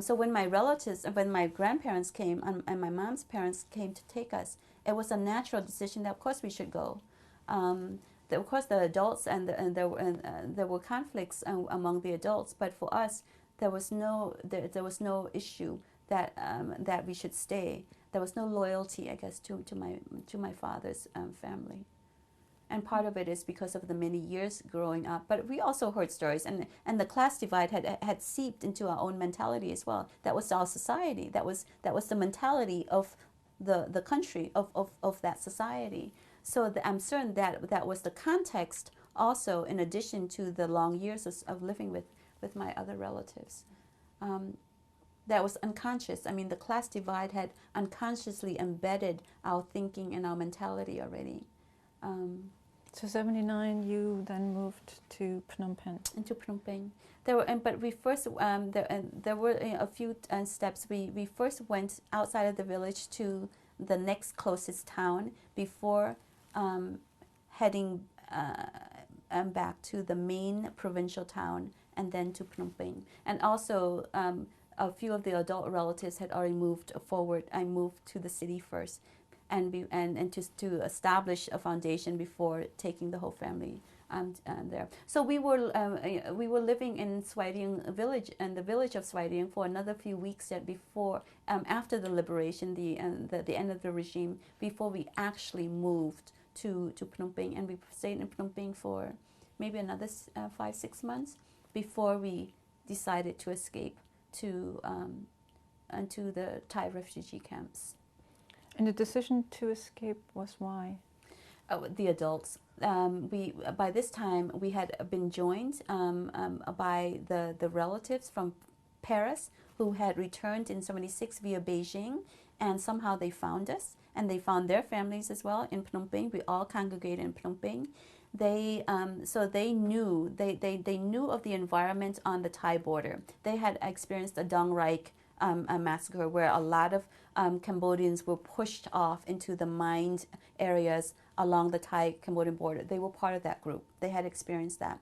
So when my relatives, when my grandparents came, and my mom's parents came to take us, it was a natural decision that of course we should go. Of course, the adults and there were conflicts among the adults, but for us, there was no issue that that we should stay. There was no loyalty, I guess, to my father's family, and part of it is because of the many years growing up. But we also heard stories, and the class divide had seeped into our own mentality as well. That was our society. That was the mentality of the country of that society. So I'm certain that was the context also, in addition to the long years of living with my other relatives. That was unconscious. I mean, the class divide had unconsciously embedded our thinking and our mentality already. So 79, you then moved to Phnom Penh. Into Phnom Penh. But we first, there were a few steps. We first went outside of the village to the next closest town before heading back to the main provincial town, and then to Phnom Penh. And also, a few of the adult relatives had already moved forward. I moved to the city first, and to establish a foundation before taking the whole family there. So we were living in Svay Rieng village, and the village of Svay Rieng, for another few weeks yet before, after the liberation, the end of the regime, before we actually moved to Phnom Penh. And we stayed in Phnom Penh for maybe another 5-6 months before we decided to escape to the Thai refugee camps. And the decision to escape was why? The adults. By this time we had been joined by the relatives from Paris who had returned in 76 via Beijing, and somehow they found us, and they found their families as well in Phnom Penh. We all congregated in Phnom Penh. So they knew of the environment on the Thai border. They had experienced a Dong Reich a massacre where a lot of Cambodians were pushed off into the mined areas along the Thai-Cambodian border. They were part of that group. They had experienced that.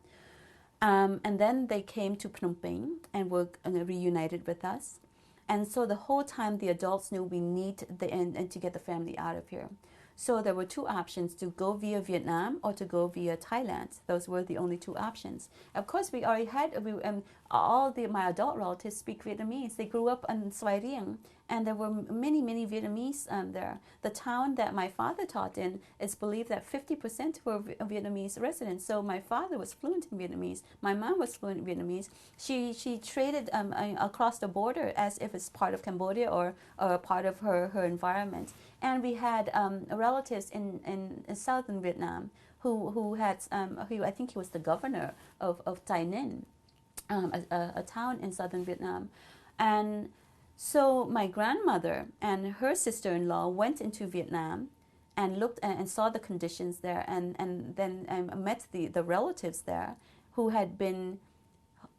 And then they came to Phnom Penh and were reunited with us. And so the whole time the adults knew we need and to get the family out of here. So there were two options, to go via Vietnam or to go via Thailand. Those were the only two options. Of course, we already had, my adult relatives speak Vietnamese. They grew up in Svay Rieng, and there were many, many Vietnamese there. The town that my father taught in, it's believed that 50% were Vietnamese residents. So my father was fluent in Vietnamese. My mom was fluent in Vietnamese. She traded across the border as if it's part of Cambodia or part of her environment. And we had relatives in southern Vietnam who I think he was the governor of Tay Ninh, a town in southern Vietnam. And so my grandmother and her sister-in-law went into Vietnam and looked and saw the conditions there, and then met the relatives there who had been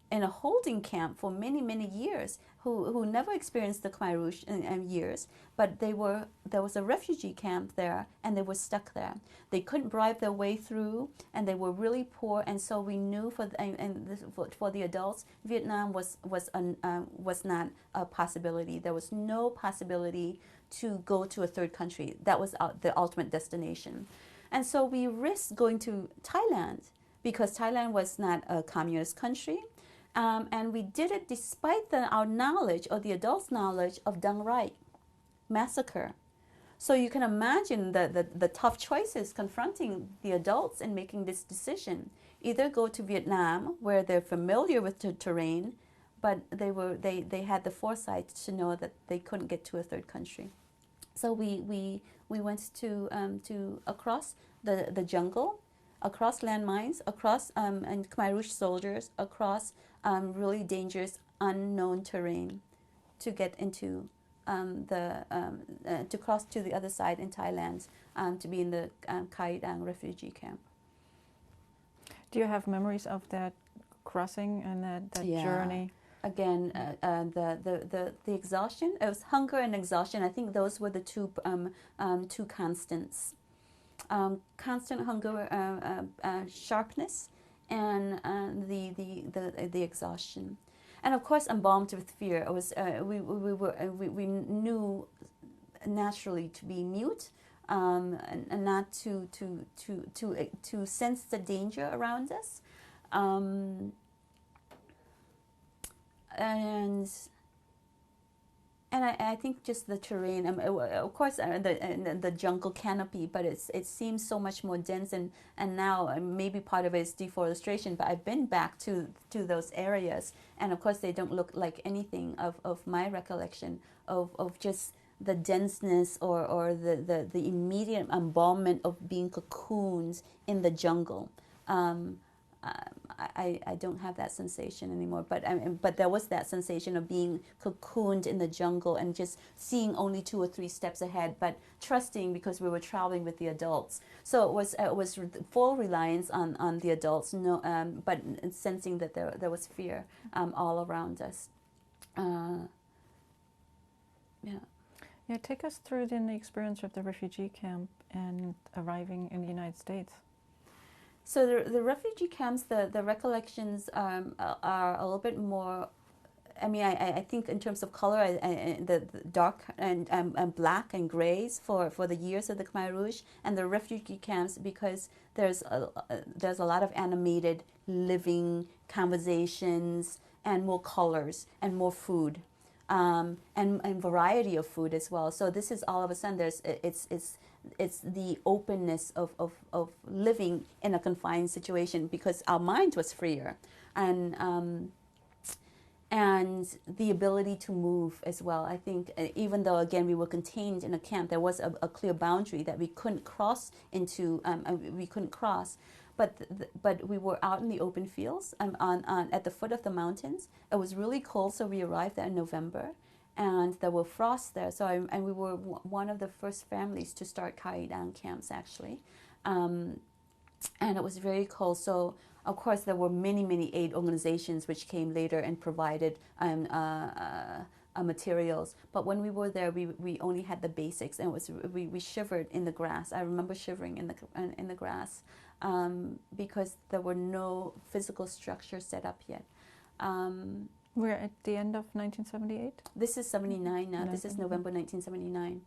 in a holding camp for many, many years, who never experienced the Khmer Rouge in years, but there was a refugee camp there, and they were stuck there. They couldn't bribe their way through, and they were really poor. And so we knew for the adults, Vietnam was not a possibility. There was no possibility to go to a third country. That was the ultimate destination. And so we risked going to Thailand because Thailand was not a communist country. And we did it despite our knowledge, or the adults' knowledge, of Dong Reich massacre. So you can imagine the tough choices confronting the adults in making this decision. Either go to Vietnam, where they're familiar with the terrain, but they had the foresight to know that they couldn't get to a third country. So we went to across the jungle, across landmines, across and Khmer Rouge soldiers, across really dangerous, unknown terrain to get into to cross to the other side in Thailand, to be in the Khai Dang refugee camp. Do you have memories of that crossing and that Yeah. journey? Again, the exhaustion. It was hunger and exhaustion. I think those were the two constants. Constant hunger, sharpness, and the exhaustion. And of course, embalmed with fear. It was we knew naturally to be mute, and not to sense the danger around us, and I think just the terrain, of course, the jungle canopy, but it seems so much more dense, and now maybe part of it is deforestation, but I've been back to those areas, and of course they don't look like anything of my recollection of just the denseness or the immediate embalmment of being cocooned in the jungle. I don't have that sensation anymore, but there was that sensation of being cocooned in the jungle and just seeing only 2 or 3 steps ahead, but trusting because we were traveling with the adults. So it was full reliance on the adults, but sensing that there was fear all around us. Yeah, take us through then the experience of the refugee camp and arriving in the United States. So the refugee camps, the recollections are a little bit more. I mean, I think in terms of color, the dark and black and grays for the years of the Khmer Rouge, and the refugee camps because there's a lot of animated, living conversations and more colors and more food, and variety of food as well. So this is all of a sudden it's the openness of living in a confined situation because our mind was freer, and the ability to move as well. I think even though again we were contained in a camp, there was a clear boundary that we couldn't cross into. But we were out in the open fields at the foot of the mountains. It was really cold, so we arrived there in November. And there were frosts there, and we were one of the first families to start Khai Dang camps actually, and it was very cold. So of course there were many aid organizations which came later and provided materials. But when we were there, we only had the basics, and we shivered in the grass. I remember shivering in the grass because there were no physical structure set up yet. We're at the end of 1978? This is 79 now. This is November 1979.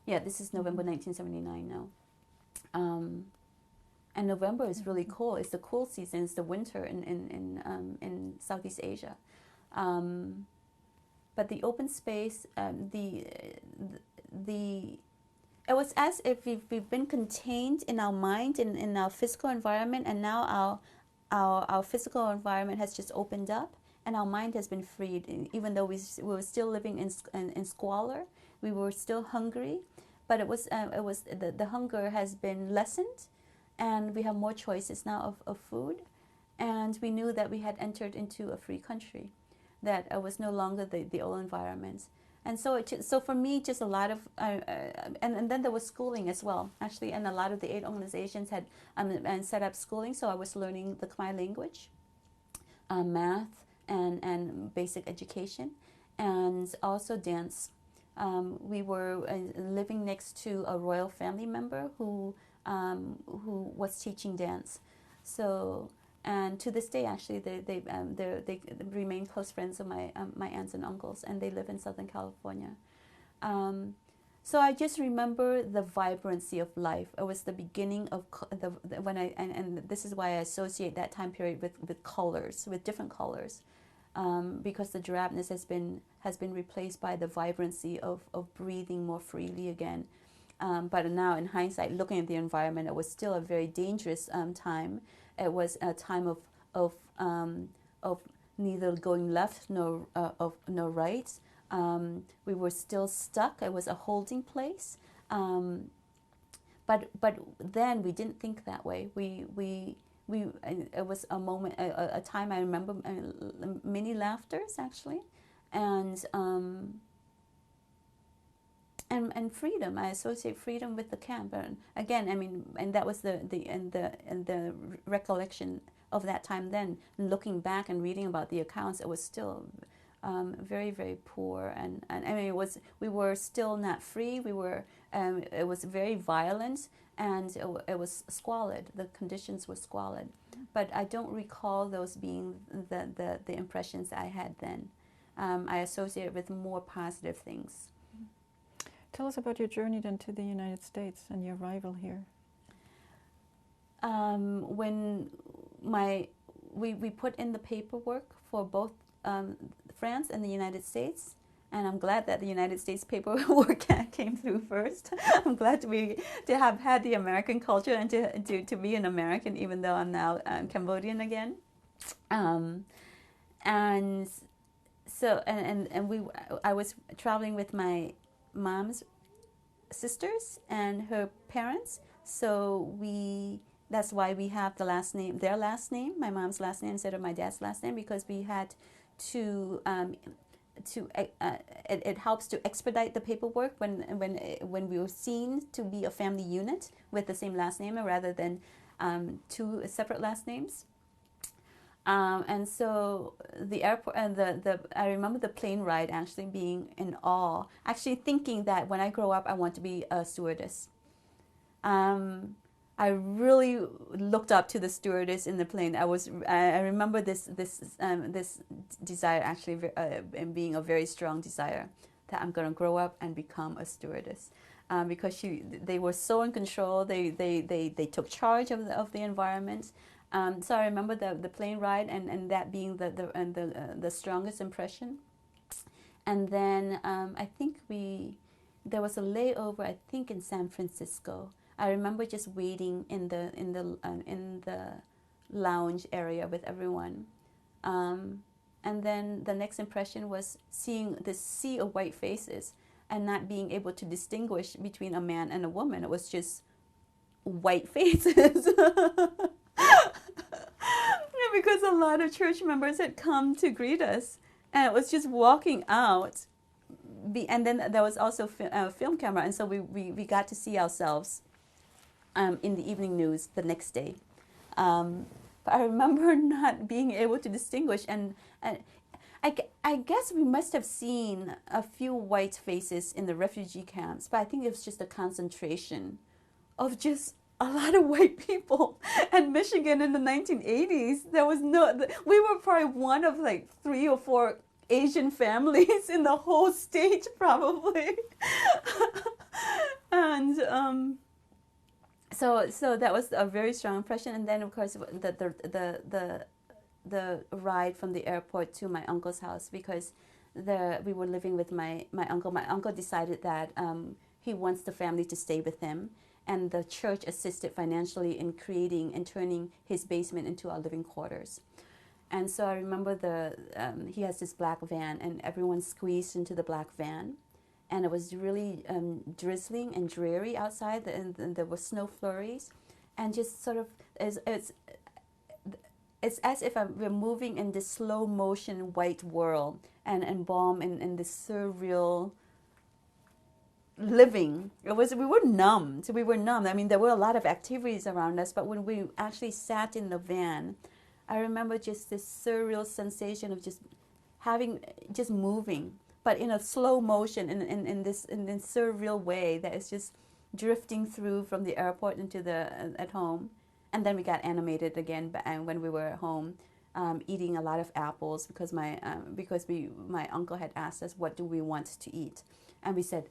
Yeah, this is November 1979 now. And November is really cool. It's the cool season. It's the winter in Southeast Asia. But the open space, it was as if we've been contained in our mind, in our physical environment, and now our physical environment has just opened up. And our mind has been freed, even though we were still living in squalor. We were still hungry, but the hunger has been lessened, and we have more choices now of food. And we knew that we had entered into a free country, that it was no longer the old environment. And so for me, just a lot of, and then there was schooling as well, actually, and a lot of the aid organizations had set up schooling. So I was learning the Khmer language, math, and basic education, and also dance. We were living next to a royal family member who was teaching dance. So, and to this day, actually, they remain close friends of my aunts and uncles, and they live in Southern California. So I just remember the vibrancy of life. It was the beginning of and this is why I associate that time period with colors, with different colors, because the drabness has been replaced by the vibrancy of breathing more freely again. But now, in hindsight, looking at the environment, it was still a very dangerous time. It was a time of neither going left nor right. We were still stuck. It was a holding place. But then we didn't think that way. It was a moment, a time I remember many laughters actually, and and freedom. I associate freedom with the camp. And again, I mean, and that was the recollection of that time then. Looking back and reading about the accounts, it was still very, very poor. And I mean, we were still not free. It was very violent, and it was squalid. The conditions were squalid. But I don't recall those being the impressions I had then. I associate it with more positive things. Tell us about your journey then to the United States and your arrival here. When we put in the paperwork for both France and the United States, and I'm glad that the United States paperwork came through first. I'm glad to have had the American culture and to be an American, even though I'm now Cambodian again. And so I was traveling with my mom's sisters and her parents. So that's why we have the last name, their last name, my mom's last name instead of my dad's last name, because we had to it helps to expedite the paperwork when we were seen to be a family unit with the same last name rather than two separate last names. And so the airport and I remember the plane ride actually being in awe, actually thinking that when I grow up I want to be a stewardess. I really looked up to the stewardess in the plane. I remember this desire actually being a very strong desire that I'm going to grow up and become a stewardess, because they were so in control. They took charge of the environment. So I remember the plane ride and that being the strongest impression. And then I think there was a layover, I think, in San Francisco. I remember just waiting in the lounge area with everyone, and then the next impression was seeing this sea of white faces and not being able to distinguish between a man and a woman. It was just white faces. Because a lot of church members had come to greet us, and it was just walking out. And then there was also a film camera, and so we got to see ourselves in the evening news the next day. But I remember not being able to distinguish, and I guess we must have seen a few white faces in the refugee camps, but I think it was just a concentration of just a lot of white people. And Michigan in the 1980s, we were probably one of like 3 or 4 Asian families in the whole state, probably. And so that was a very strong impression. And then of course the ride from the airport to my uncle's house, because we were living with my uncle. My uncle decided that he wants the family to stay with him, and the church assisted financially in creating and turning his basement into our living quarters. And so I remember he has this black van, and everyone squeezed into the black van. And it was really drizzling and dreary outside, and there were snow flurries. And just sort of, it's as if we're moving in this slow motion white world and embalmed in this surreal living. We were numb. So we were numb. I mean, there were a lot of activities around us, but when we actually sat in the van, I remember just this surreal sensation of just moving, but in a slow motion, in this surreal way that is just drifting through from the airport into at home. And then we got animated again when we were at home, eating a lot of apples because my uncle had asked us what do we want to eat, and we said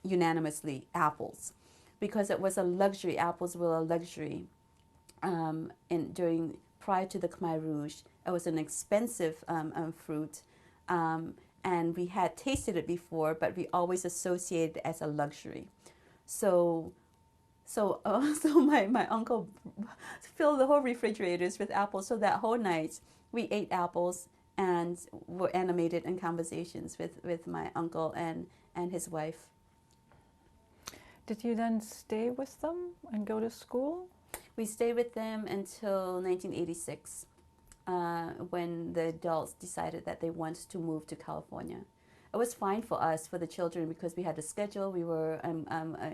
unanimously apples, because it was a luxury. Apples were a luxury. Prior to the Khmer Rouge, it was an expensive fruit, and we had tasted it before, but we always associated it as a luxury. So my uncle filled the whole refrigerators with apples. So that whole night we ate apples and were animated in conversations with my uncle and his wife. Did you then stay with them and go to school? We stayed with them until 1986, when the adults decided that they wanted to move to California. it was fine for us, for the children, because we had a schedule. We were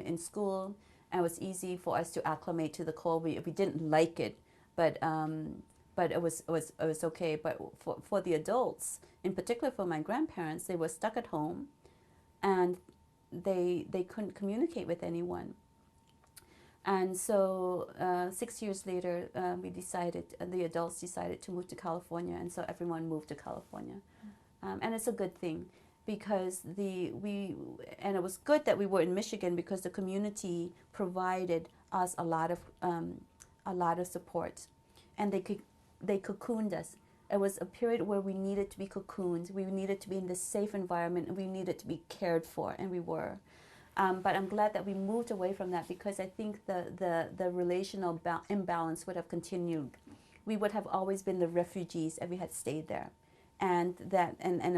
in school, and it was easy for us to acclimate to the cold. We didn't like it, but it was okay. But for the adults, in particular for my grandparents, they were stuck at home, and they couldn't communicate with anyone. And so 6 years later, the adults decided to move to California, and so everyone moved to California. And it's a good thing, because and it was good that we were in Michigan, because the community provided us a lot of support, and they cocooned us. It was a period where we needed to be cocooned. We needed to be in this safe environment, and we needed to be cared for, and we were. But I'm glad that we moved away from that, because I think the relational imbalance would have continued. We would have always been the refugees if we had stayed there. And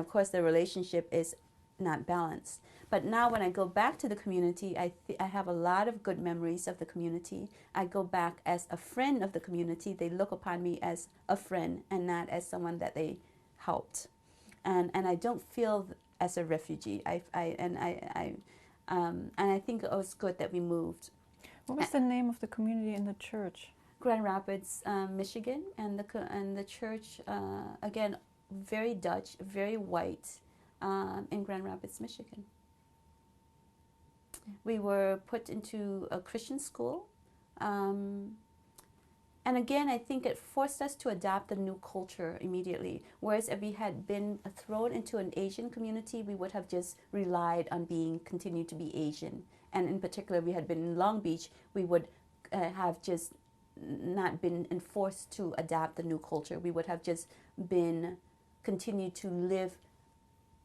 of course the relationship is not balanced. But now when I go back to the community, I have a lot of good memories of the community. I go back as a friend of the community. They look upon me as a friend and not as someone that they helped. And I don't feel as a refugee. And I think it was good that we moved. What was the name of the community in the church? Grand Rapids, Michigan, and the church, again, very Dutch, very white, in Grand Rapids, Michigan. We were put into a Christian school, and again, I think it forced us to adapt the new culture immediately. Whereas if we had been thrown into an Asian community, we would have just relied on continued to be Asian. And in particular, if we had been in Long Beach, we would have just not been enforced to adapt the new culture. We would have just continued to live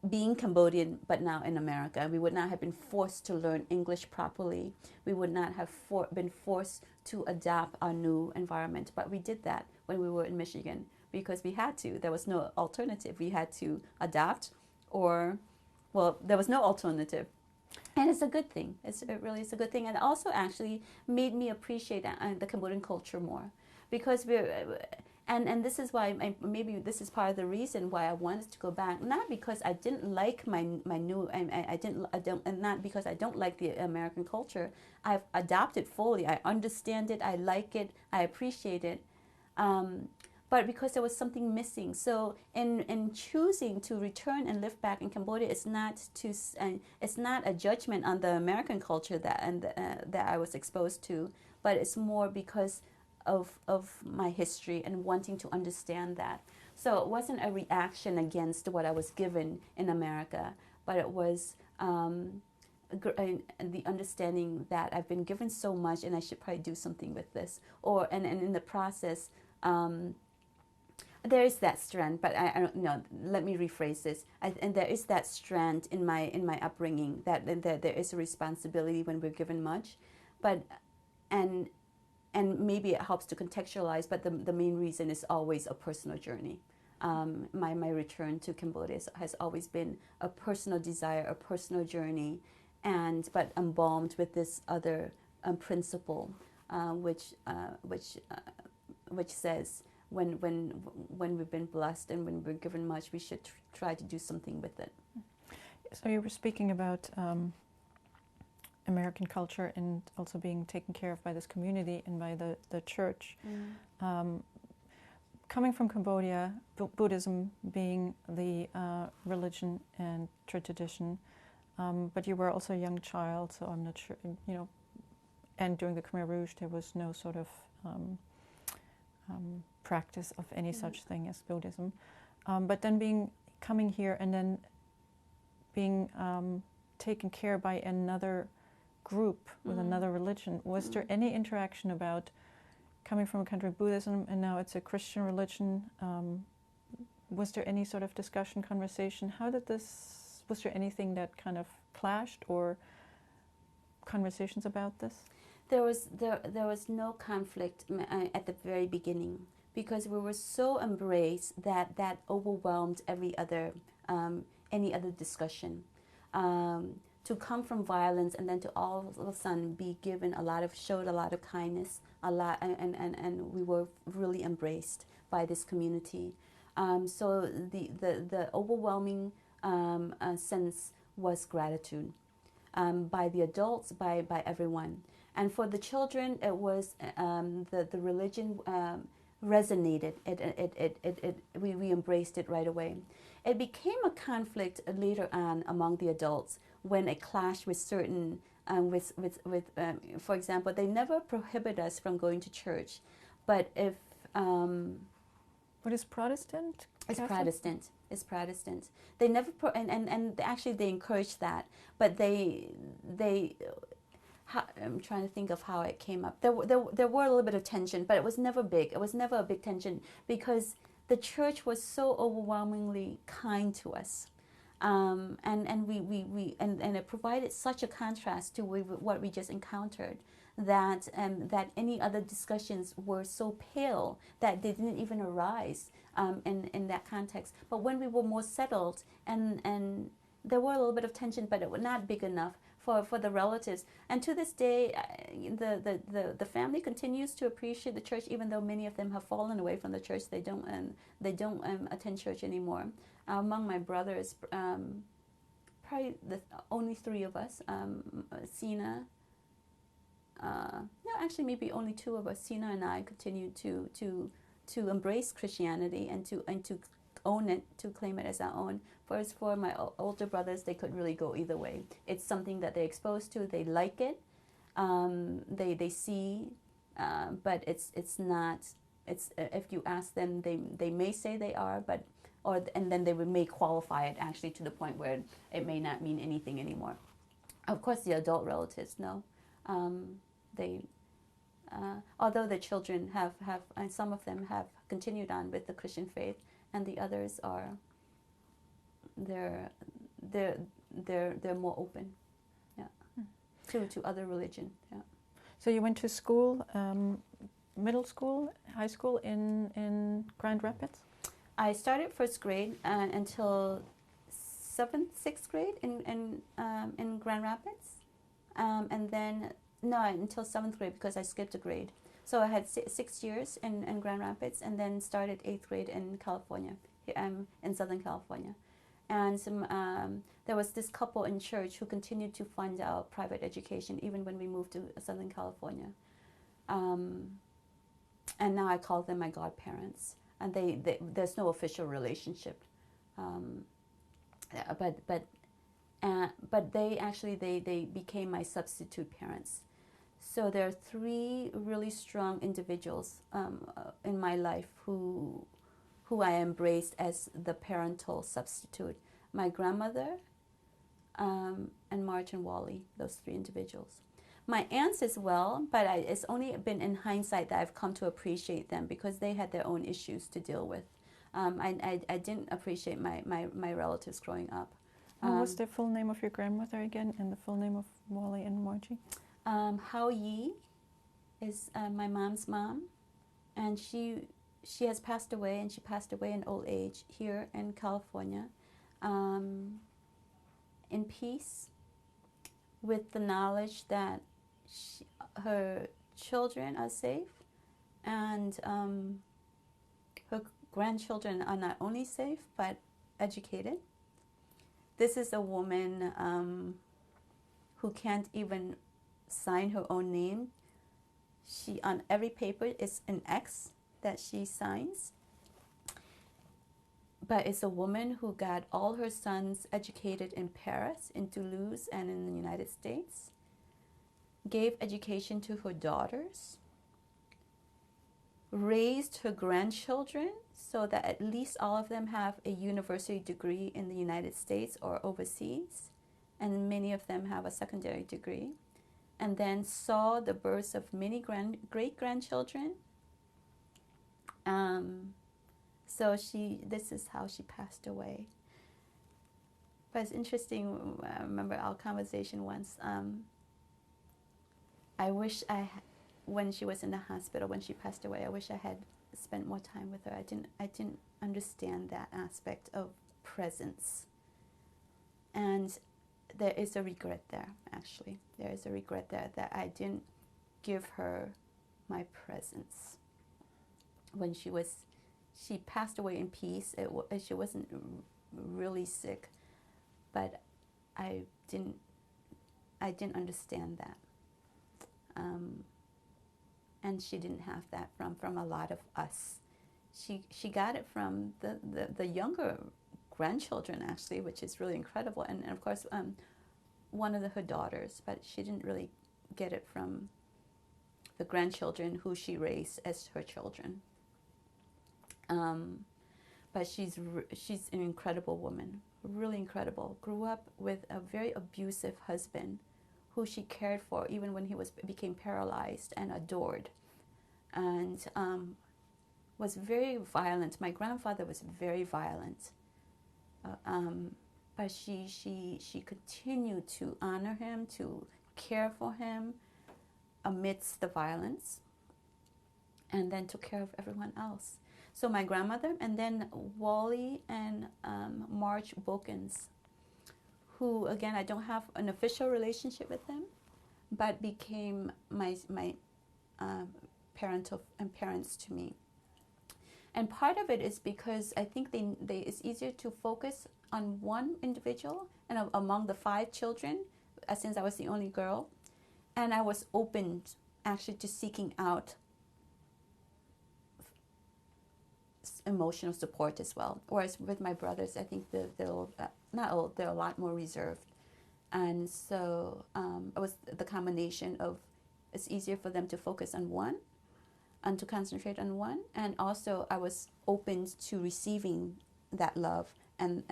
being Cambodian, but now in America. We would not have been forced to learn English properly. We would not have been forced to adapt our new environment. But we did that when we were in Michigan, because we had to. There was no alternative. We had to adapt, there was no alternative. And it's a good thing. It really is a good thing. And also actually made me appreciate the Cambodian culture more, because and this is why maybe this is part of the reason why I wanted to go back. Not because I didn't like my new, and not because I don't like the American culture. I've adopted fully. I understand it. I like it. I appreciate it. But because there was something missing. So in choosing to return and live back in Cambodia, it's not a judgment on the American culture that I was exposed to, but it's more because of my history and wanting to understand that. So it wasn't a reaction against what I was given in America, but it was the understanding that I've been given so much and I should probably do something with this. And in the process, there is that strand, but I don't know. Let me rephrase this. And there is that strand in my upbringing that there is a responsibility when we're given much, but and maybe it helps to contextualize. But the main reason is always a personal journey. My return to Cambodia has always been a personal desire, a personal journey, but embalmed with this other principle, which says, when we've been blessed and when we're given much, we should try to do something with it. So you were speaking about American culture and also being taken care of by this community and by the church. Coming from Cambodia, Buddhism being the religion and tradition, but you were also a young child, so I'm not sure, and during the Khmer Rouge there was no sort of practice of any such thing as Buddhism. But then coming here and then being taken care by another group with another religion, was there any interaction about coming from a country of Buddhism and now it's a Christian religion? Was there any sort of discussion, conversation? Was there anything that kind of clashed or conversations about this? There was no conflict at the very beginning, because we were so embraced that overwhelmed any other discussion. To come from violence and then to all of a sudden be showed a lot of kindness, and we were really embraced by this community. So the overwhelming sense was gratitude, by the adults, by everyone. And for the children, it was the religion resonated. We embraced it right away. It became a conflict later on among the adults when it clashed with certain, for example, they never prohibit us from going to church, but if What is Protestant? it's Catholic? Protestant. It's Protestant. They never and actually they encourage that, but I'm trying to think of how it came up. There were a little bit of tension, but it was never big. It was never a big tension because the church was so overwhelmingly kind to us, and it provided such a contrast to what we just encountered, that any other discussions were so pale that they didn't even arise in that context. But when we were more settled, and there were a little bit of tension, but it was not big enough for the relatives. And to this day, the family continues to appreciate the church, even though many of them have fallen away from the church. They don't attend church anymore. Among my brothers, probably only three of us, Sina. No, actually, maybe only two of us. Sina and I continue to embrace Christianity and to own it, to claim it as our own. Whereas for my older brothers, they could really go either way. It's something that they're exposed to. They like it. They see, but it's not. It's if you ask them, they may say they are, and then they may qualify it actually to the point where it may not mean anything anymore. Of course, the adult relatives know. Although the children have and some of them have continued on with the Christian faith, and the others are they're more open, to other religion. Yeah. So you went to school, middle school, high school in Grand Rapids? I started first grade until sixth grade in Grand Rapids, and then until seventh grade because I skipped a grade. So I had 6 years in Grand Rapids, and then started eighth grade in California, in Southern California. And there was this couple in church who continued to fund our private education even when we moved to Southern California. And now I call them my godparents. And there's no official relationship, but they became my substitute parents. So there are three really strong individuals in my life who I embraced as the parental substitute. My grandmother and Marge and Wally, those three individuals. My aunts as well, but it's only been in hindsight that I've come to appreciate them because they had their own issues to deal with. I didn't appreciate my relatives growing up. What was the full name of your grandmother again, and the full name of Wally and Margie? Hao Yi is my mom's mom, and she has passed away, and she passed away in old age here in California, in peace, with the knowledge that her children are safe, and her grandchildren are not only safe but educated. This is a woman who can't even sign her own name. She, on every paper, is an X that she signs. But it's a woman who got all her sons educated in Paris, in Toulouse, and in the United States. Gave education to her daughters. Raised her grandchildren so that at least all of them have a university degree in the United States or overseas. And many of them have a secondary degree. And then saw the births of many great-grandchildren. So this is how she passed away. But it's interesting, I remember our conversation once. I wish when she was in the hospital, when she passed away, I wish I had spent more time with her. I didn't understand that aspect of presence. And there is a regret there, actually. There is a regret there that I didn't give her my presence. When she passed away in peace. She wasn't really sick. but I didn't understand that. And she didn't have that from a lot of us. She got it from the younger grandchildren, actually, which is really incredible. And of course, one of her daughters, but she didn't really get it from the grandchildren who she raised as her children. But she's an incredible woman, really incredible. Grew up with a very abusive husband who she cared for even when he became paralyzed, and adored, and was very violent. My grandfather was very violent, but she continued to honor him, to care for him amidst the violence, and then took care of everyone else. So my grandmother, and then Wally and Marge Bokens, who, again, I don't have an official relationship with them, but became my parents to me. And part of it is because I think it's easier to focus on one individual, and among the 5 children, since I was the only girl, and I was open actually to seeking out emotional support as well. Whereas with my brothers, I think they're a lot more reserved, and so it was the combination of, it's easier for them to focus on one and to concentrate on one, and also I was open to receiving that love, and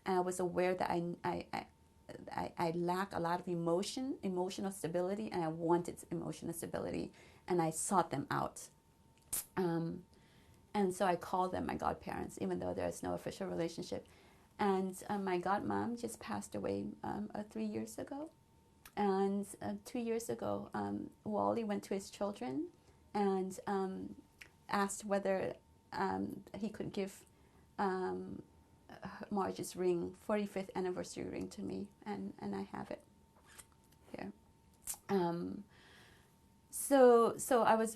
I was aware that I lack a lot of emotional stability, and I wanted emotional stability, and I sought them out. And so I call them my godparents, even though there is no official relationship. And my godmom just passed away 3 years ago. And 2 years ago, Wally went to his children and asked whether he could give Marge's ring, 45th anniversary ring, to me, and I have it here. So I was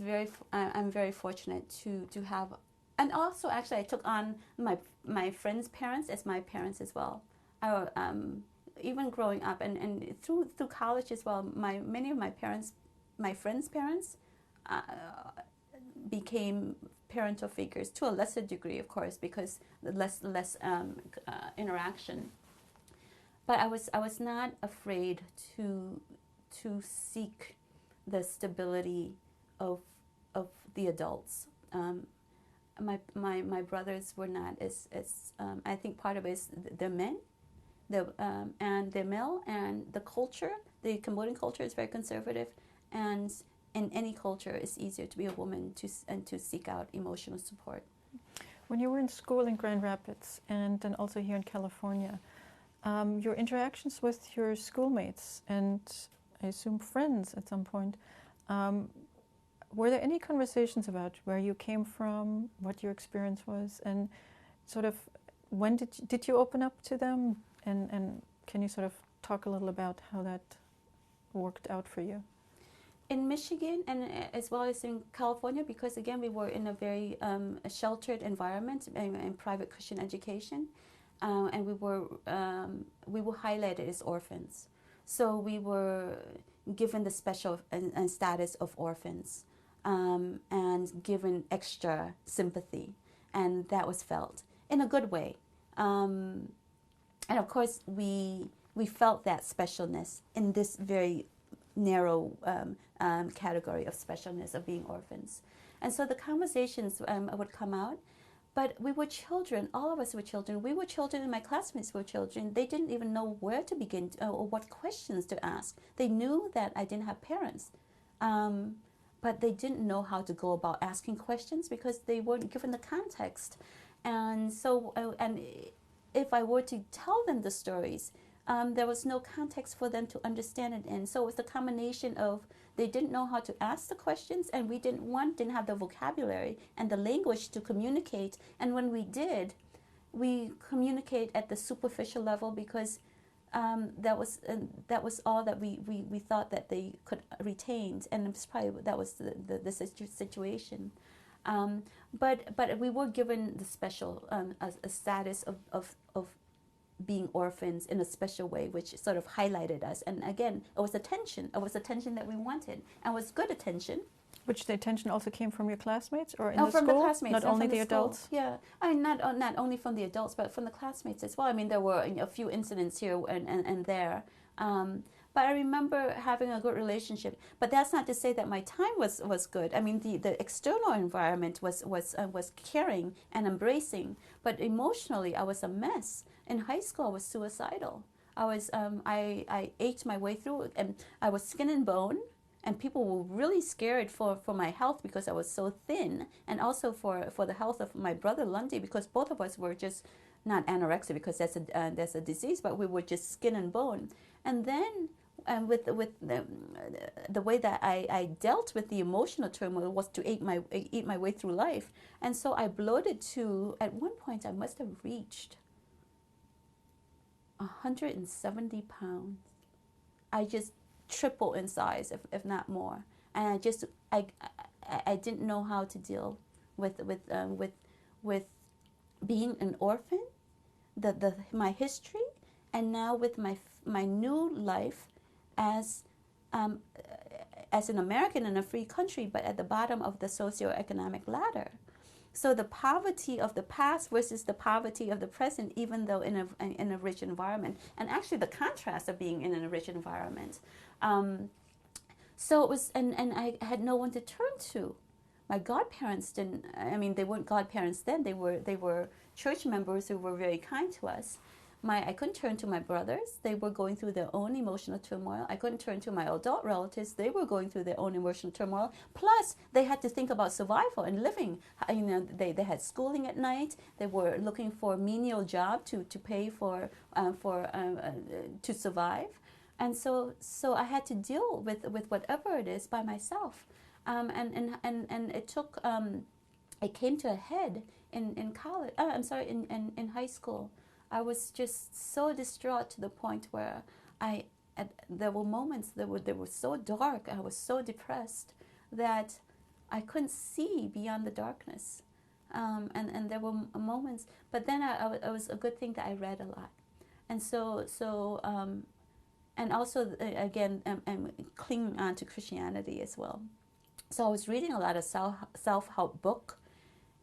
I'm very fortunate to have. And also, actually, I took on my friends' parents as my parents as well. Even growing up and through college as well, many of my friends' parents became parental figures, to a lesser degree, of course, because less interaction. But I was not afraid to seek the stability of the adults. My brothers were not as I think part of it is the men, and the male, and the culture. The Cambodian culture is very conservative, and in any culture, it's easier to be a woman to seek out emotional support. When you were in school in Grand Rapids, and then also here in California, your interactions with your schoolmates and I assume friends at some point, were there any conversations about where you came from, what your experience was, and sort of when did you open up to them, and can you sort of talk a little about how that worked out for you? In Michigan, and as well as in California, because again we were in a very sheltered environment in private Christian education, and we were highlighted as orphans. So we were given the special and status of orphans, and given extra sympathy, and that was felt in a good way. And of course, we felt that specialness in this very narrow category of specialness of being orphans. And so the conversations would come out, but we were children, all of us were children. We were children and my classmates were children. They didn't even know where to begin or what questions to ask. They knew that I didn't have parents, but they didn't know how to go about asking questions because they weren't given the context. And so, and if I were to tell them the stories, there was no context for them to understand it in. So it was a combination of they didn't know how to ask the questions, and we didn't have the vocabulary and the language to communicate. And when we did, we communicate at the superficial level because that was all that we thought that they could retain, and it's probably that was the situation. But we were given the special a status of being orphans in a special way, which sort of highlighted us. And again, it was attention. It was attention that we wanted, and it was good attention. Which the attention also came from your classmates or in Oh, the from school? the classmates, Not no, only from the school. adults? Yeah, I mean, not only from the adults, but from the classmates as well. I mean, there were a few incidents here and there. But I remember having a good relationship. But that's not to say that my time was good. I mean, the external environment was caring and embracing. But emotionally, I was a mess. In high school, I was suicidal. I ate my way through, and I was skin and bone. And people were really scared for my health because I was so thin, and also for the health of my brother Lundy, because both of us were just not anorexia because that's a disease, but we were just skin and bone. And then with the way that I dealt with the emotional turmoil was to eat my way through life. And so I bloated to, at one point I must have reached 170 pounds. I just triple in size, if not more. And I didn't know how to deal with being an orphan, my history, and now with my new life as an American in a free country, but at the bottom of the socioeconomic ladder. So the poverty of the past versus the poverty of the present, even though in a rich environment, and actually the contrast of being in a rich environment. So it was, and I had no one to turn to. My godparents didn't. I mean, they weren't godparents then. They were church members who were very kind to us. I couldn't turn to my brothers. They were going through their own emotional turmoil. I couldn't turn to my adult relatives. They were going through their own emotional turmoil. Plus, they had to think about survival and living. You know, they had schooling at night. They were looking for a menial job to pay for to survive. And so I had to deal with whatever it is by myself. And it took, it came to a head in college, in high school. I was just so distraught to the point where there were moments that were so dark, I was so depressed that I couldn't see beyond the darkness. And there were moments, but then it was a good thing that I read a lot. And and also, again, clinging on to Christianity as well. So I was reading a lot of self-help book,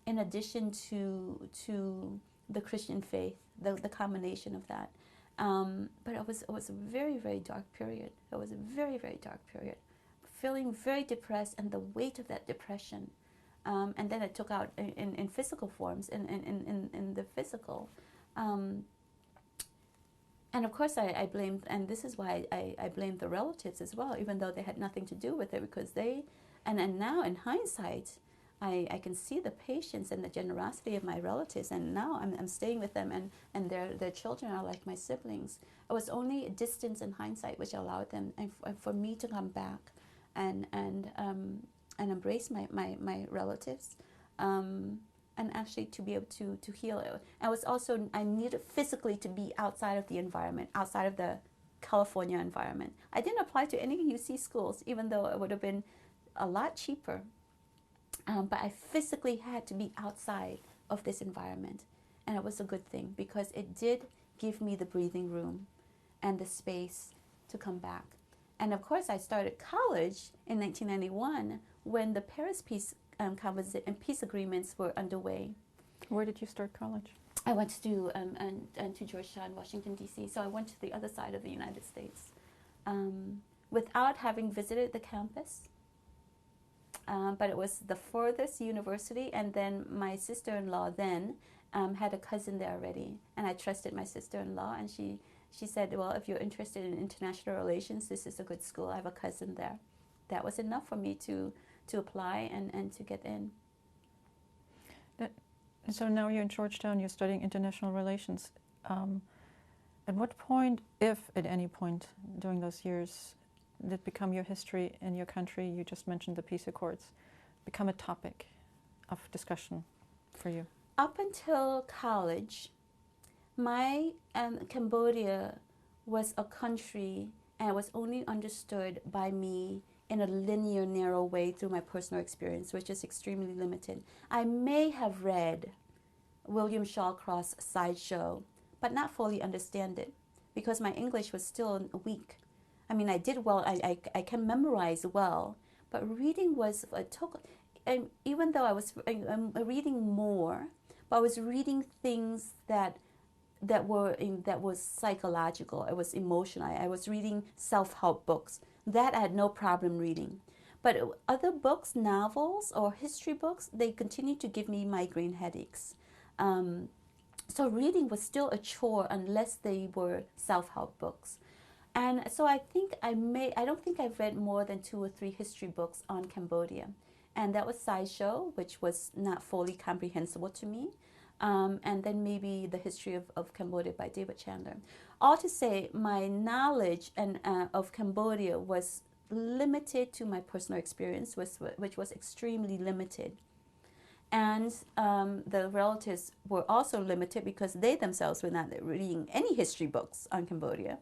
in addition to the Christian faith, the combination of that. But it was a very, very dark period. It was a very, very dark period. Feeling very depressed, and the weight of that depression. And then it took out in physical forms, in the physical. And of course, I blamed, and this is why I blamed the relatives as well, even though they had nothing to do with it, because and now in hindsight, I can see the patience and the generosity of my relatives, and now I'm staying with them, and their children are like my siblings. It was only distance and hindsight which allowed them, and for me to come back and embrace my relatives. And actually to be able to heal it. I needed physically to be outside of the environment, outside of the California environment. I didn't apply to any UC schools, even though it would have been a lot cheaper. But I physically had to be outside of this environment. And it was a good thing, because it did give me the breathing room and the space to come back. And of course, I started college in 1991 when the Paris Peace peace agreements were underway. Where did you start college? I went to Georgetown, Washington, D.C., so I went to the other side of the United States without having visited the campus. But it was the furthest university, and then my sister-in-law then had a cousin there already, and I trusted my sister-in-law, and she said, well, if you're interested in international relations, this is a good school. I have a cousin there. That was enough for me to apply and to get in. So now you're in Georgetown, you're studying international relations. At what point, if at any point during those years, did it become your history in your country? You just mentioned the peace accords, become a topic of discussion for you? Up until college, my Cambodia was a country, and it was only understood by me in a linear, narrow way through my personal experience, which is extremely limited. I may have read William Shawcross' Sideshow, but not fully understand it because my English was still weak. I mean, I did well, I can memorize well, but reading was, even though I was reading more, but I was reading things that was psychological. It was emotional. I was reading self-help books. That I had no problem reading. But other books, novels or history books, they continued to give me migraine headaches. So reading was still a chore unless they were self-help books. And so I don't think I've read more than 2 or 3 history books on Cambodia. And that was SciShow, which was not fully comprehensible to me. And then maybe The History of Cambodia by David Chandler. All to say, my knowledge of Cambodia was limited to my personal experience, which was extremely limited. And the relatives were also limited because they themselves were not reading any history books on Cambodia.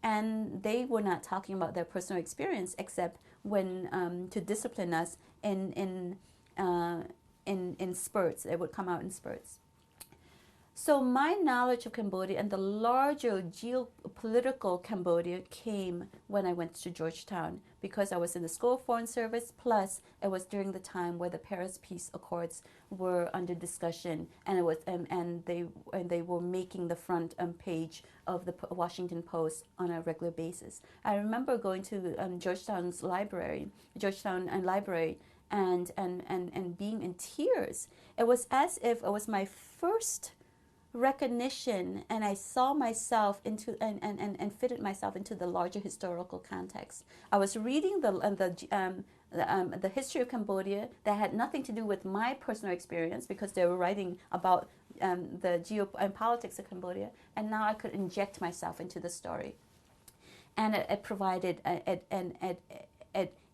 And they were not talking about their personal experience except when to discipline us in spurts. It would come out in spurts. So my knowledge of Cambodia and the larger geopolitical Cambodia came when I went to Georgetown because I was in the School of Foreign Service, plus it was during the time where the Paris Peace Accords were under discussion, and it was and they were making the front page of the Washington Post on a regular basis. I remember going to Georgetown Library, and being in tears. It was as if it was my first recognition, and I saw myself into and fitted myself into the larger historical context. I was reading the history of Cambodia that had nothing to do with my personal experience because they were writing about the geopolitics of Cambodia, and now I could inject myself into the story, and it provided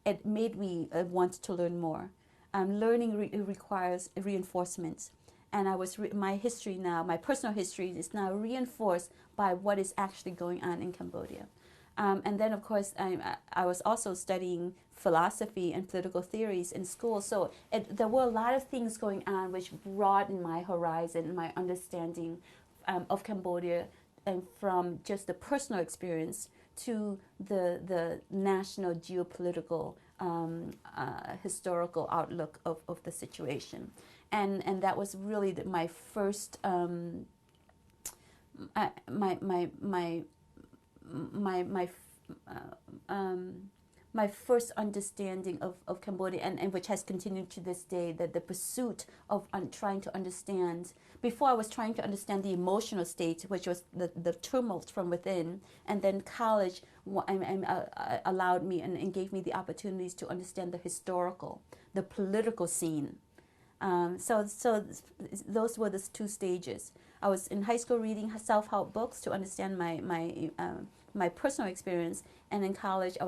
it made me want to learn more. Learning requires reinforcement. And my history now, my personal history is now reinforced by what is actually going on in Cambodia. And then, of course, I was also studying philosophy and political theories in school. So there were a lot of things going on which broadened my horizon, my understanding of Cambodia, and from just the personal experience to the national geopolitical historical outlook of the situation. And that was really my first my first understanding of Cambodia, and which has continued to this day, that the pursuit of trying to understand. Before I was trying to understand the emotional state, which was the tumult from within, and then college allowed me and gave me the opportunities to understand the historical, the political scene. So those were the 2 stages. I was in high school reading self-help books to understand my personal experience, and in college I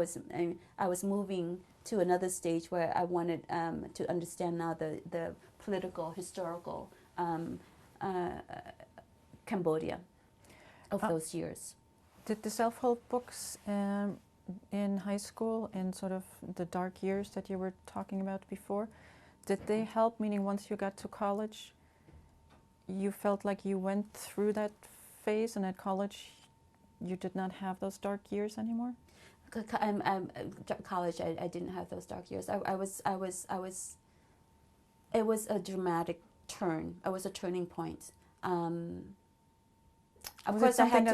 was moving to another stage where I wanted to understand now the political, historical Cambodia of those years. Did the self-help books in high school, in sort of the dark years that you were talking about before, did they help? Meaning, once you got to college, you felt like you went through that phase, and at college, you did not have those dark years anymore? College, I didn't have those dark years. It was a dramatic turn. It was a turning point. Of course, I had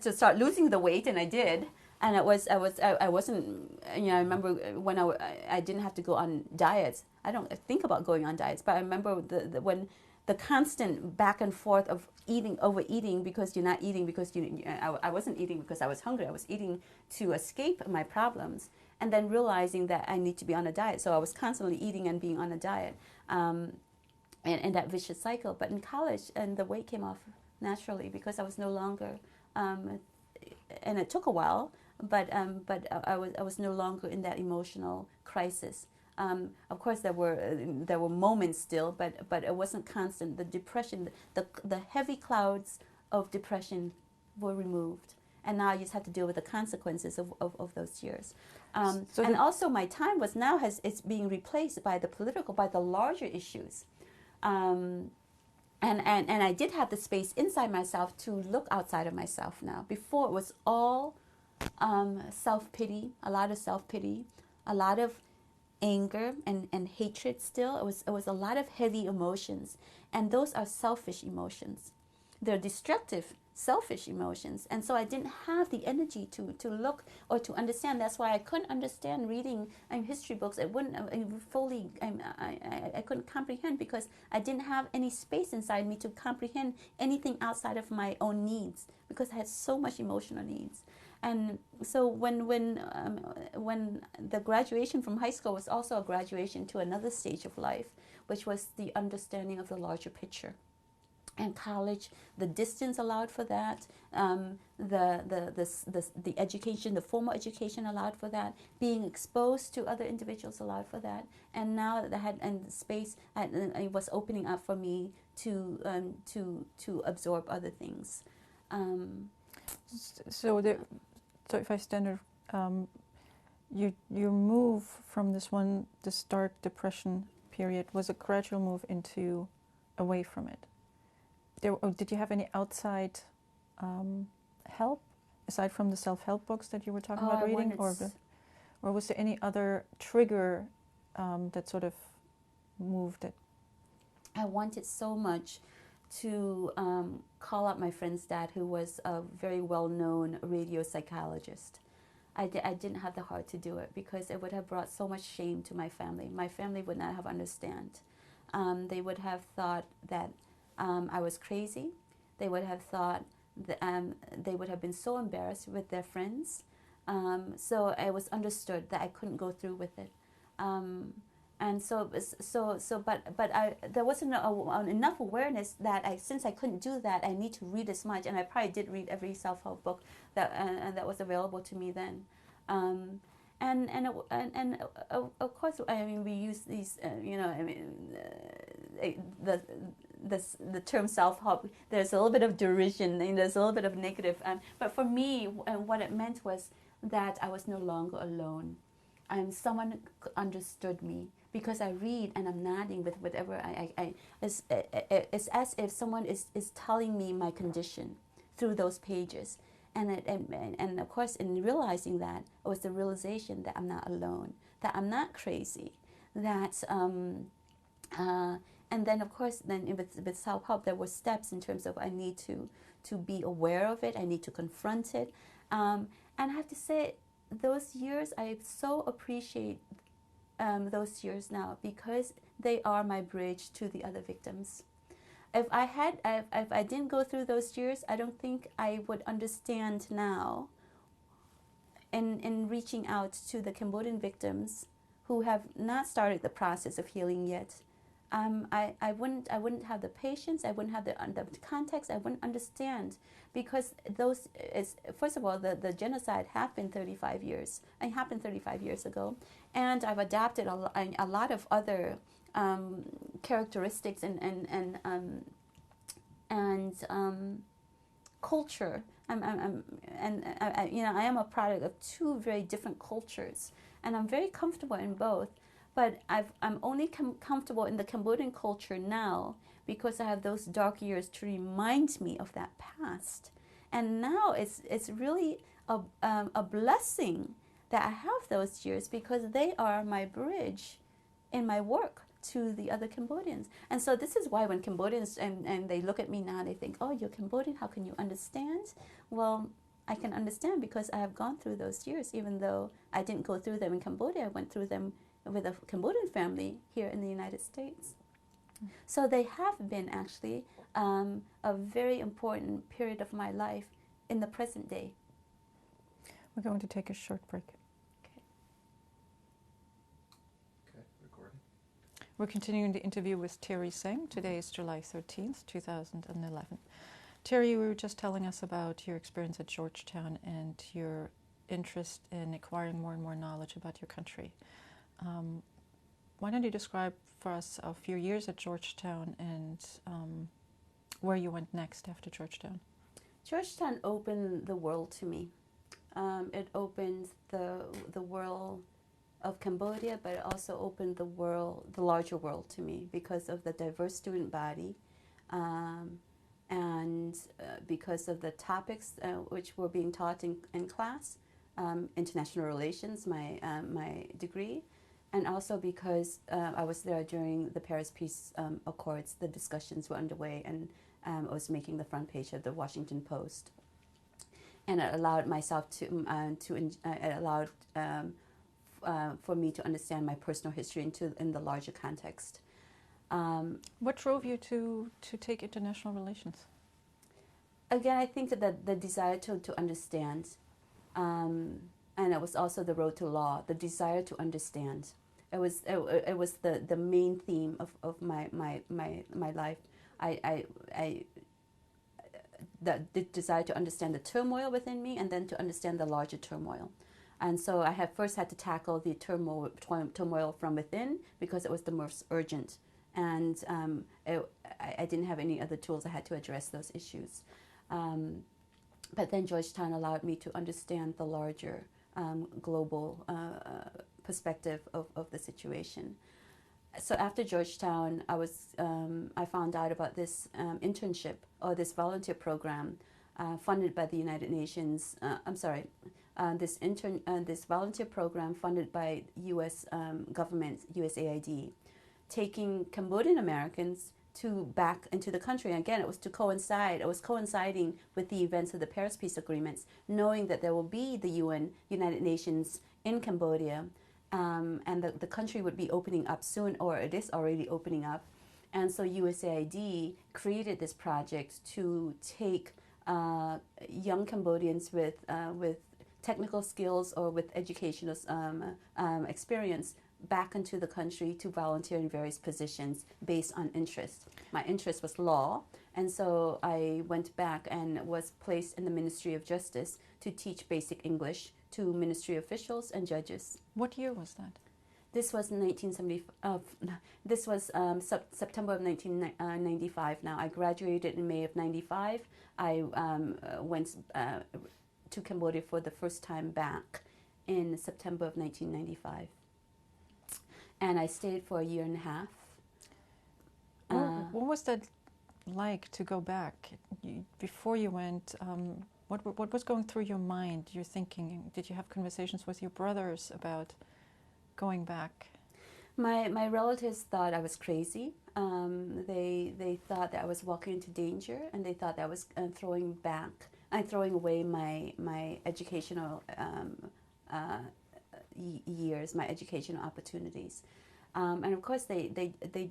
to start losing the weight, and I did. And I wasn't, I remember when I didn't have to go on diets. I don't think about going on diets, but I remember when the constant back and forth of overeating because you're not eating because I wasn't eating because I was hungry. I was eating to escape my problems, and then realizing that I need to be on a diet. So I was constantly eating and being on a diet, and that vicious cycle. But in college, and the weight came off naturally because I was no longer, and it took a while. But I was no longer in that emotional crisis. Of course, there were moments still, but it wasn't constant. The depression, the heavy clouds of depression were removed, and now I just have to deal with the consequences of those years. And also, my time it's being replaced by the larger issues. And I did have the space inside myself to look outside of myself now. Before it was all self-pity, a lot of self-pity, a lot of anger and hatred still. It was a lot of heavy emotions. And those are selfish emotions. They're destructive, selfish emotions. And so I didn't have the energy to look or to understand. That's why I couldn't understand reading history books. I couldn't comprehend because I didn't have any space inside me to comprehend anything outside of my own needs because I had so much emotional needs. And so when the graduation from high school was also a graduation to another stage of life, which was the understanding of the larger picture. And college, the distance allowed for that. The education, the formal education allowed for that. Being exposed to other individuals allowed for that. And now that I had and space, it was opening up for me to absorb other things. So if I stand, you move from this dark depression period was a gradual move into away from it. Did you have any outside help aside from the self-help books that you were talking about reading, or was there any other trigger that sort of moved it? I wanted so much to call out my friend's dad, who was a very well-known radio psychologist. I didn't have the heart to do it because it would have brought so much shame to my family. My family would not have understood. They would have thought that I was crazy. They would have thought that they would have been so embarrassed with their friends. So it was understood that I couldn't go through with it. And there wasn't enough awareness that since I couldn't do that, I need to read as much. And I probably did read every self-help book that was available to me then. And of course, I mean, we use these, the term self-help, there's a little bit of derision and there's a little bit of negative. But for me, what it meant was that I was no longer alone. Someone understood me because I read and I'm nodding with whatever it's as if someone is telling me my condition through those pages. And of course, in realizing that, it was the realization that I'm not alone, that I'm not crazy, that and then of course, then with self-help, there were steps in terms of I need to be aware of it, I need to confront it, and I have to say, those years I so appreciate those years now because they are my bridge to the other victims. If I didn't go through those years, I don't think I would understand now in reaching out to the Cambodian victims who have not started the process of healing yet. I wouldn't have the patience, I wouldn't have the context, I wouldn't understand because first of all, the genocide happened 35 years. It happened 35 years ago, and I've adapted a lot of other characteristics and culture. I am a product of two very different cultures, and I'm very comfortable in both. But I'm only comfortable in the Cambodian culture now because I have those dark years to remind me of that past. And now it's really a blessing that I have those years because they are my bridge in my work to the other Cambodians. And so this is why when Cambodians, and they look at me now, they think, oh, you're Cambodian, how can you understand? Well, I can understand because I have gone through those years, even though I didn't go through them in Cambodia. I went through them with a Cambodian family here in the United States. So they have been actually a very important period of my life in the present day. We're going to take a short break. Okay, recording. We're continuing the interview with Terry Seng. Today is July 13th, 2011. Terry, you were just telling us about your experience at Georgetown and your interest in acquiring more and more knowledge about your country. Why don't you describe for us a few years at Georgetown and where you went next after Georgetown? Georgetown opened the world to me. It opened the world of Cambodia, but it also opened the larger world to me because of the diverse student body, And because of the topics which were being taught in class, international relations, my degree, and also because I was there during the Paris Peace Accords, the discussions were underway, and I was making the front page of the Washington Post, and it allowed myself it allowed for me to understand my personal history in the larger context. What drove you to take international relations? Again, I think that the desire to understand, and it was also the road to law, the desire to understand. It was the main theme of my life. The desire to understand the turmoil within me, and then to understand the larger turmoil. And so I first had to tackle the turmoil from within, because it was the most urgent. And I didn't have any other tools. I had to address those issues. But then Georgetown allowed me to understand the larger global perspective of the situation. So after Georgetown, I found out about this internship, or this volunteer program funded by the United Nations. This volunteer program funded by U.S. government, USAID, taking Cambodian Americans back into the country. Again, it was coinciding with the events of the Paris Peace Agreements, knowing that there will be the United Nations in Cambodia, and the country would be opening up soon, or it is already opening up. And so USAID created this project to take young Cambodians with technical skills or with educational experience back into the country to volunteer in various positions based on interest. My interest was law, and so I went back and was placed in the Ministry of Justice to teach basic English to ministry officials and judges. What year was that? This was 1970. This was September of 1995. Now, I graduated in May of '95. I went to Cambodia for the first time back in September of 1995. And I stayed for a year and a half. What was that like to go back? Before you went, what was going through your mind, your thinking? Did you have conversations with your brothers about going back? My relatives thought I was crazy. They thought that I was walking into danger, and they thought that I was throwing away my educational years, my educational opportunities. And of course, they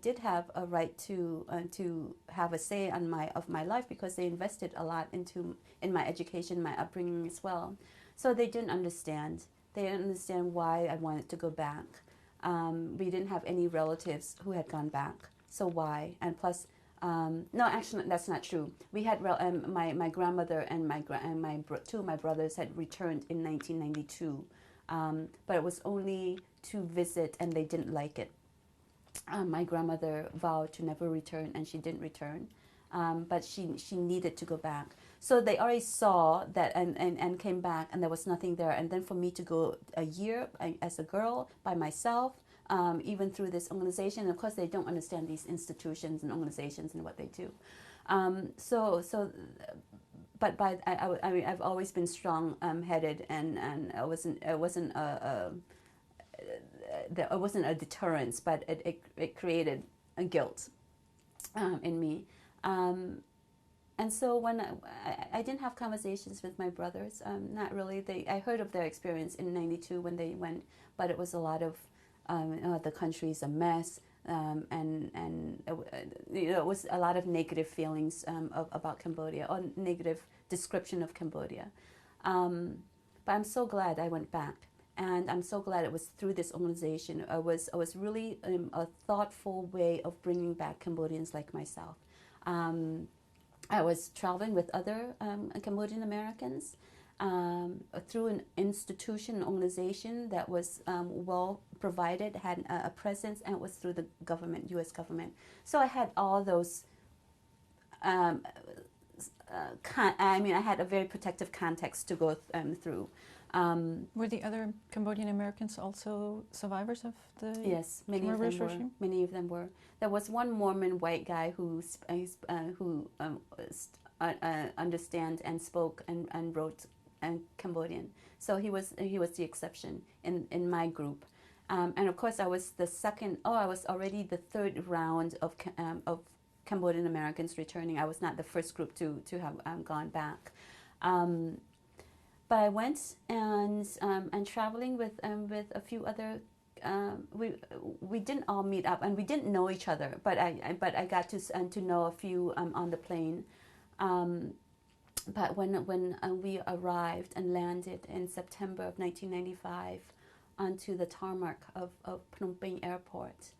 did have a right to have a say on my life, because they invested a lot in my education, my upbringing as well. So they didn't understand. They didn't understand why I wanted to go back. We didn't have any relatives who had gone back. So why? And plus, no, actually, that's not true. We had my grandmother and two of my brothers had returned in 1992. But it was only to visit, and they didn't like it. My grandmother vowed to never return, and she didn't return. But she needed to go back. So they already saw that and came back, and there was nothing there. And then for me to go a year as a girl by myself, even through this organization, and of course they don't understand these institutions and organizations and what they do. But I mean, I've always been strong-headed, and it wasn't a deterrence, but it created a guilt in me. And so when I didn't have conversations with my brothers, not really. I heard of their experience in '92 when they went, but it was a lot of the country's a mess. And it was a lot of negative feelings about Cambodia, or negative description of Cambodia. But I'm so glad I went back, and I'm so glad it was through this organization. It was really a thoughtful way of bringing back Cambodians like myself. I was traveling with other Cambodian Americans through an institution, an organization that was well provided, had a presence, and it was through the government, U.S. government. So I had all those, I had a very protective context to go through. Were the other Cambodian Americans also survivors of the Yes, many Khmer of them Rouge were. regime? Many of them were. There was one Mormon white guy who understand and spoke and wrote Cambodian. So he was the exception in my group. And of course, I was the second. Oh, I was already the third round of Cambodian Americans returning. I was not the first group to have gone back. But I went and traveling with a few other. We didn't all meet up, and we didn't know each other. But I got to know a few on the plane. But when we arrived and landed in September of 1995 onto the tarmac of Phnom Penh Airport,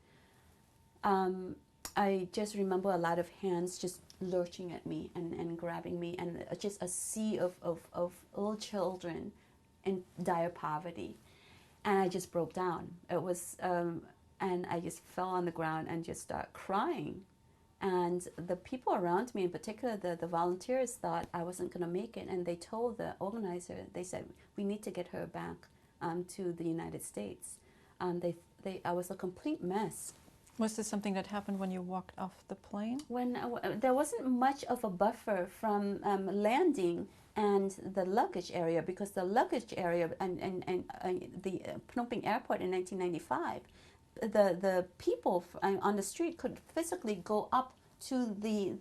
I just remember a lot of hands just lurching at me and grabbing me, and just a sea of little children in dire poverty. And I just broke down. It was, and I just fell on the ground and just started crying. And the people around me, in particular the volunteers, thought I wasn't going to make it. And they told the organizer, they said, we need to get her back to the United States. I was a complete mess. Was this something that happened when you walked off the plane? When there wasn't much of a buffer from landing and the luggage area, because the luggage area and the Phnom Penh Airport in 1995, the people on the street could physically go up to the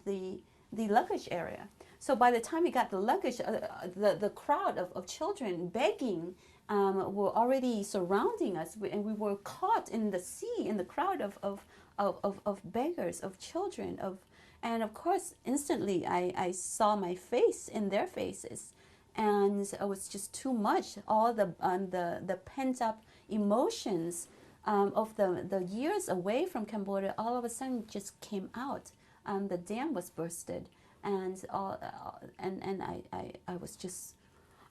luggage area. So by the time we got the luggage, the crowd of children begging were already surrounding us, and we were caught in the sea, in the crowd of beggars, of children, and of course, instantly I saw my face in their faces, and it was just too much. All the pent up emotions of the years away from Cambodia, all of a sudden just came out. The dam was bursted, and I was just.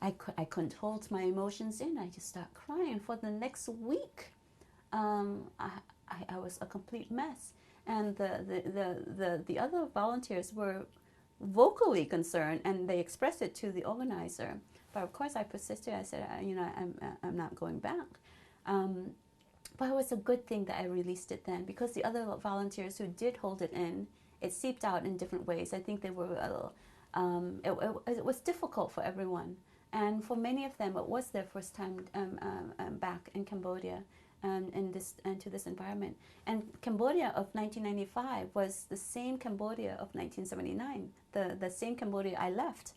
I couldn't hold my emotions in. I just started crying. For the next week, I was a complete mess. And the other volunteers were vocally concerned, and they expressed it to the organizer. But of course, I persisted. I said, I'm not going back. But it was a good thing that I released it then, because the other volunteers who did hold it in, it seeped out in different ways. I think they were a little. It was difficult for everyone. And for many of them, it was their first time back in Cambodia and to this environment. And Cambodia of 1995 was the same Cambodia of 1979, the same Cambodia I left.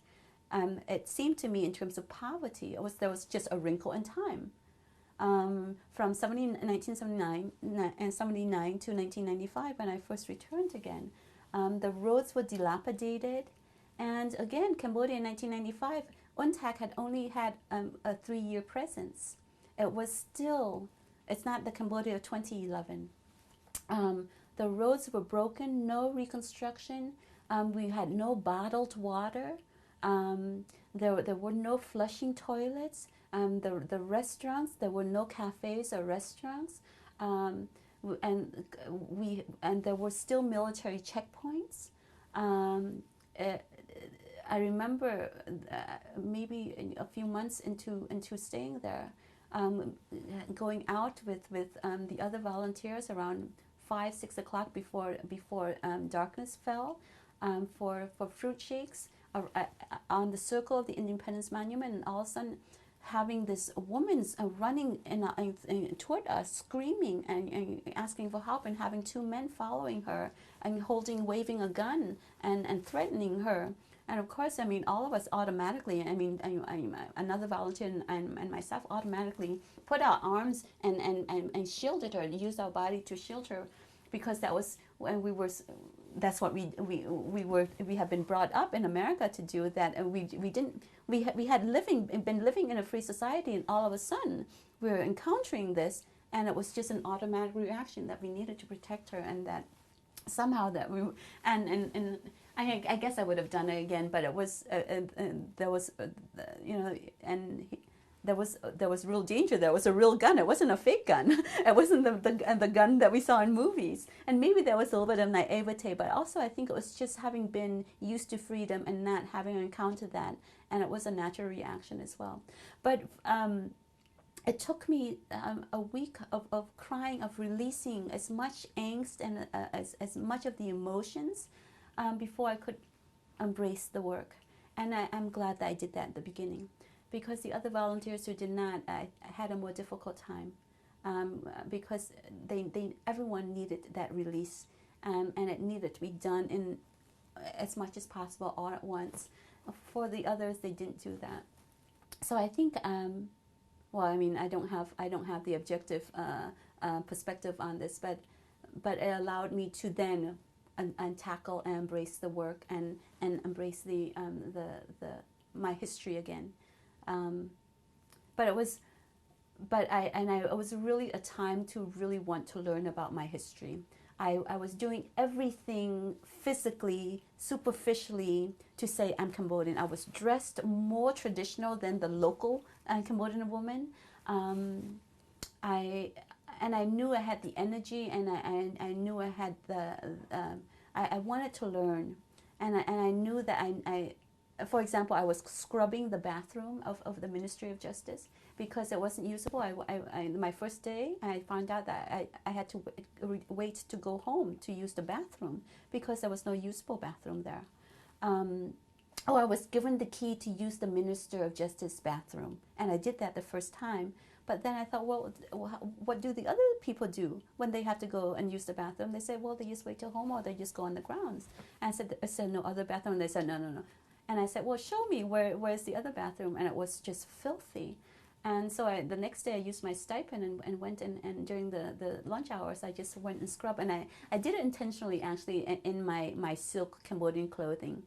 It seemed to me, in terms of poverty, there was just a wrinkle in time. From 1979 and 79 to 1995, when I first returned again, the roads were dilapidated. And again, Cambodia in 1995, UNTAC had only had a 3-year presence. It was still, it's not the Cambodia of 2011. The roads were broken, no reconstruction. We had no bottled water. There were no flushing toilets. The restaurants, there were no cafes or restaurants. And there were still military checkpoints. I remember maybe a few months into staying there, going out with the other volunteers around 5-6 o'clock before darkness fell, for fruit shakes on the circle of the Independence Monument, and all of a sudden having this woman running toward us, screaming and asking for help, and having 2 men following her and waving a gun and threatening her. And of course, I mean, all of us automatically, another volunteer and myself automatically put our arms and shielded her, and used our body to shield her, because that was when that's what we have been brought up in America to do that, and we had been living in a free society, and all of a sudden we were encountering this, and it was just an automatic reaction that we needed to protect her, and that somehow that we and I guess I would have done it again, but it was there was and there was real danger. There was a real gun. It wasn't a fake gun. It wasn't the gun that we saw in movies. And maybe there was a little bit of naivete, but also I think it was just having been used to freedom and not having encountered that, and it was a natural reaction as well. But it took me a week of crying, of releasing as much angst and as much of the emotions before I could embrace the work. And I'm glad that I did that at the beginning, because the other volunteers who did not had a more difficult time, because everyone needed that release, and it needed to be done in as much as possible all at once. For the others, they didn't do that. So I think, well, I mean, I don't have the objective perspective on this, but it allowed me to then and tackle and embrace the work and embrace the my history again. But it was really a time to really want to learn about my history. I was doing everything physically, superficially to say I'm Cambodian. I was dressed more traditional than the local Cambodian woman. I knew I had the energy, and I knew I had I wanted to learn, and I knew that for example, I was scrubbing the bathroom of the Ministry of Justice because it wasn't usable. My first day, I found out that I had to wait to go home to use the bathroom because there was no usable bathroom there. I was given the key to use the Minister of Justice bathroom, and I did that the first time. But then I thought, well, what do the other people do when they have to go and use the bathroom? They say, well, they just wait till home, or they just go on the grounds. And I said, no other bathroom. And they said, no. And I said, well, show me where's the other bathroom? And it was just filthy. And so the next day I used my stipend and went and during the lunch hours I just went and scrubbed. And I did it intentionally, actually, in my silk Cambodian clothing.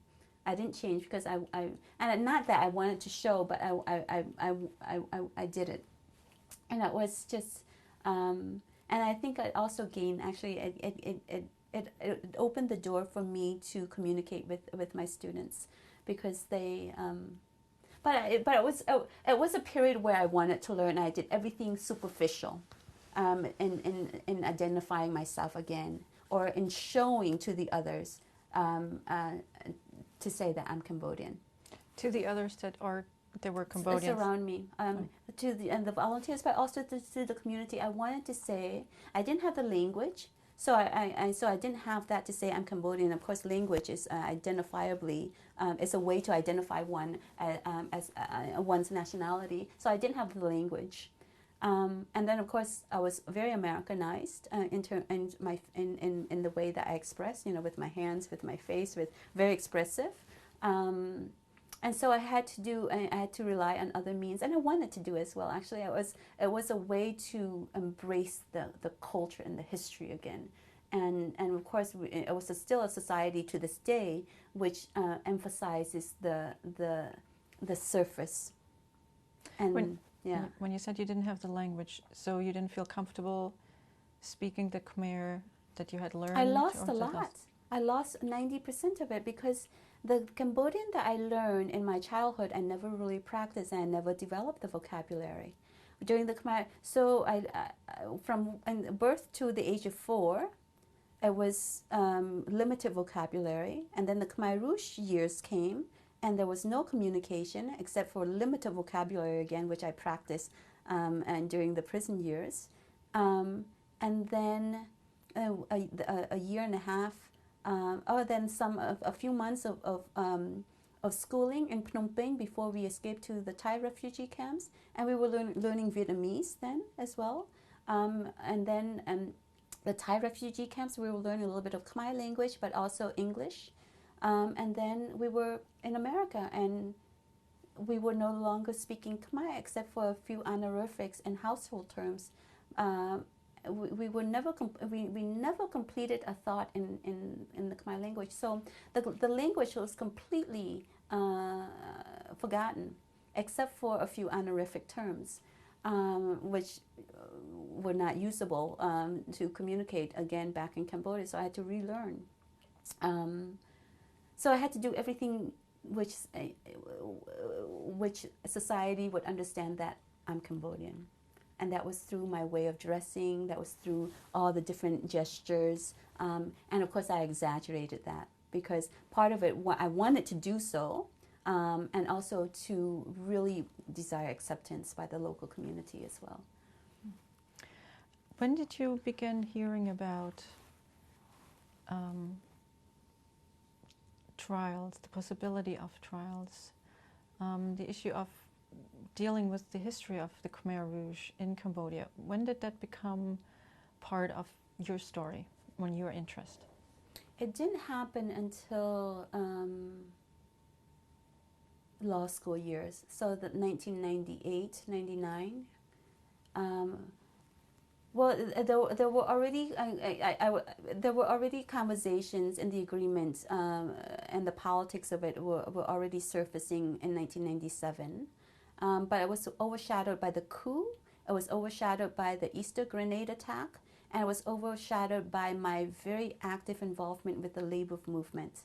I didn't change because and not that I wanted to show, but I did it. And it was just, and I think I also gained, actually, it opened the door for me to communicate with my students, because they, but it was a period where I wanted to learn. I did everything superficial, in identifying myself again, or in showing to the others, to say that I'm Cambodian. To the others that were Cambodians around me, to the volunteers, but also to the community. I wanted to say, I didn't have the language, so I didn't have that to say I'm Cambodian. Of course, language is identifiably, it's a way to identify one as one's nationality. So I didn't have the language, and then of course I was very Americanized in the way that I express, with my hands, with my face, with very expressive. And so I had to rely on other means, and I wanted to do as well. Actually, it was a way to embrace the culture and the history again, and of course it was still a society to this day which emphasizes the surface. And when you said you didn't have the language, so you didn't feel comfortable speaking the Khmer that you had learned. I lost a lot. I lost 90% of it because the Cambodian that I learned in my childhood, I never really practiced, and I never developed the vocabulary. During the Khmer, so from birth to the age of 4, it was limited vocabulary, and then the Khmer Rouge years came, and there was no communication except for limited vocabulary again, which I practiced and during the prison years, and then a year and a half. Then a few months of schooling in Phnom Penh before we escaped to the Thai refugee camps, and we were learning Vietnamese then as well. And then the Thai refugee camps, we were learning a little bit of Khmer language, but also English. And then we were in America, and we were no longer speaking Khmer except for a few honorifics and household terms. We never completed a thought in the Khmer language. So the language was completely forgotten, except for a few honorific terms, which were not usable to communicate again back in Cambodia. So I had to relearn. So I had to do everything which society would understand that I'm Cambodian. And that was through my way of dressing, that was through all the different gestures. And of course, I exaggerated that because part of it, I wanted to do so, and also to really desire acceptance by the local community as well. When did you begin hearing about trials, the possibility of trials, the issue of dealing with the history of the Khmer Rouge in Cambodia? When did that become part of your story, when your interest? It didn't happen until law school years, so that 1998, 99. Well, there were already there were already conversations in the agreement, and the politics of it were already surfacing in 1997. But it was overshadowed by the coup. It was overshadowed by the Easter grenade attack, and it was overshadowed by my very active involvement with the labor movement.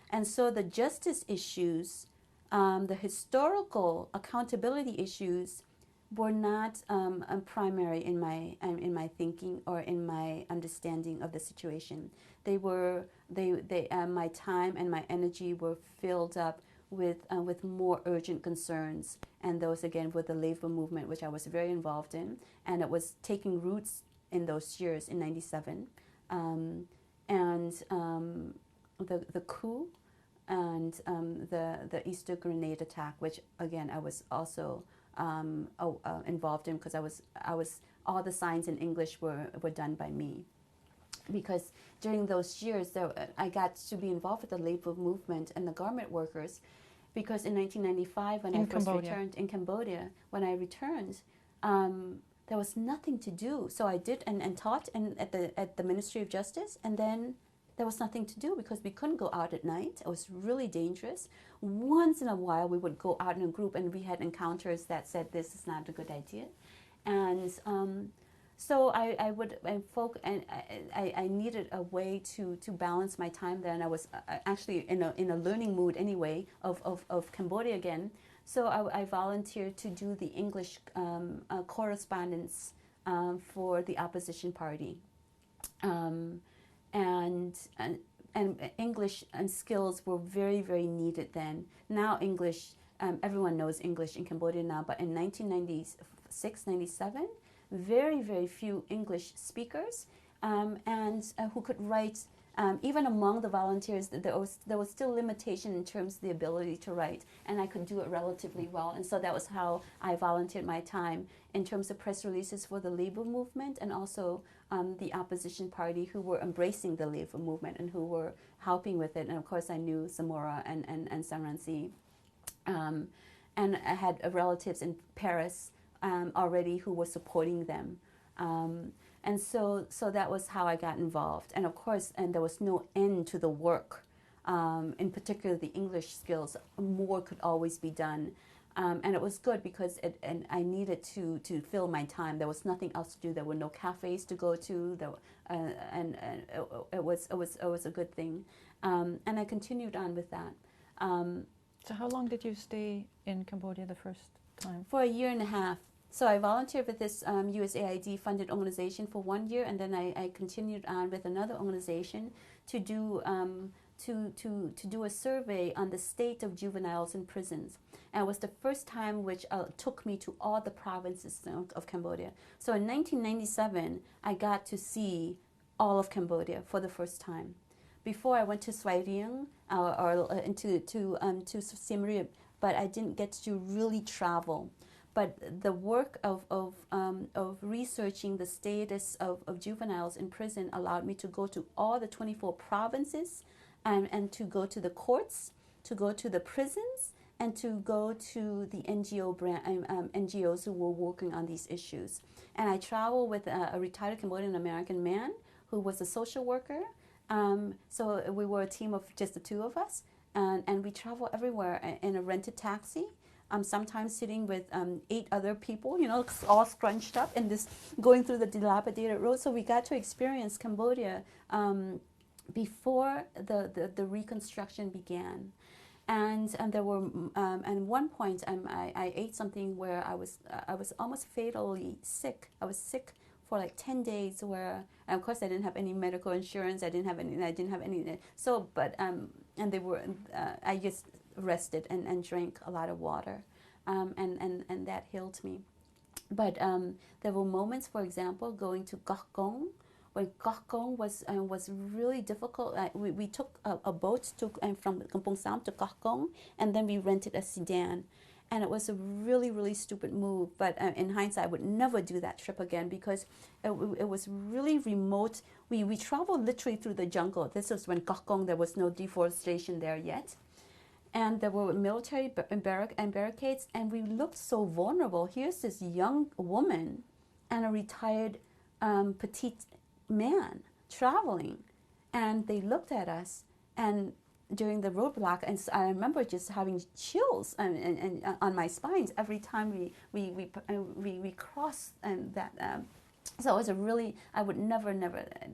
And so the justice issues, the historical accountability issues, were not primary in my thinking or in my understanding of the situation. My time and my energy were filled up with more urgent concerns, and those again were the labor movement, which I was very involved in, and it was taking roots in those years in '97, and the coup and the Easter grenade attack, which again I was also involved in, because I was all the signs in English were done by me, because during those years I got to be involved with the labor movement and the garment workers, because in 1995 when I first returned in Cambodia, when I returned, there was nothing to do. So I did and taught at the Ministry of Justice, and then there was nothing to do because we couldn't go out at night. It was really dangerous. Once in a while, we would go out in a group, and we had encounters that said this is not a good idea. And so I needed a way to balance my time there, and I was actually in a learning mood anyway of Cambodia again. So I volunteered to do the English correspondence for the opposition party. And English and skills were very, very needed then. Now English, everyone knows English in Cambodia now, but in 1996, 97, very, very few English speakers, and who could write. Even among the volunteers, there was still limitation in terms of the ability to write, and I could do it relatively well. And so that was how I volunteered my time in terms of press releases for the labor movement, and also the opposition party, who were embracing the labor movement and who were helping with it. And of course I knew Zamora and Sam Rainsy. And I had relatives in Paris already who were supporting them. And so that was how I got involved. And of course, and there was no end to the work. In particular, the English skills, more could always be done. And it was good because I needed to fill my time. There was nothing else to do. There were no cafes to go to. And it was a good thing. And I continued on with that. So how long did you stay in Cambodia the first time? For a year and a half. So I volunteered with this USAID-funded organization for 1 year, and then I continued on with another organization to do to do a survey on the state of juveniles in prisons. And it was the first time which took me to all the provinces of Cambodia. So in 1997, I got to see all of Cambodia for the first time. Before I went to Svay Rieng to Siem Reap, but I didn't get to really travel. But the work of researching the status of juveniles in prison allowed me to go to all the 24 provinces, and to go to the courts, to go to the prisons, and to go to the NGOs who were working on these issues. And I traveled with a retired Cambodian American man who was a social worker. So we were a team of just the two of us, and we traveled everywhere in a rented taxi. Sometimes sitting with 8 other people, all scrunched up and this going through the dilapidated road. So we got to experience Cambodia before the reconstruction began. And there were and one point I ate something where I was almost fatally sick. I was sick for like 10 days where, and of course I didn't have any medical insurance. I didn't have any, so, but, and they were, I just rested and drank a lot of water, and that healed me. But there were moments, for example, going to Gakgong, when Gakgong was really difficult. We took a boat from Kampong Sam to Gakgong, and then we rented a sedan. And it was a really, really stupid move. But in hindsight, I would never do that trip again because it was really remote. We traveled literally through the jungle. This was when Gakgong, there was no deforestation there yet. And there were military barricades, and we looked so vulnerable. Here's this young woman and a retired petite man traveling, and they looked at us, and during the roadblock, and so I remember just having chills and on my spines every time we crossed, and that. So it was a really, I would never.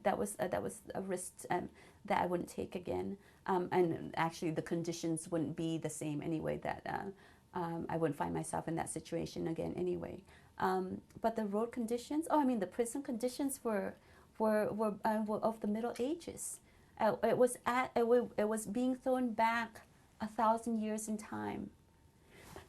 That was a risk that I wouldn't take again. And actually, the conditions wouldn't be the same anyway. That I wouldn't find myself in that situation again anyway. But the road conditions, the prison conditions were of the Middle Ages. It was being thrown back 1,000 years in time.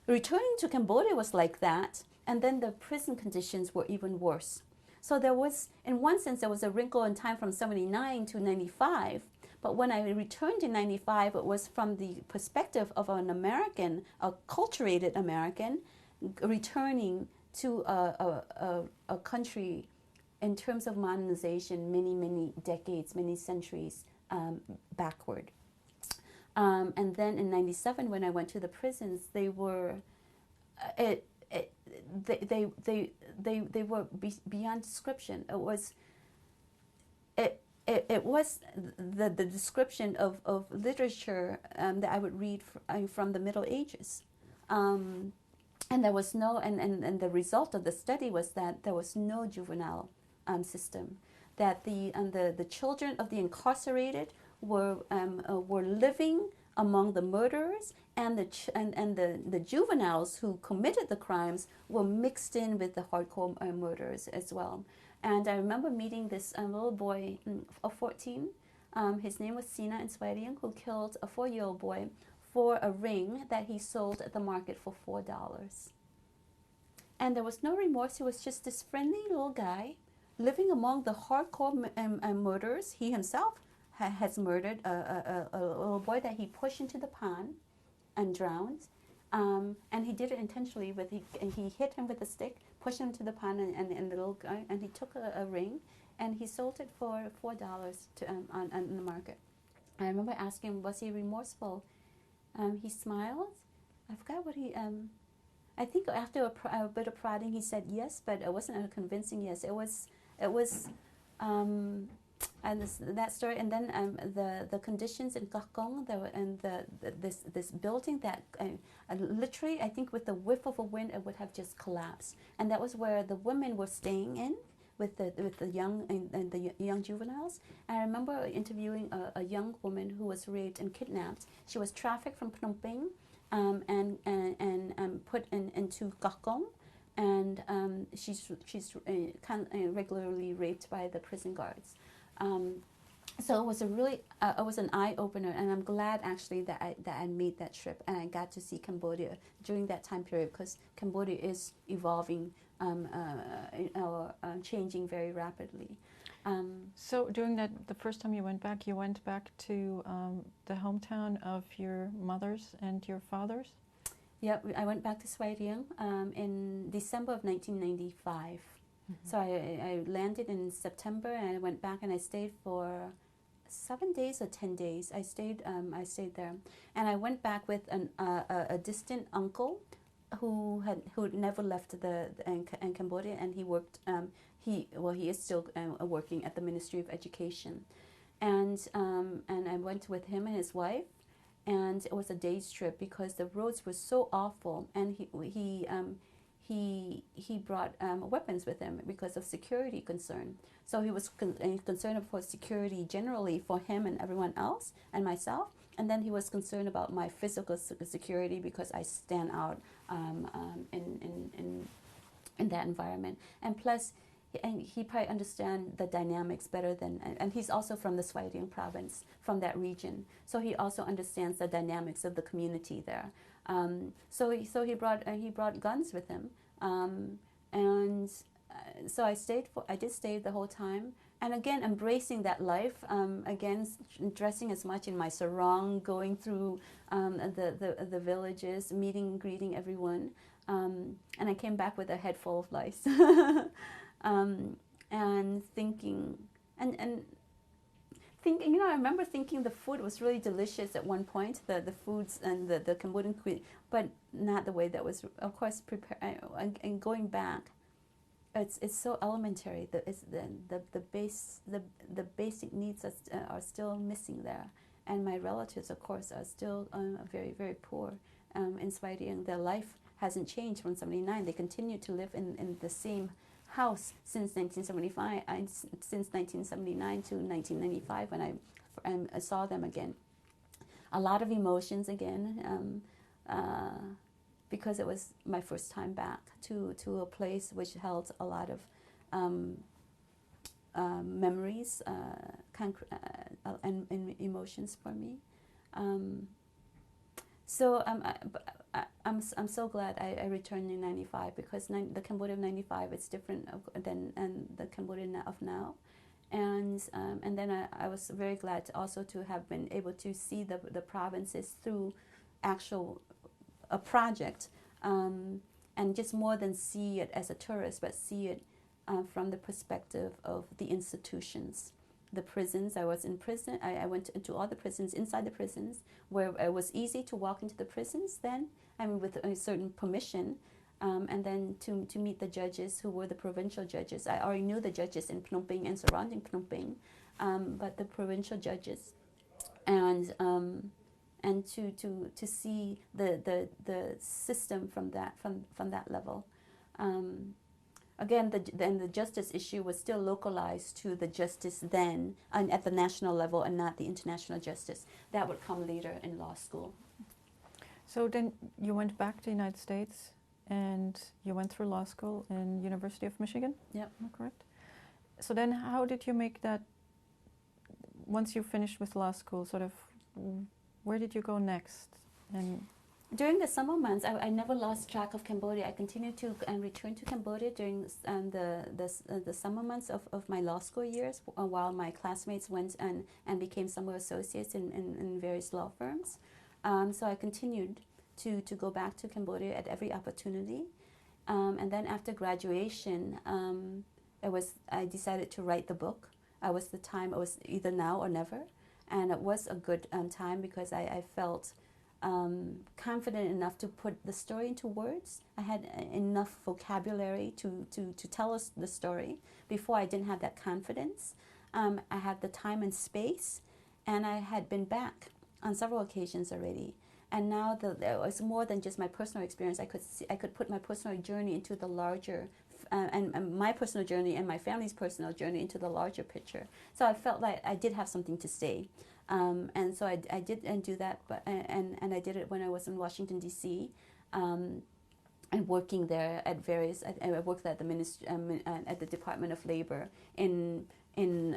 Returning to Cambodia was like that, and then the prison conditions were even worse. So there was, in one sense, there was a wrinkle in time from 79 to 95. But when I returned in 95, it was from the perspective of an American, a culturated American, returning to a country in terms of modernization many decades, many centuries backward. And then in 97, when I went to the prisons, they were, they were beyond description. It was the description of literature that I would read from the Middle Ages. And there was no, and the result of the study was that there was no juvenile system. That the children of the incarcerated were living among the murderers, and the juveniles who committed the crimes were mixed in with the hardcore murderers as well. And I remember meeting this little boy of 14. His name was Sina Nswariang, who killed a 4-year-old boy for a ring that he sold at the market for $4. And there was no remorse. He was just this friendly little guy living among the hardcore murderers. He himself has murdered a little boy that he pushed into the pond and drowned. And he did it intentionally. He hit him with a stick, pushed him into the pond, and the little guy, and he took a ring, and he sold it for $4 on the market. I remember asking him, was he remorseful? He smiled. I forgot what he. I think after a bit of prodding, he said yes, but it wasn't a convincing yes. It was. And that story, and then the conditions in Gakgong, and this building that literally, I think with the whiff of a wind, it would have just collapsed. And that was where the women were staying in with the young and the young juveniles. And I remember interviewing a young woman who was raped and kidnapped. She was trafficked from Phnom Penh and put into Gakgong. And she's regularly raped by the prison guards. So it was it was an eye opener, and I'm glad actually that I made that trip and I got to see Cambodia during that time period, because Cambodia is evolving, changing very rapidly. So during the first time you went back to the hometown of your mothers and your fathers? Yeah, I went back to Swaitiang in December of 1995. Mm-hmm. So I landed in September, and I went back and I stayed for 7 days or 10 days. I stayed there, and I went back with a distant uncle who never left in Cambodia, and he worked. He is still working at the Ministry of Education, and I went with him and his wife. And it was a day's trip because the roads were so awful, and he brought weapons with him because of security concern. So he was concerned for security generally for him and everyone else and myself, and then he was concerned about my physical security because I stand out in that environment. And plus, and he probably understand the dynamics better than, and he's also from the Swaitian province, from that region. So he also understands the dynamics of the community there. So he brought guns with him, and so I did stay the whole time. And again, embracing that life, again, dressing as much in my sarong, going through the villages, meeting and greeting everyone. And I came back with a head full of lice. And thinking, and thinking, I remember thinking the food was really delicious at one point, the foods and the Cambodian cuisine, but not the way that was, of course, prepared. And going back, it's so elementary. The basic needs are still missing there, and my relatives, of course, are still very, very poor in Swaiti, and their life hasn't changed from '79. They continue to live in the same house since 1975, since 1979 to 1995 when I saw them again. A lot of emotions again, because it was my first time back to a place which held a lot of memories and emotions for me. So I'm so glad I returned in '95, because the Cambodia of '95 is different than the Cambodia of now, and then I was very glad also to have been able to see the provinces through a project, and just more than see it as a tourist, but see it from the perspective of the institutions. The prisons, I was in prison, I went into all the prisons, inside the prisons, where it was easy to walk into the prisons then, with a certain permission, and then to meet the judges who were the provincial judges. I already knew the judges in Phnom Penh and surrounding Phnom Penh, but the provincial judges, and to see the system from that level. Again, the justice issue was still localized to the justice then, and at the national level, and not the international justice. That would come later in law school. So then you went back to the United States, and you went through law school in University of Michigan? Yep. Am I correct? So then how did you make that, once you finished with law school, sort of, where did you go next? And during the summer months, I never lost track of Cambodia. I continued to return to Cambodia during the summer months of my law school years, while my classmates went and became summer associates in various law firms. So I continued to go back to Cambodia at every opportunity. And then after graduation, I decided to write the book. It was either now or never. And it was a good time, because I felt confident enough to put the story into words. I had enough vocabulary to tell us the story. Before, I didn't have that confidence. I had the time and space, and I had been back on several occasions already. And now it was more than just my personal experience. I could put my personal journey into the larger, and my personal journey and my family's personal journey into the larger picture. So I felt like I did have something to say. And so I did do that, and I did it when I was in Washington, D.C., and working there at various. I worked at the Department of Labor in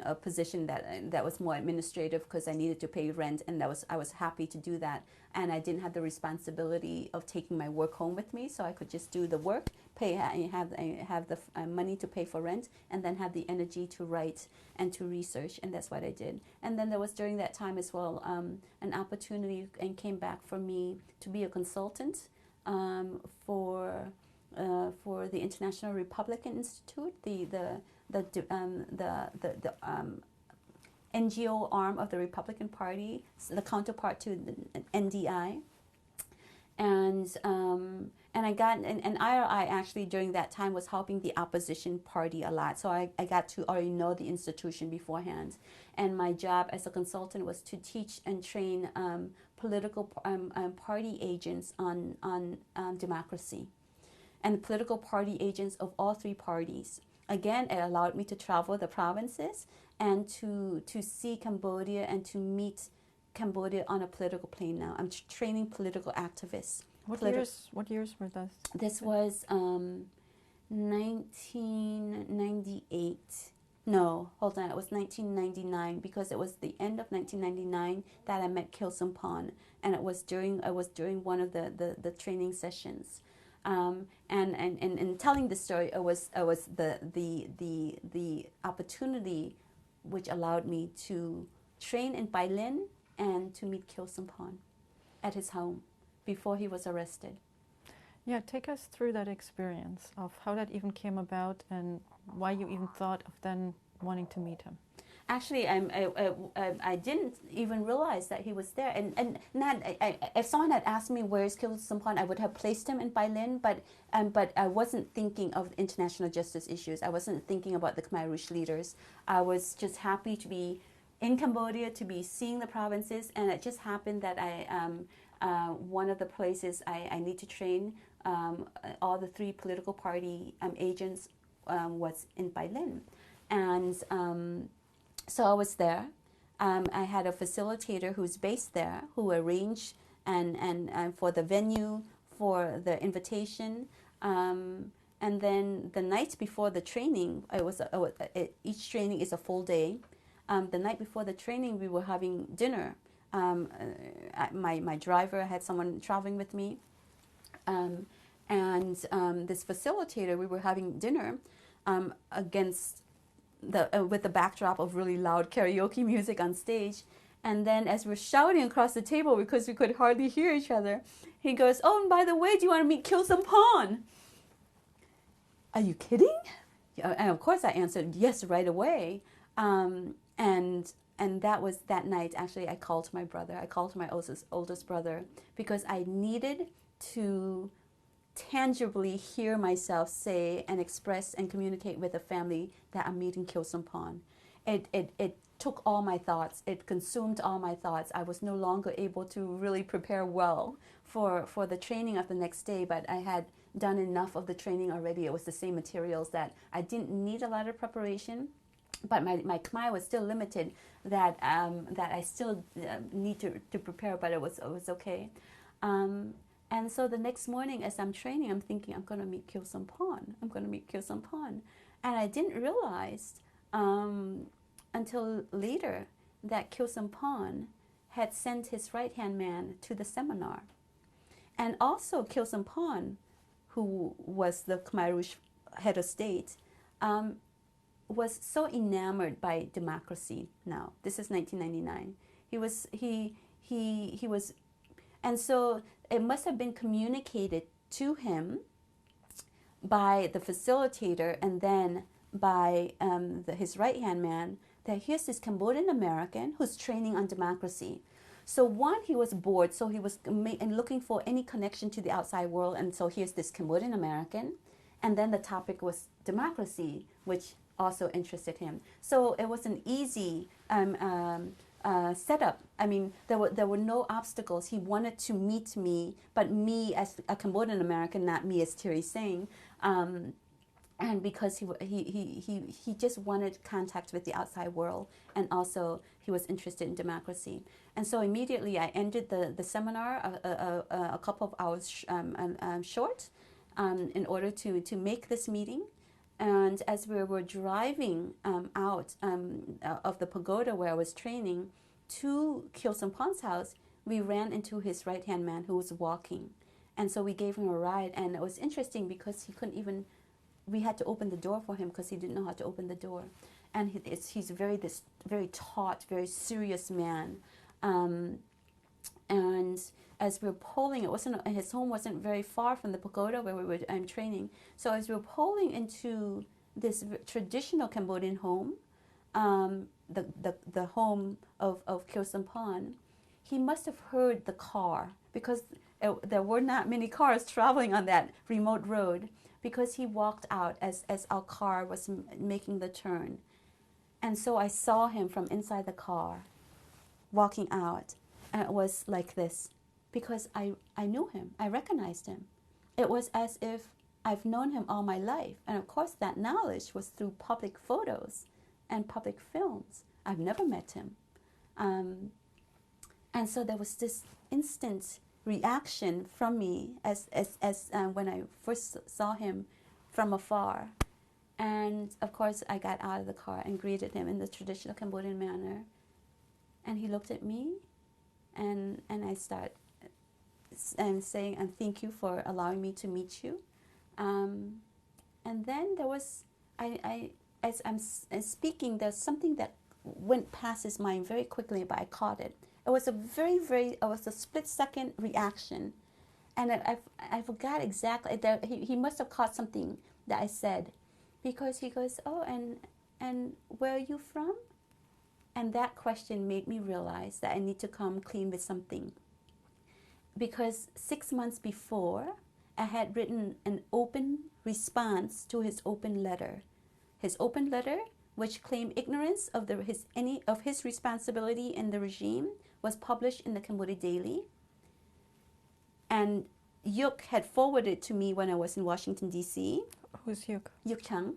a position that was more administrative, because I needed to pay rent, and I was happy to do that, and I didn't have the responsibility of taking my work home with me, so I could just do the work, have the money to pay for rent, and then have the energy to write and to research, and that's what I did. And then there was, during that time as well, an opportunity and came back for me to be a consultant for the International Republican Institute, the NGO arm of the Republican Party, the counterpart to the NDI, and I got and IRI actually during that time was helping the opposition party a lot, so I got to already know the institution beforehand, and my job as a consultant was to teach and train political party agents on democracy, and political party agents of all three parties. Again, it allowed me to travel the provinces and to see Cambodia and to meet Cambodia on a political plane now. I'm training political activists. What years were those? This was 1998. No, hold on. It was 1999 because it was the end of 1999 that I met Khieu Samphan, and I was during one of the training sessions. And telling the story, it was the opportunity which allowed me to train in Pai Lin and to meet Khieu Samphan at his home before he was arrested. Yeah, take us through that experience of how that even came about and why you even thought of then wanting to meet him. Actually, I didn't even realize that he was there. And if someone had asked me where is Khieu Samphan, I would have placed him in Pai Lin, but I wasn't thinking of international justice issues. I wasn't thinking about the Khmer Rouge leaders. I was just happy to be in Cambodia, to be seeing the provinces, and it just happened that one of the places I need to train all the 3 political party agents was in Pai Lin. And so I was there. I had a facilitator who's based there who arranged and for the venue, for the invitation. And then the night before the training, each training is a full day. The night before the training, we were having dinner. My driver had someone traveling with me. And this facilitator, we were having dinner against with the backdrop of really loud karaoke music on stage. And then as we're shouting across the table because we could hardly hear each other, he goes, "Oh, and by the way, do you want to meet Khieu Samphan?" Are you kidding? And of course I answered yes right away. And that was that night. Actually, I called my brother. I called my oldest brother because I needed to tangibly hear myself say and express and communicate with the family that I'm meeting Khieu Samphan. It took all my thoughts. It consumed all my thoughts. I was no longer able to really prepare well for the training of the next day, but I had done enough of the training already. It was the same materials that I didn't need a lot of preparation. But my Khmer was still limited, that I still need to prepare, but it was okay. And so the next morning, as I'm training, I'm thinking, I'm going to meet Khieu Samphan. I'm going to meet Khieu Samphan. And I didn't realize until later that Khieu Samphan had sent his right-hand man to the seminar. And also Khieu Samphan, who was the Khmer Rouge head of state, was so enamored by democracy now. This is 1999. He was, and so it must have been communicated to him by the facilitator and then by his right-hand man that here's this Cambodian American who's training on democracy. So one, he was bored, so he was looking for any connection to the outside world, and so here's this Cambodian American, and then the topic was democracy, which also interested him. So it was an easy setup. I mean, there were no obstacles. He wanted to meet me, but me as a Cambodian American, not me as Thierry Seng. And because he just wanted contact with the outside world, and also he was interested in democracy. And so immediately I ended the seminar a couple of hours short in order to make this meeting. And as we were driving out of the pagoda where I was training to Khieu Samphan's house, we ran into his right-hand man who was walking. And so we gave him a ride, and it was interesting because he couldn't even, we had to open the door for him because he didn't know how to open the door. And he's this very taut, very serious man. And as we were pulling, his home wasn't very far from the pagoda where we were training. So as we were pulling into this traditional Cambodian home, the home of Khieu Samphan, he must have heard the car because there were not many cars traveling on that remote road, because he walked out as our car was making the turn. And so I saw him from inside the car walking out, and it was like this. Because I knew him, I recognized him. It was as if I've known him all my life. And of course that knowledge was through public photos and public films. I've never met him. And so there was this instant reaction from me as when I first saw him from afar. And of course, I got out of the car and greeted him in the traditional Cambodian manner. And he looked at me, and I start saying, and thank you for allowing me to meet you. And then there was, as I'm speaking, there's something that went past his mind very quickly, but I caught it. It was it was a split-second reaction. And I forgot exactly, he must have caught something that I said. Because he goes, oh, and where are you from? And that question made me realize that I need to come clean with something. Because 6 months before, I had written an open response to his open letter. His open letter, which claimed ignorance of his responsibility in the regime, was published in the Cambodia Daily. And Yuk had forwarded to me when I was in Washington, D.C. Who's Yuk? Yuk Chang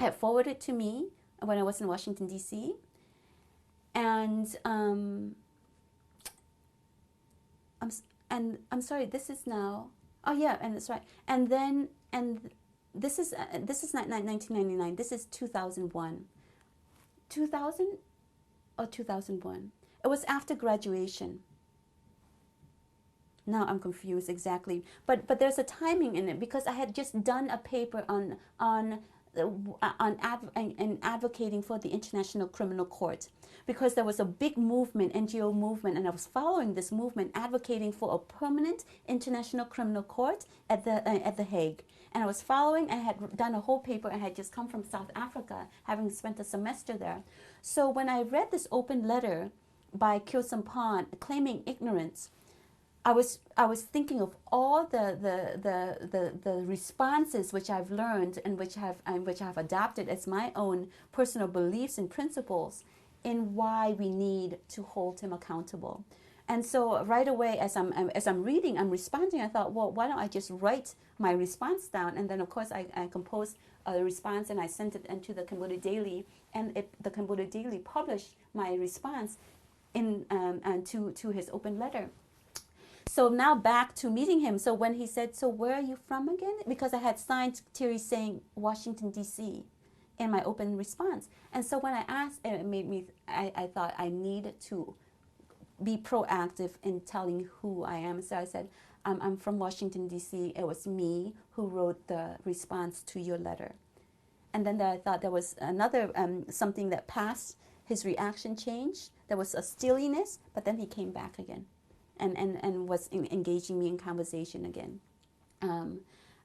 had forwarded to me when I was in Washington, D.C. And I'm sorry, this is now, oh yeah, and that's right. And then, this is not 1999, this is 2001. 2000 or 2001? It was after graduation. Now I'm confused exactly, but there's a timing in it because I had just done a paper on advocating for the International Criminal Court, because there was a big movement, NGO movement, and I was following this movement advocating for a permanent International Criminal Court at the Hague. And I was following, I had done a whole paper, I had just come from South Africa, having spent a semester there. So when I read this open letter by Kyo Sampan claiming ignorance, I was thinking of all the responses which I've learned and which I've adopted as my own personal beliefs and principles in why we need to hold him accountable. And so right away, as I'm reading, I'm responding. I thought, well, why don't I just write my response down? And then of course I composed a response and I sent it into the Cambodia Daily, and the Cambodia Daily published my response to his open letter. So now back to meeting him. So when he said, so where are you from again? Because I had signed Thierry saying Washington, D.C. in my open response. And so when I asked, it made me, I thought I needed to be proactive in telling who I am. So I said, I'm from Washington, D.C. It was me who wrote the response to your letter. And then I thought there was another, something that passed, his reaction changed. There was a steeliness, but then he came back again. And was engaging me in conversation again.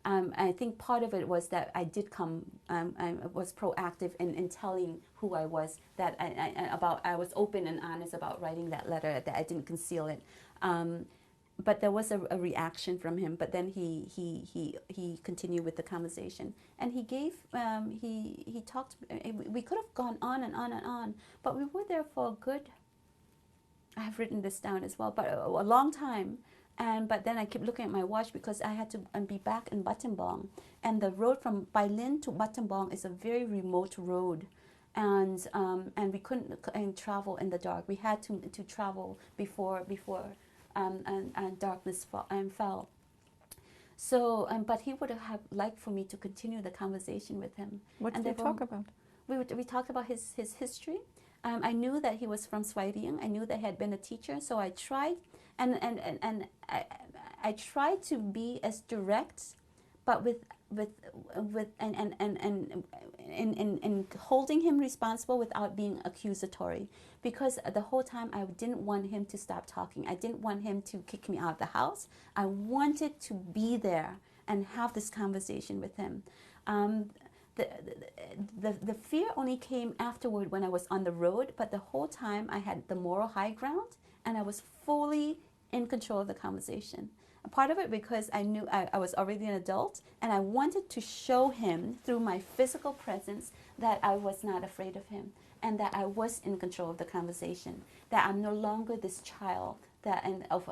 I think part of it was that I did come, I was proactive in telling who I was, that I was open and honest about writing that letter, that I didn't conceal it. But there was a reaction from him, but then he continued with the conversation. And he gave, he talked, we could have gone on and on and on, but we were there for a good, I have written this down as well, but a long time. But then I kept looking at my watch because I had to be back in Battambang. And the road from Bailin to Battambang is a very remote road. And we couldn't travel in the dark. We had to travel before darkness fell. So, but he would have liked for me to continue the conversation with him. What did they talk about? We talked about his history. I knew that he was from Svay Rieng. I knew that he had been a teacher, so I tried, and I tried to be as direct, but in holding him responsible without being accusatory, because the whole time I didn't want him to stop talking. I didn't want him to kick me out of the house. I wanted to be there and have this conversation with him. The fear only came afterward when I was on the road, but the whole time I had the moral high ground and I was fully in control of the conversation. A part of it because I knew I was already an adult, and I wanted to show him through my physical presence that I was not afraid of him and that I was in control of the conversation, that I'm no longer this child of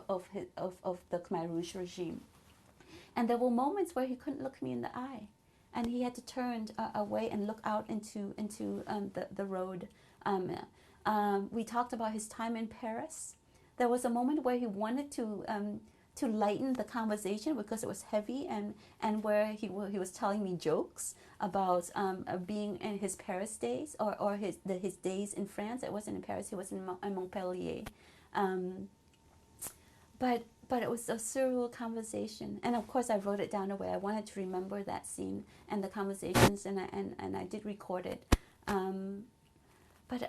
the Khmer Rouge regime. And there were moments where he couldn't look me in the eye. And he had to turn away and look out into the road. We talked about his time in Paris. there was a moment where he wanted to lighten the conversation because it was heavy, and where he was telling me jokes about being in his Paris days, or his days in France. It wasn't in Paris, he was in Montpellier. But it was a surreal conversation, and of course I wrote it down away. I wanted to remember that scene and the conversations, and I did record it. But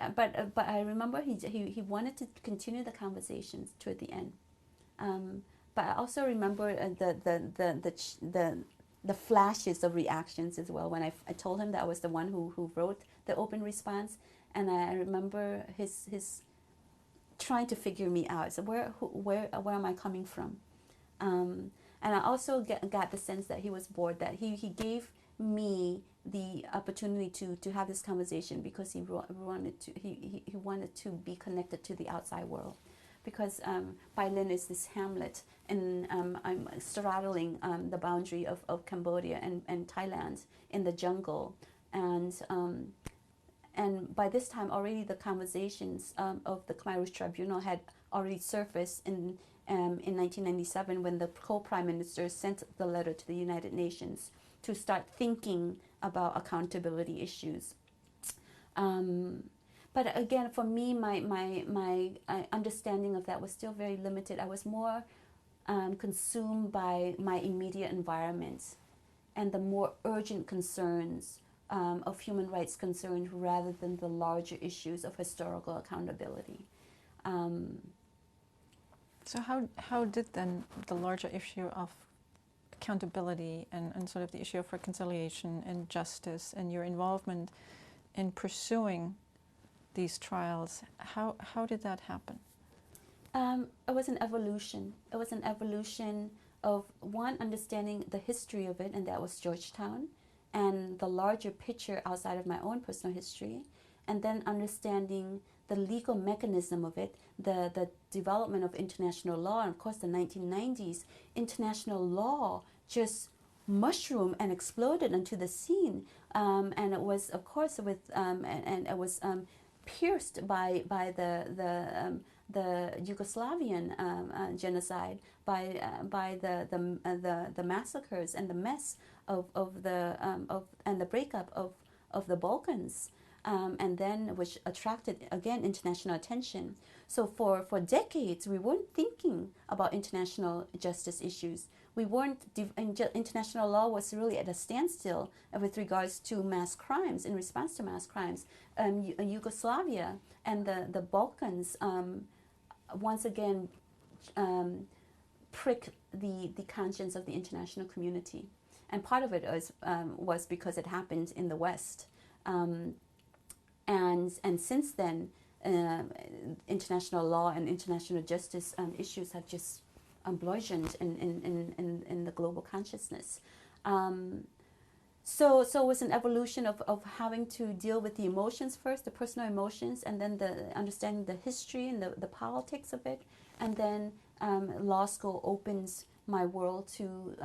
I remember he wanted to continue the conversations toward the end. But I also remember the flashes of reactions as well when I told him that I was the one who wrote the open response, and I remember his trying to figure me out. So where am I coming from? And I also got the sense that he was bored, that he gave me the opportunity to have this conversation because he wanted to be connected to the outside world. Because Bai Lin is this hamlet, and I'm straddling the boundary of Cambodia and Thailand in the jungle, and by this time already the conversations of the Khmer Rouge Tribunal had already surfaced in 1997, when the co-prime minister sent the letter to the United Nations to start thinking about accountability issues. But again, for me, my understanding of that was still very limited. I was more consumed by my immediate environment and the more urgent concerns of human rights concerns, rather than the larger issues of historical accountability. So how did then the larger issue of accountability and sort of the issue of reconciliation and justice and your involvement in pursuing these trials, how did that happen? It was an evolution. It was an evolution of, one, understanding the history of it, and that was Georgetown, and the larger picture outside of my own personal history, and then understanding the legal mechanism of it, the development of international law, and of course the 1990s, international law just mushroomed and exploded onto the scene, and it was, of course, with and it was pierced by the Yugoslavian genocide, by the massacres and the mess of the breakup of the Balkans, and then which attracted again international attention. So for decades we weren't thinking about international justice issues. We weren't. International law was really at a standstill with regards to mass crimes, in response to mass crimes. Yugoslavia and the Balkans once again pricked the conscience of the international community, and part of it was because it happened in the West, and since then international law and international justice issues have just bludgeoned in the global consciousness. So it was an evolution of having to deal with the emotions first, the personal emotions, and then the understanding the history and the politics of it, and then law school opens my world to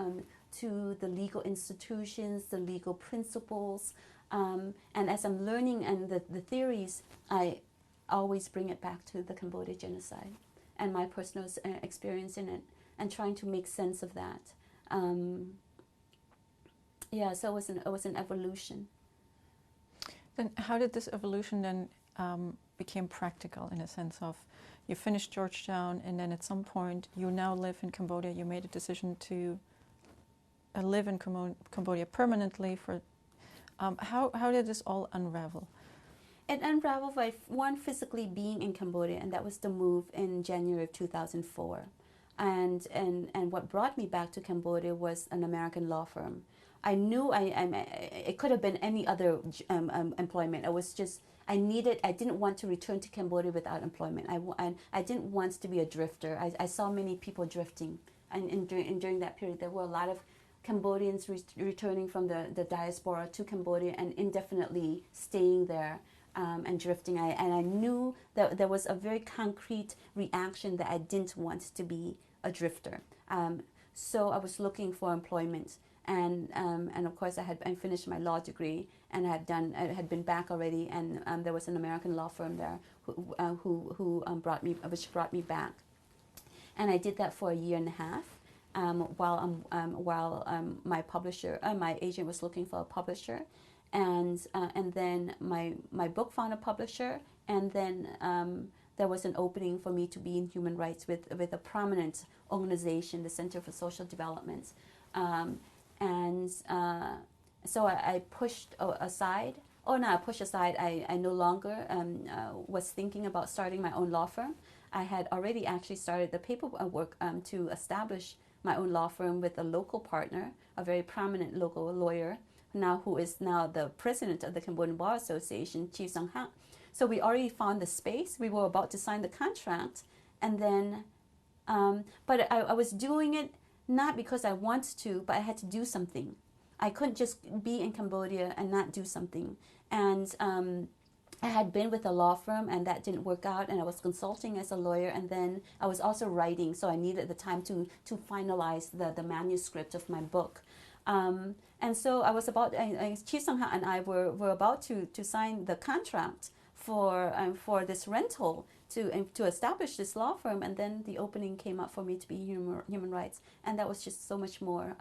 the legal institutions, the legal principles, and as I'm learning and the theories, I always bring it back to the Cambodia genocide and my personal experience in it, and trying to make sense of that. So it was an evolution. Then how did this evolution then became practical, in a sense of you finished Georgetown, and then at some point you now live in Cambodia. You made a decision to live in Cambodia permanently. For how did this all unravel? It unraveled by, one, physically being in Cambodia, and that was the move in January of 2004. And what brought me back to Cambodia was an American law firm. I knew it could have been any other employment. It was just, I didn't want to return to Cambodia without employment. I didn't want to be a drifter. I saw many people drifting, and during that period there were a lot of Cambodians returning from the diaspora to Cambodia and indefinitely staying there. And drifting, I knew that there was a very concrete reaction that I didn't want to be a drifter. So I was looking for employment, and of course I finished my law degree, and I had been back already, and there was an American law firm there who brought me back. And I did that for a year and a half while my publisher, my agent was looking for a publisher. And then my book found a publisher, and then there was an opening for me to be in human rights with a prominent organization, the Center for Social Development. So I pushed aside. Oh, no, I pushed aside. I no longer was thinking about starting my own law firm. I had already actually started the paperwork to establish my own law firm with a local partner, a very prominent local lawyer, who is now the president of the Cambodian Bar Association, Chief Song Ha. So we already found the space. We were about to sign the contract, and then, but I was doing it not because I wanted to, but I had to do something. I couldn't just be in Cambodia and not do something. And I had been with a law firm, and that didn't work out, and I was consulting as a lawyer, and then I was also writing, so I needed the time to finalize the manuscript of my book. And so I was about, Chief Song Ha and I were about to sign the contract for this rental to establish this law firm, and then the opening came up for me to be human rights, and that was just so much more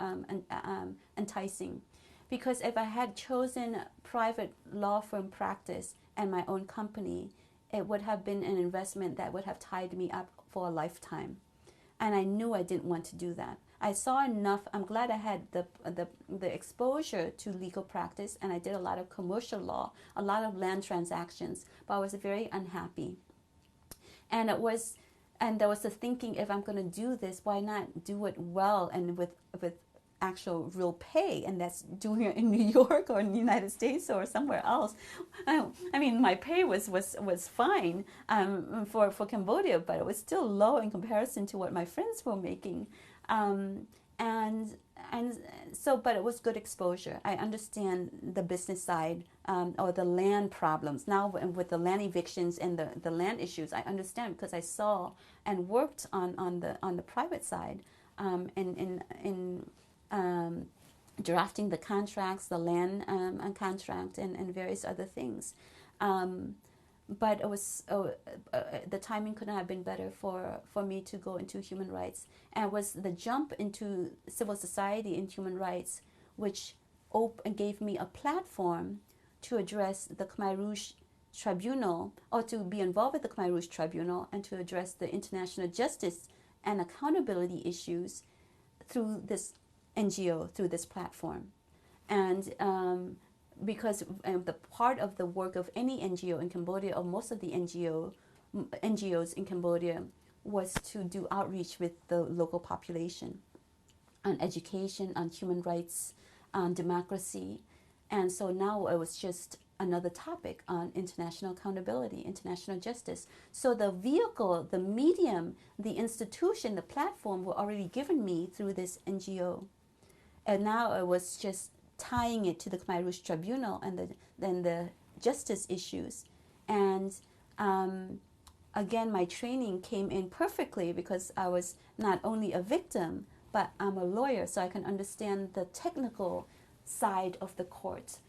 enticing, because if I had chosen private law firm practice and my own company, it would have been an investment that would have tied me up for a lifetime, and I knew I didn't want to do that. I saw enough. I'm glad I had the exposure to legal practice, and I did a lot of commercial law, a lot of land transactions, but I was very unhappy. And there was the thinking, if I'm going to do this, why not do it well and with actual real pay, and that's doing it in New York or in the United States or somewhere else. I mean, my pay was fine for Cambodia, but it was still low in comparison to what my friends were making. But it was good exposure. I understand the business side or the land problems. Now with the land evictions and the land issues, I understand, because I saw and worked on the private side in drafting the contracts, the land contract, and various other things. But it was the timing couldn't have been better for me to go into human rights. And it was the jump into civil society and human rights which gave me a platform to address the Khmer Rouge Tribunal, or to be involved with the Khmer Rouge Tribunal, and to address the international justice and accountability issues through this NGO, through this platform. And because the part of the work of any NGO in Cambodia, or most of the NGOs in Cambodia, was to do outreach with the local population on education, on human rights, on democracy. And so now it was just another topic on international accountability, international justice. So the vehicle, the medium, the institution, the platform were already given me through this NGO. And now it was just tying it to the Khmer Rouge Tribunal and then the justice issues. And again, my training came in perfectly, because I was not only a victim, but I'm a lawyer, so I can understand the technical side of the court.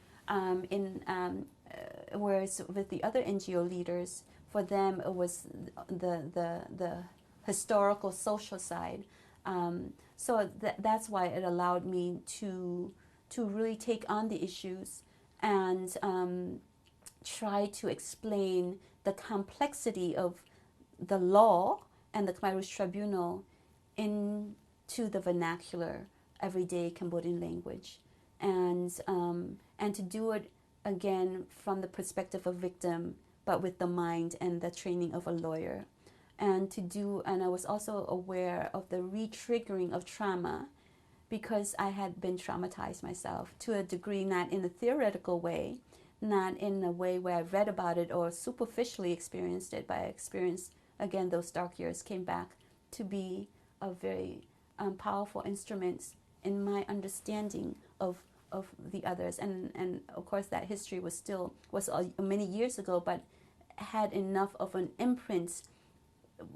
Whereas with the other NGO leaders, for them it was the historical, social side. So that's why it allowed me to really take on the issues and try to explain the complexity of the law and the Khmer Rouge Tribunal into the vernacular, everyday Cambodian language, and to do it again from the perspective of victim, but with the mind and the training of a lawyer, and I was also aware of the re-triggering of trauma, because I had been traumatized myself to a degree, not in a theoretical way, not in a way where I read about it or superficially experienced it, but I experienced, again, those dark years came back to be a very powerful instrument in my understanding of the others. And of course that history was many years ago, but had enough of an imprint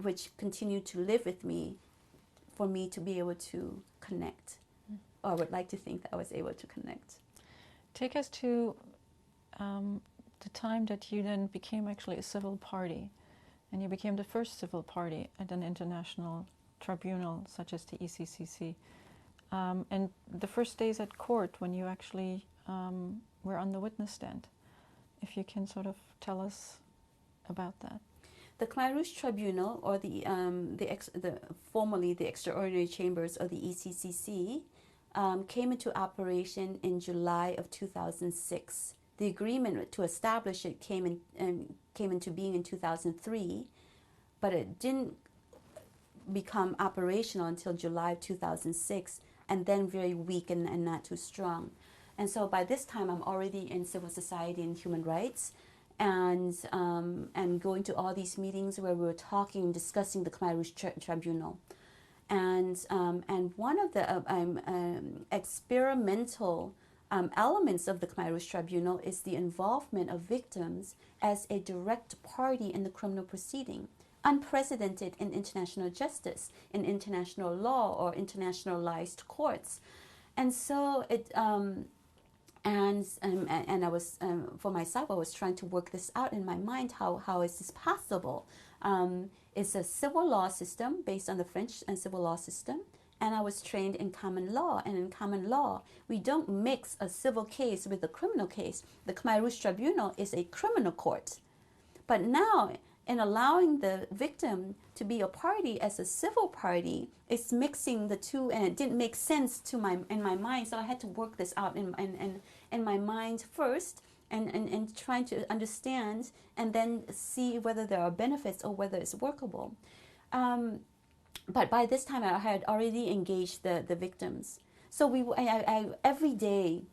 which continued to live with me for me to be able to connect. Or I would like to think that I was able to connect. Take us to the time that you then became actually a civil party, and you became the first civil party at an international tribunal, such as the ECCC. And the first days at court, when you actually were on the witness stand, if you can sort of tell us about that. The Khmer Rouge Tribunal, or formerly the Extraordinary Chambers, or the ECCC, came into operation in July of 2006. The agreement to establish it came into being in 2003, but it didn't become operational until July of 2006, and then very weak and not too strong. And so by this time, I'm already in civil society and human rights, and going to all these meetings where we were talking, discussing the Khmer Rouge Tribunal. And one of the experimental elements of the Khmer Rouge Tribunal is the involvement of victims as a direct party in the criminal proceeding, unprecedented in international justice, in international law, or internationalized courts. And so it and I was for myself, I was trying to work this out in my mind. How is this possible? It's a civil law system based on the French and civil law system, and I was trained in common law. And in common law, we don't mix a civil case with a criminal case. The Khmer Rouge Tribunal is a criminal court, but now, in allowing the victim to be a party as a civil party, it's mixing the two, and it didn't make sense in my mind. So I had to work this out in my mind first, and trying to understand, and then see whether there are benefits or whether it's workable. But by this time, I had already engaged the victims. So I every day.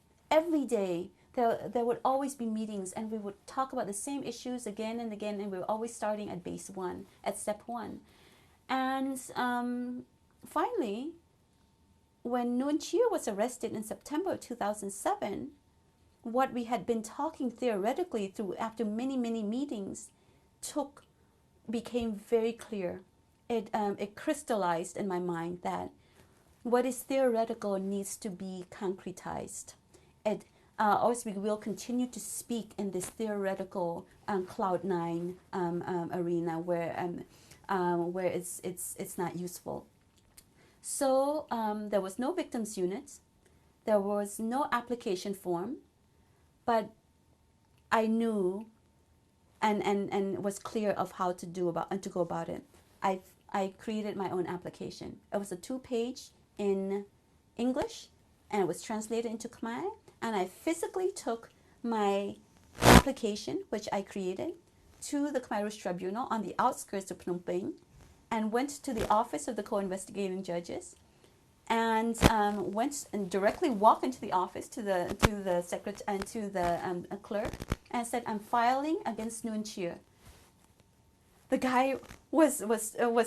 There would always be meetings, and we would talk about the same issues again and again, and we were always starting at base one, at step one. And finally, when Nguyen Chia was arrested in September 2007, what we had been talking theoretically through after many meetings became very clear. It crystallized in my mind that what is theoretical needs to be concretized. Also, we will continue to speak in this theoretical cloud nine arena where it's not useful. So there was no victims unit, there was no application form, but I knew and was clear of how to go about it. I created my own application. It was a 2-page in English, and it was translated into Khmer. And I physically took my application, which I created, to the Khmer Rouge Tribunal on the outskirts of Phnom Penh, and went to the office of the co-investigating judges, and went and directly walked into the office to the secretary and to the clerk, and said, "I'm filing against Nguyen Chia." The guy was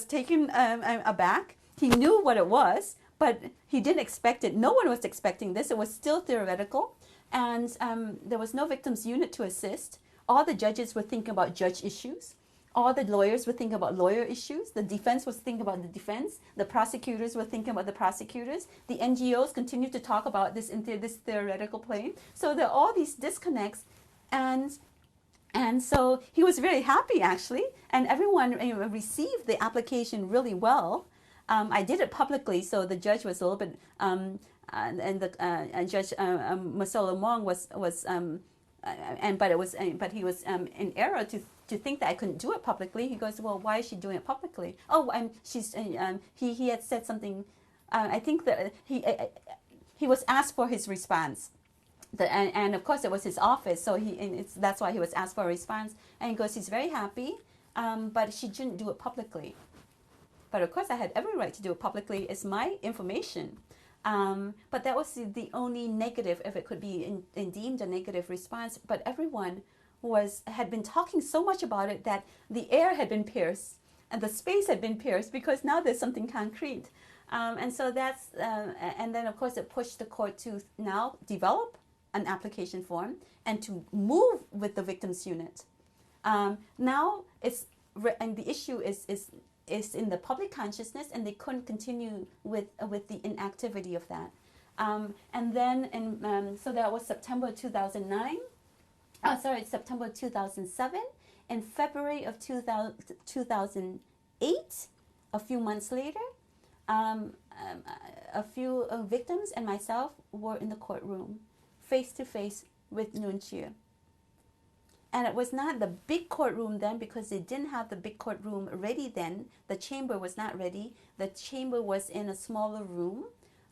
taken aback. He knew what it was, but he didn't expect it. No one was expecting this. It was still theoretical. And there was no victims unit to assist. All the judges were thinking about judge issues. All the lawyers were thinking about lawyer issues. The defense was thinking about the defense. The prosecutors were thinking about the prosecutors. The NGOs continued to talk about this in this theoretical plane. So there are all these disconnects. And so he was very happy, actually. And everyone received the application really well. I did it publicly, so the judge was a little bit, and Judge Marcelo Mong but he was in error to think that I couldn't do it publicly. He goes, "Well, why is she doing it publicly?" Oh, he had said something. I think that he was asked for his response. And of course it was his office, so that's why he was asked for a response. And he goes, he's very happy, but she shouldn't do it publicly. But of course I had every right to do it publicly. It's my information. But that was the only negative, if it could be deemed a negative response. But everyone had been talking so much about it that the air had been pierced and the space had been pierced, because now there's something concrete. And so that's, and then of course it pushed the court to now develop an application form and to move with the victims unit. Now and the issue is in the public consciousness, and they couldn't continue with the inactivity of that. And then, so that was September 2009. September 2007. In February of 2008, a few months later, a few victims and myself were in the courtroom, face to face with Nguyen Chia. And it was not the big courtroom then, because they didn't have the big courtroom ready then. The chamber was not ready. The chamber was in a smaller room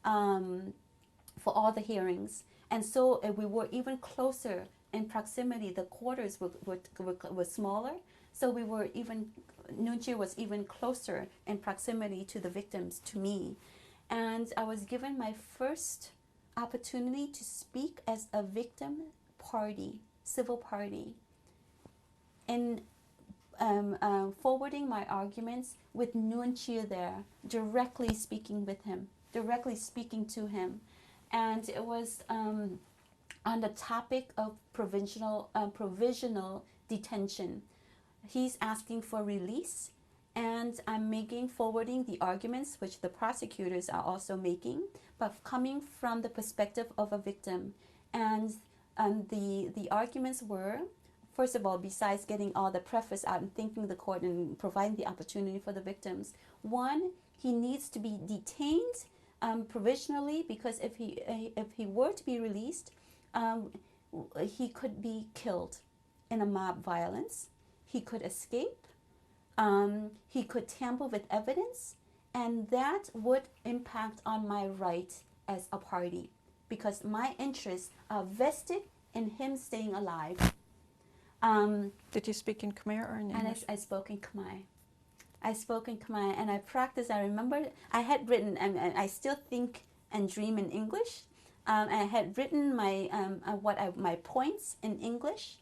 for all the hearings. And so we were even closer in proximity. The quarters were smaller. So we were even, Nguyen Chia was even closer in proximity to the victims, to me. And I was given my first opportunity to speak as a victim party, civil party, in forwarding my arguments with Nguyen Chia there, directly speaking with him, directly speaking to him. And it was on the topic of provisional detention. He's asking for release, and I'm forwarding the arguments which the prosecutors are also making, but coming from the perspective of a victim. And the arguments were, first of all, besides getting all the preface out and thanking the court and providing the opportunity for the victims, one, he needs to be detained provisionally, because if he were to be released, he could be killed in a mob violence. He could escape. He could tamper with evidence, and that would impact on my right as a party, because my interests are vested in him staying alive. Did you speak in Khmer or in English? And I spoke in Khmer. I spoke in Khmer, and I practiced. I remember I had written, and I still think and dream in English. I had written my points in English,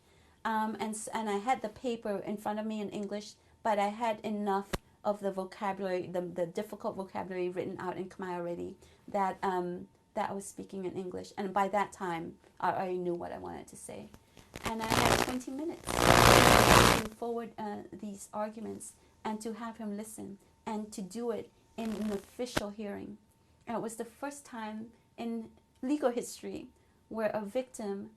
and I had the paper in front of me in English, but I had enough of the vocabulary, the difficult vocabulary written out in Khmer already, that I was speaking in English. And by that time, I already knew what I wanted to say. And I had 20 minutes to forward these arguments and to have him listen and to do it in an official hearing. And it was the first time in legal history where a victim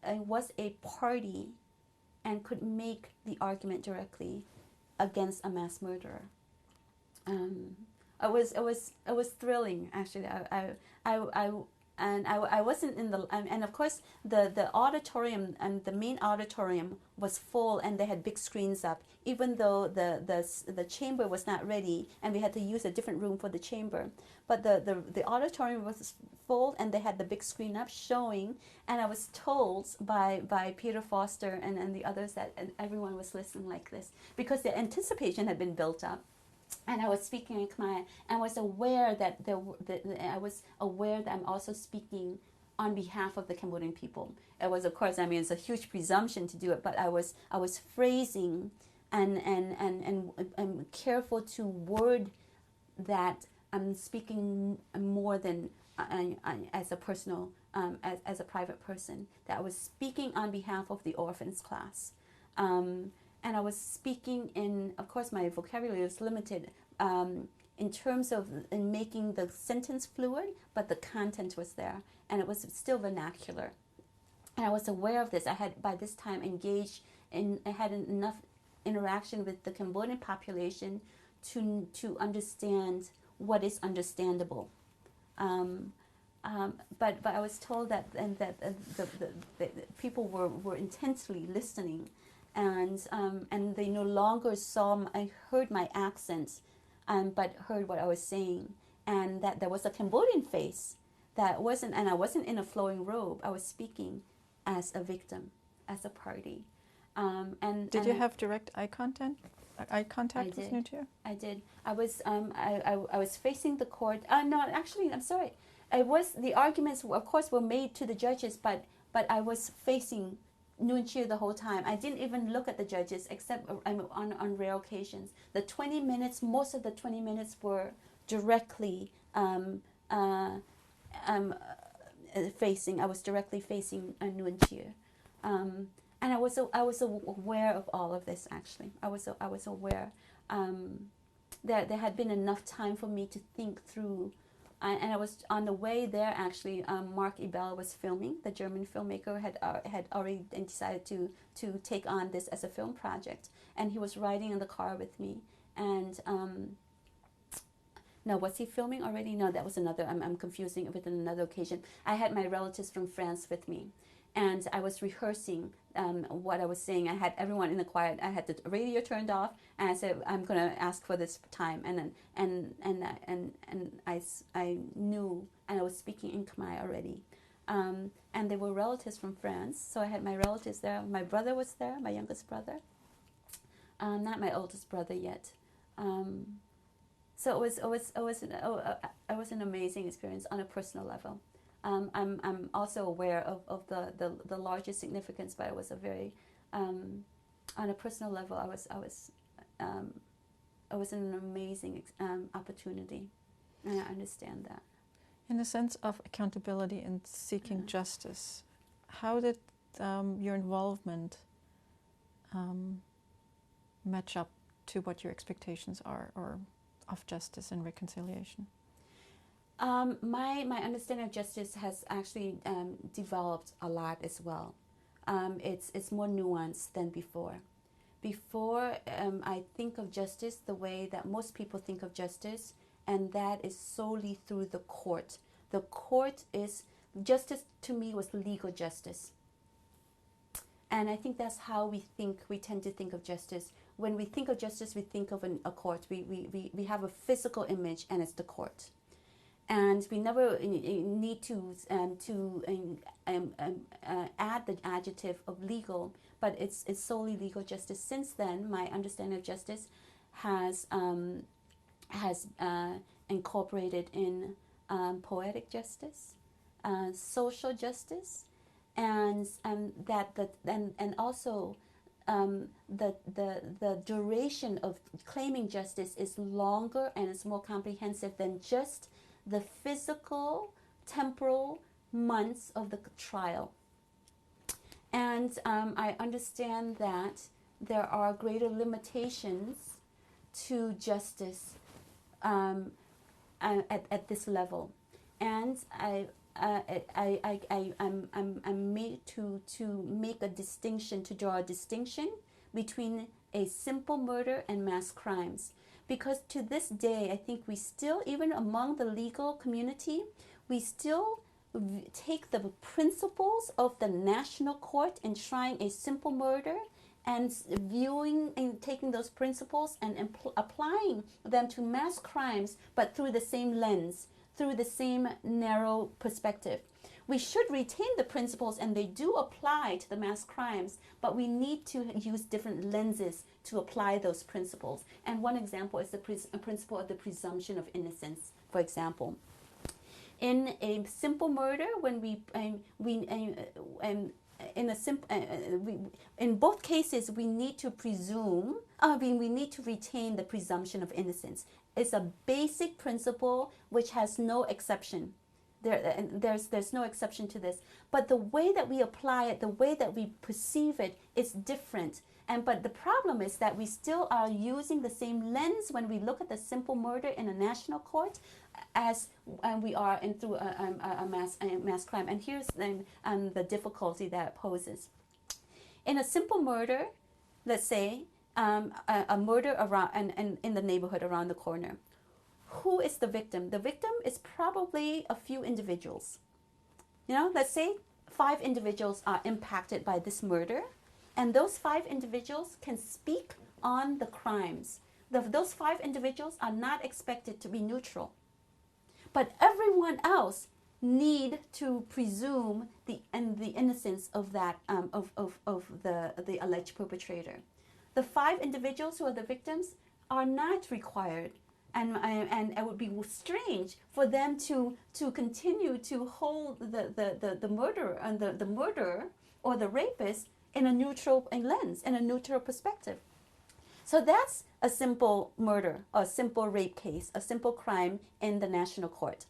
was a party and could make the argument directly against a mass murderer. It was thrilling, actually. I wasn't in the, and of course the auditorium, and the main auditorium was full, and they had big screens up, even though the chamber was not ready, and we had to use a different room for the chamber. But the auditorium was full, and they had the big screen up showing, and I was told by Peter Foster and the others that everyone was listening like this, because the anticipation had been built up. And I was speaking in Khmer, and was aware that I'm also speaking on behalf of the Cambodian people. It was, of course, it's a huge presumption to do it, but I was phrasing and careful to word that I'm speaking more than as a personal, as a private person. That I was speaking on behalf of the orphans class. And I was speaking in, of course, my vocabulary was limited in terms of making the sentence fluid, but the content was there, and it was still vernacular. And I was aware of this. I had, by this time, I had enough interaction with the Cambodian population to understand what is understandable. But I was told that the people were intensely listening. And they no longer I heard my accent, but heard what I was saying, and that there was a Cambodian face I wasn't in a flowing robe. I was speaking as a victim, as a party. Did you have direct eye contact with Nguyen Chia? I did. I was facing the court. No, actually, I'm sorry. The arguments, of course, were made to the judges, but I was facing Nguyen Chia the whole time. I didn't even look at the judges, except on rare occasions. The 20 minutes, most of the 20 minutes were directly facing. I was directly facing Nguyen Chia, and I was aware of all of this. Actually, I was aware that there had been enough time for me to think through. And I was on the way there. Actually, Mark Ebel was filming. The German filmmaker had already decided to take on this as a film project, and he was riding in the car with me. And No, was he filming already? No, that was another. I'm confusing it with another occasion. I had my relatives from France with me, and I was rehearsing what I was saying. I had everyone in the choir. I had the radio turned off, and I said, "I'm going to ask for this time." And I knew, and I was speaking in Khmer already. And they were relatives from France, so I had my relatives there. My brother was there, my youngest brother, not my oldest brother yet. So it was an amazing experience on a personal level. I'm also aware of the larger significance, but it was a very on a personal level. It was an amazing opportunity, and I understand that. In the sense of accountability and seeking justice, how did your involvement match up to what your expectations are, or of justice and reconciliation? My understanding of justice has actually developed a lot as well. It's more nuanced than before. Before, I think of justice the way that most people think of justice, and that is solely through the court. The court is, justice to me was legal justice. And I think that's how we tend to think of justice. When we think of justice, we think of a court. We have a physical image, and it's the court. And we never need to add the adjective of legal, but it's solely legal justice. Since then, my understanding of justice has incorporated in poetic justice, social justice, and also the duration of claiming justice is longer and it's more comprehensive than just the physical, temporal months of the trial. And I understand that there are greater limitations to justice at this level, and I'm made to make a distinction, to draw a distinction between a simple murder and mass crimes. Because to this day, I think we still, even among the legal community, we still take the principles of the national court in trying a simple murder and viewing and taking those principles and applying them to mass crimes, but through the same lens, through the same narrow perspective. We should retain the principles, and they do apply to the mass crimes, but we need to use different lenses to apply those principles. And one example is the principle of the presumption of innocence, for example. In a simple murder, when in both cases, we need to presume, we need to retain the presumption of innocence. It's a basic principle which has no exception. There's no exception to this. But the way that we apply it, the way that we perceive it is different. But the problem is that we still are using the same lens when we look at the simple murder in a national court as we are through a mass crime. And here's the difficulty that it poses. In a simple murder, let's say a murder around and in the neighborhood around the corner. Who is the victim? The victim is probably a few individuals. Let's say 5 individuals are impacted by this murder, and those 5 individuals can speak on the crimes. Those 5 individuals are not expected to be neutral. But everyone else need to presume the innocence of that of the alleged perpetrator. The 5 individuals who are the victims are not required, and it would be strange for them to continue to hold the murderer and the murderer or the rapist in a neutral lens, in a neutral perspective. So that's a simple murder, a simple rape case, a simple crime in the national court.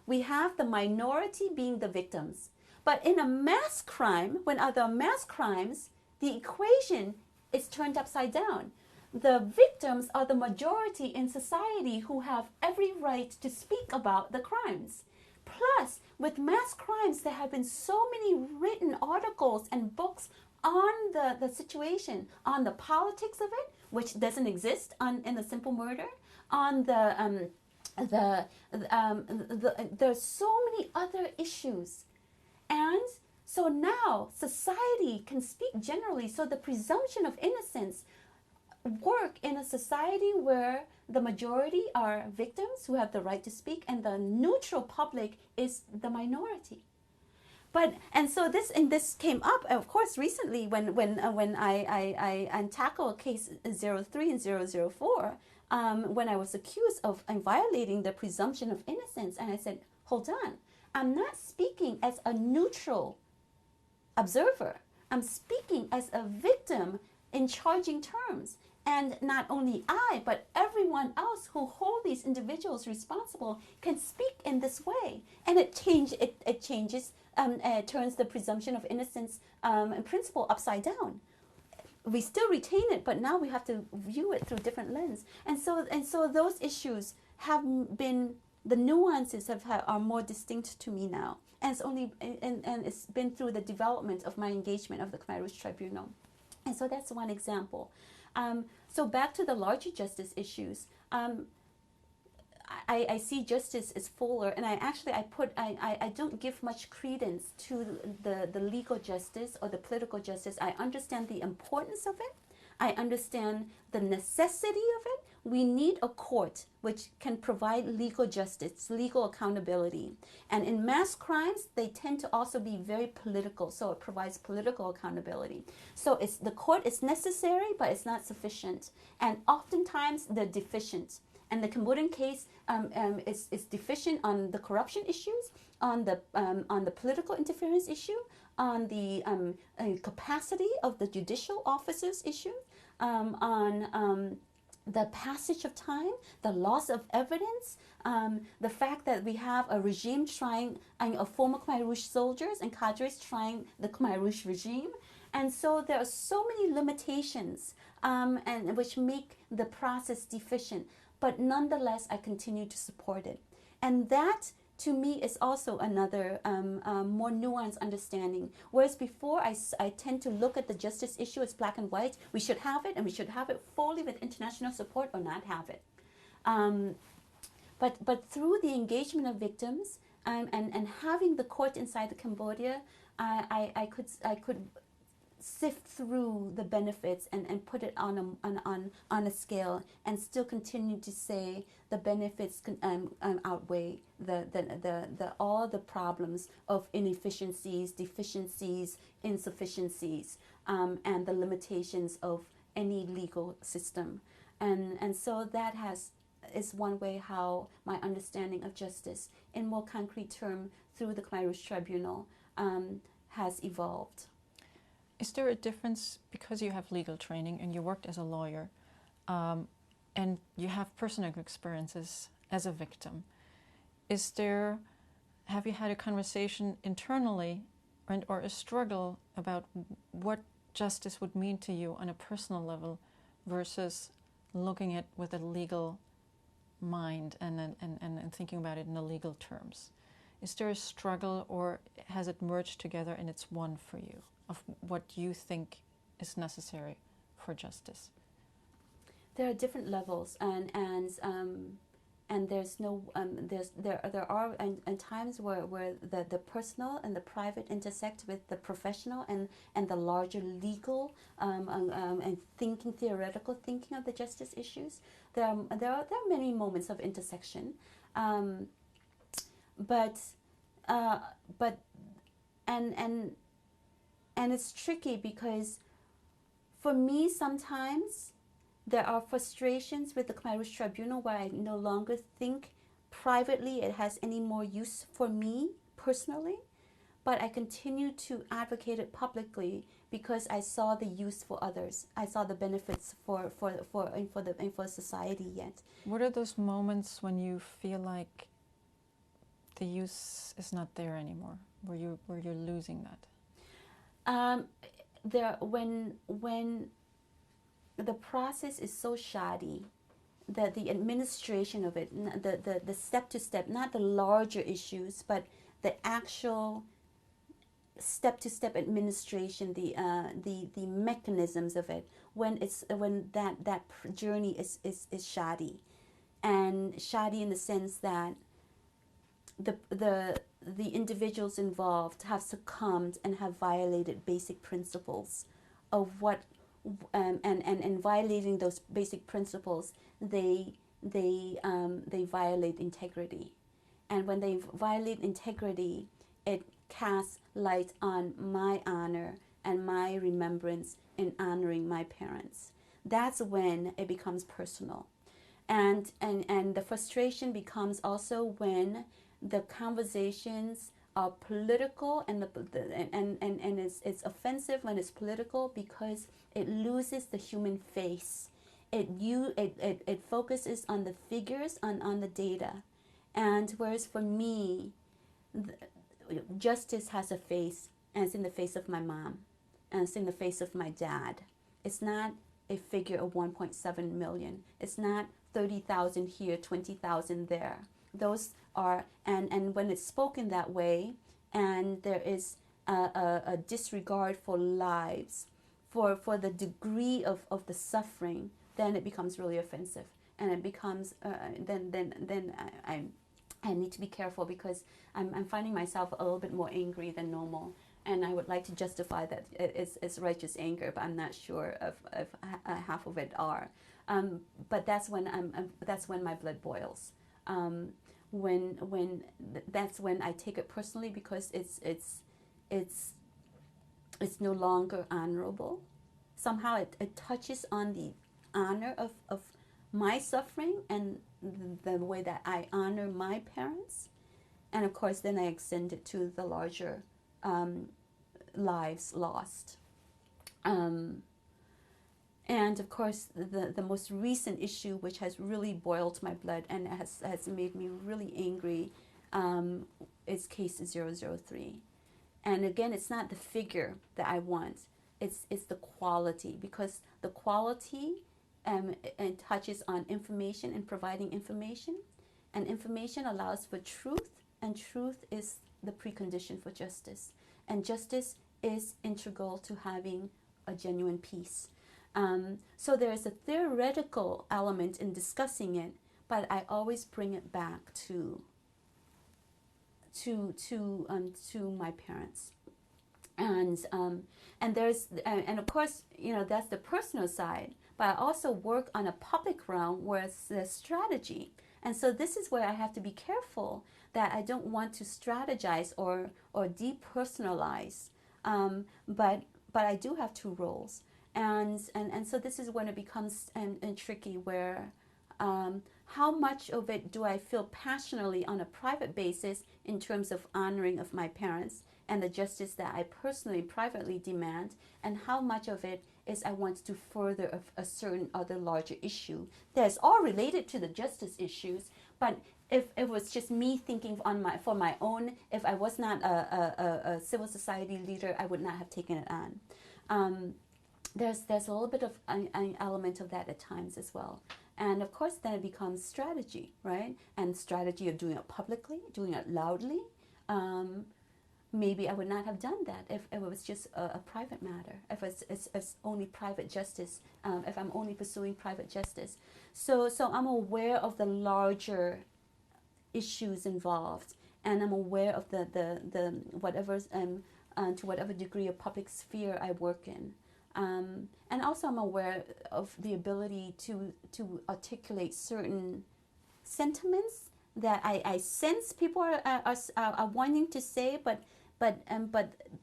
We have the minority being the victims. But in a mass crime, when other mass crimes, the equation is turned upside down. The victims are the majority in society who have every right to speak about the crimes. Plus, with mass crimes, there have been so many written articles and books on the situation, on the politics of it, which doesn't exist in the simple murder, on the there's so many other issues. And so now society can speak generally. So the presumption of innocence work in a society where the majority are victims who have the right to speak and the neutral public is the minority. But and so this came up, of course, recently when I tackled case 03 and 004, when I was accused of violating the presumption of innocence, and I said, hold on, I'm not speaking as a neutral observer. I'm speaking as a victim in charging terms. And not only I, but everyone else who hold these individuals responsible can speak in this way. And it changes, turns the presumption of innocence principle upside down. We still retain it, but now we have to view it through different lens. And so those issues have been, the nuances are more distinct to me now. And it's only and it's been through the development of my engagement of the Khmer Rouge Tribunal. And so that's one example. So back to the larger justice issues, I see justice as fuller, and I don't give much credence to the legal justice or the political justice. I understand the importance of it. I understand the necessity of it. We need a court which can provide legal justice, legal accountability. And in mass crimes, they tend to also be very political, so it provides political accountability. So the court is necessary, but it's not sufficient. And oftentimes, they're deficient. And the Cambodian case is deficient on the corruption issues, on the political interference issue, on the capacity of the judicial officers issue, on the passage of time, the loss of evidence, the fact that we have a regime trying, former Khmer Rouge soldiers and cadres trying the Khmer Rouge regime. And so there are so many limitations and which make the process deficient. But nonetheless, I continue to support it. And that, to me, is also another more nuanced understanding. Whereas before, I tend to look at the justice issue as black and white. We should have it, and we should have it fully with international support or not have it. But through the engagement of victims and having the court inside the Cambodia, I could sift through the benefits and put it on a scale and still continue to say the benefits outweigh all the problems of inefficiencies, deficiencies, insufficiencies, and the limitations of any legal system. And so that is one way how my understanding of justice in more concrete term through the Khmer Rouge Tribunal has evolved. Is there a difference, because you have legal training and you worked as a lawyer, and you have personal experiences as a victim? Have you had a conversation internally or a struggle about what justice would mean to you on a personal level versus looking at with a legal mind and thinking about it in the legal terms? Is there a struggle, or has it merged together and it's one for you, of what you think is necessary for justice? There are different levels, and there's no there are times where the personal and the private intersect with the professional and the larger legal and theoretical thinking of the justice issues. There are many moments of intersection, but it's tricky because for me sometimes there are frustrations with the Khmer Rouge Tribunal where I no longer think privately it has any more use for me personally, but I continue to advocate it publicly because I saw the use for others. I saw the benefits for society yet. What are those moments when you feel like the use is not there anymore, where you're losing that? When the process is so shoddy, that the administration of it, the step to step, not the larger issues, but the actual step to step administration, the mechanisms of it, when that journey is shoddy, and shoddy in the sense that the individuals involved have succumbed and have violated basic principles of what and violating those basic principles, they violate integrity. And when they violate integrity, it casts light on my honor and my remembrance in honoring my parents. That's when it becomes personal. And the frustration becomes also when the conversations are political, and it's offensive when it's political because it loses the human face. It focuses on the figures, on the data. And whereas for me, justice has a face, and it's in the face of my mom, and it's in the face of my dad. It's not a figure of 1.7 million. It's not 30,000 here, 20,000 there. Those are, and when it's spoken that way, and there is a disregard for lives, for the degree of the suffering, then it becomes really offensive, and it becomes then I need to be careful because I'm finding myself a little bit more angry than normal, and I would like to justify that it's righteous anger, but I'm not sure if half of it are. But that's when that's when my blood boils. That's when I take it personally because it's no longer honorable. Somehow it touches on the honor of my suffering and the way that I honor my parents, and of course then I extend it to the larger lives lost. And of course, the most recent issue, which has really boiled my blood and has made me really angry, is case 003. And again, it's not the figure that I want; it's the quality, because the quality and touches on information and providing information, and information allows for truth, and truth is the precondition for justice, and justice is integral to having a genuine peace. So there is a theoretical element in discussing it, but I always bring it back to my parents, and there's and of course, you know, that's the personal side. But I also work on a public realm where it's the strategy, and so this is where I have to be careful that I don't want to strategize or depersonalize. But I do have two roles. And so this is when it becomes tricky, where how much of it do I feel passionately on a private basis in terms of honoring of my parents and the justice that I personally, privately demand, and how much of it is I want to further a certain other larger issue that's all related to the justice issues. But if it was just me thinking for my own, if I was not a civil society leader, I would not have taken it on. There's a little bit of an element of that at times as well. And of course, then it becomes strategy, right? And strategy of doing it publicly, doing it loudly. Maybe I would not have done that if it was just a private matter, if it's only private justice, if I'm only pursuing private justice. So I'm aware of the larger issues involved, and I'm aware of the whatever's to whatever degree of public sphere I work in. And also I'm aware of the ability to articulate certain sentiments that I sense people are wanting to say, but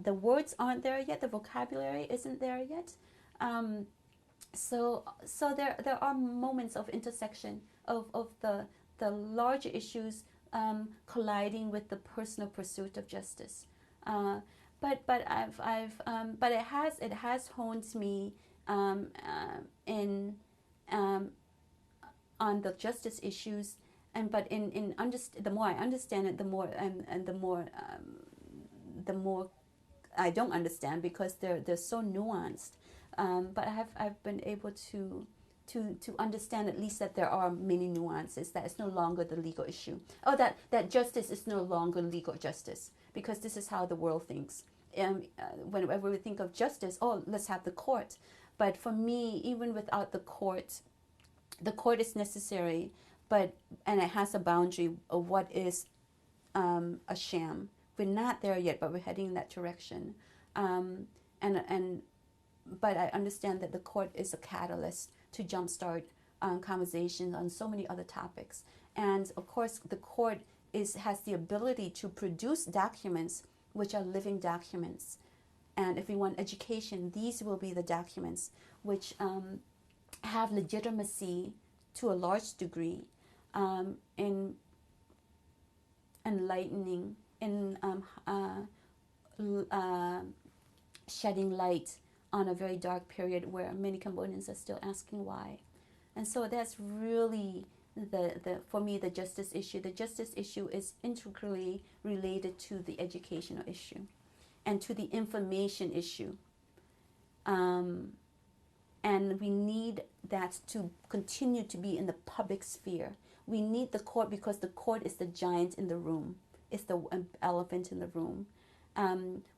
the words aren't there yet, the vocabulary isn't there yet. So there are moments of intersection of the larger issues colliding with the personal pursuit of justice. But it has honed me in on the justice issues, the more I understand it, the more I don't understand, because they're so nuanced. But I've been able to understand at least that there are many nuances, that it's no longer the legal issue. Oh, that justice is no longer legal justice, because this is how the world thinks. Whenever we think of justice, oh, let's have the court. But for me, even without the court is necessary, and it has a boundary of what is a sham. We're not there yet, but we're heading in that direction. But I understand that the court is a catalyst to jumpstart conversations on so many other topics. And of course, the court has the ability to produce documents which are living documents. And if we want education, these will be the documents which have legitimacy to a large degree in enlightening, in shedding light on a very dark period where many Cambodians are still asking why. And so that's really for me, the justice issue. The justice issue is integrally related to the educational issue and to the information issue. And we need that to continue to be in the public sphere. We need the court because the court is the giant in the room. It's the elephant in the room.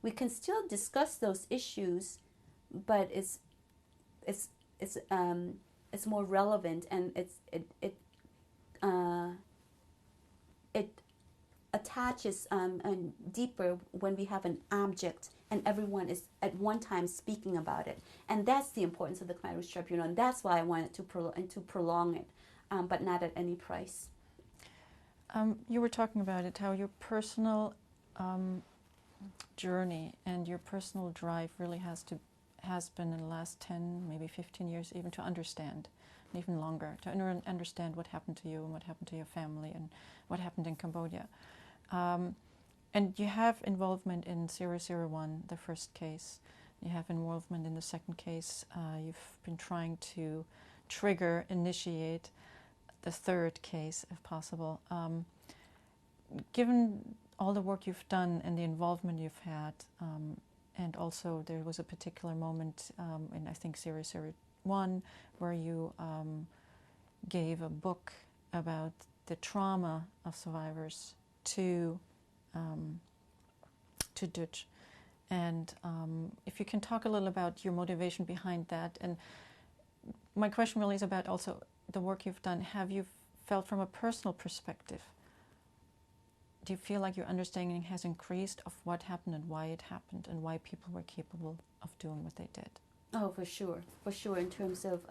We can still discuss those issues, but it's more relevant, and it attaches deeper when we have an object and everyone is at one time speaking about it. And that's the importance of the Khmer Rouge Tribunal, and that's why I wanted to prolong it, but not at any price. You were talking about it, how your personal journey and your personal drive really has been in the last 10, maybe 15 years even to understand, and even longer, to understand what happened to you and what happened to your family and what happened in Cambodia. And you have involvement in 001, the first case. You have involvement in the second case. You've been trying to initiate the third case, if possible. Given all the work you've done and the involvement you've had, and also there was a particular moment in, I think, 001, where you gave a book about the trauma of survivors to Dutch. And if you can talk a little about your motivation behind that. And my question really is about also the work you've done. Have you felt from a personal perspective, do you feel like your understanding has increased of what happened and why it happened and why people were capable of doing what they did? Oh, for sure, in terms of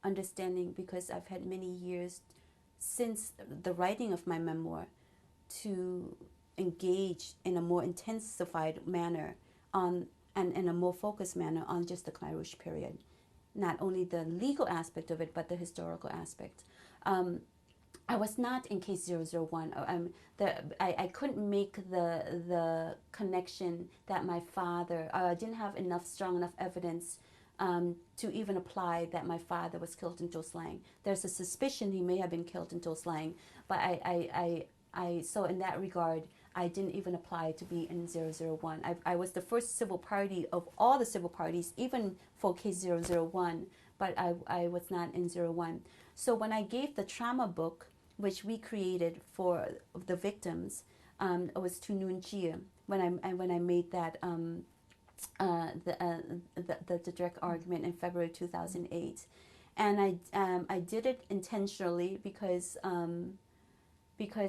understanding, because I've had many years since the writing of my memoir to engage in a more intensified manner and in a more focused manner on just the Khmer Rouge period, not only the legal aspect of it but the historical aspect. I was not in case 001. I couldn't make the connection that my father. I didn't have strong enough evidence to even apply that my father was killed in Tos Lang. There's a suspicion he may have been killed in Tos Lang, but so in that regard, I didn't even apply to be in 001. I was the first civil party of all the civil parties, even for case 001, but I was not in 01. So when I gave the trauma book, which we created for the victims, it was to Nguyen Chia when I made that the direct argument in February 2008, and I did it intentionally because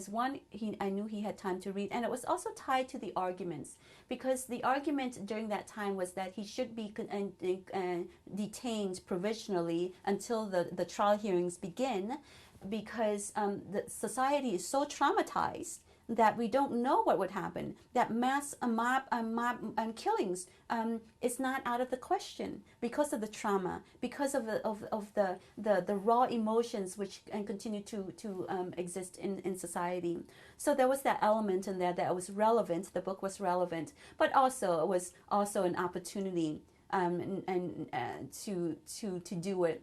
one, I knew he had time to read, and it was also tied to the arguments, because the argument during that time was that he should be detained provisionally until the trial hearings begin, because the society is so traumatized that we don't know what would happen. That mass mob killings is not out of the question because of the trauma, because of the raw emotions which continue to exist in society. So there was that element in there that was relevant. The book was relevant, but also it was also an opportunity to do it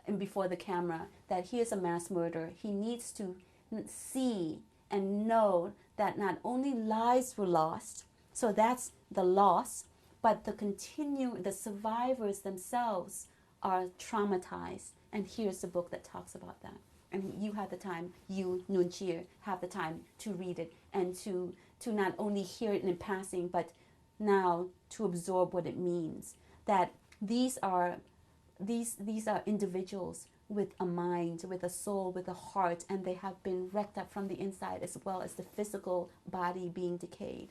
and before the camera, that he is a mass murderer. He needs to see and know that not only lives were lost, so that's the loss, but the survivors themselves are traumatized. And here's the book that talks about that. And you had the time, Nguyen Chia, have the time to read it and to not only hear it in passing, but now to absorb what it means. That these are individuals with a mind, with a soul, with a heart, and they have been wrecked up from the inside, as well as the physical body being decayed.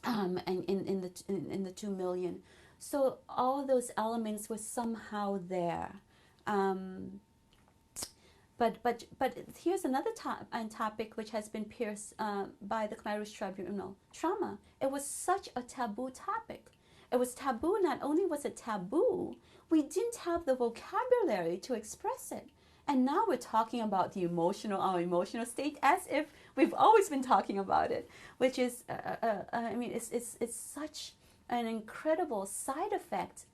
And in the 2 million. So all those elements were somehow there. But here's another topic which has been pierced by the Khmer Rouge Tribunal: trauma. It was such a taboo topic. It was taboo. Not only was it taboo, we didn't have the vocabulary to express it. And now we're talking about our emotional state, as if we've always been talking about it, which is, I mean, it's such an incredible side effect.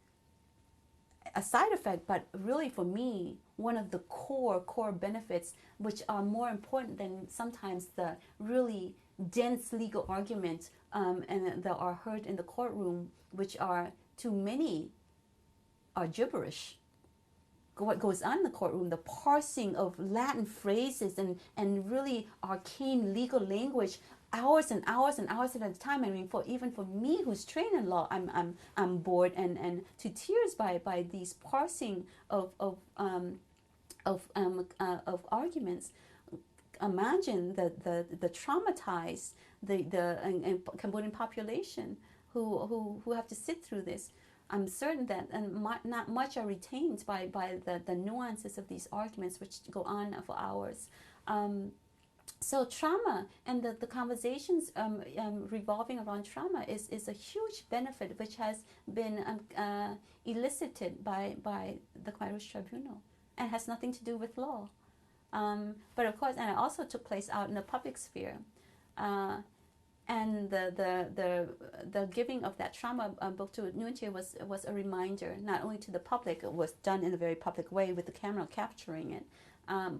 A side effect, but really for me, one of the core benefits, which are more important than sometimes the really dense legal arguments and that are heard in the courtroom, which are to many are gibberish. What goes on in the courtroom, the parsing of Latin phrases and really arcane legal language, hours and hours and hours at a time. I mean, even for me, who's trained in law, I'm bored and to tears by these parsing of arguments. Imagine the traumatized the Cambodian population who have to sit through this. I'm certain that not much are retained by the nuances of these arguments, which go on for hours. So trauma and the conversations revolving around trauma is a huge benefit, which has been elicited by the Khmer Rouge Tribunal and has nothing to do with law. But of course, and it also took place out in the public sphere. And the giving of that trauma book to Nuon Chea was a reminder, not only to the public. It was done in a very public way with the camera capturing it,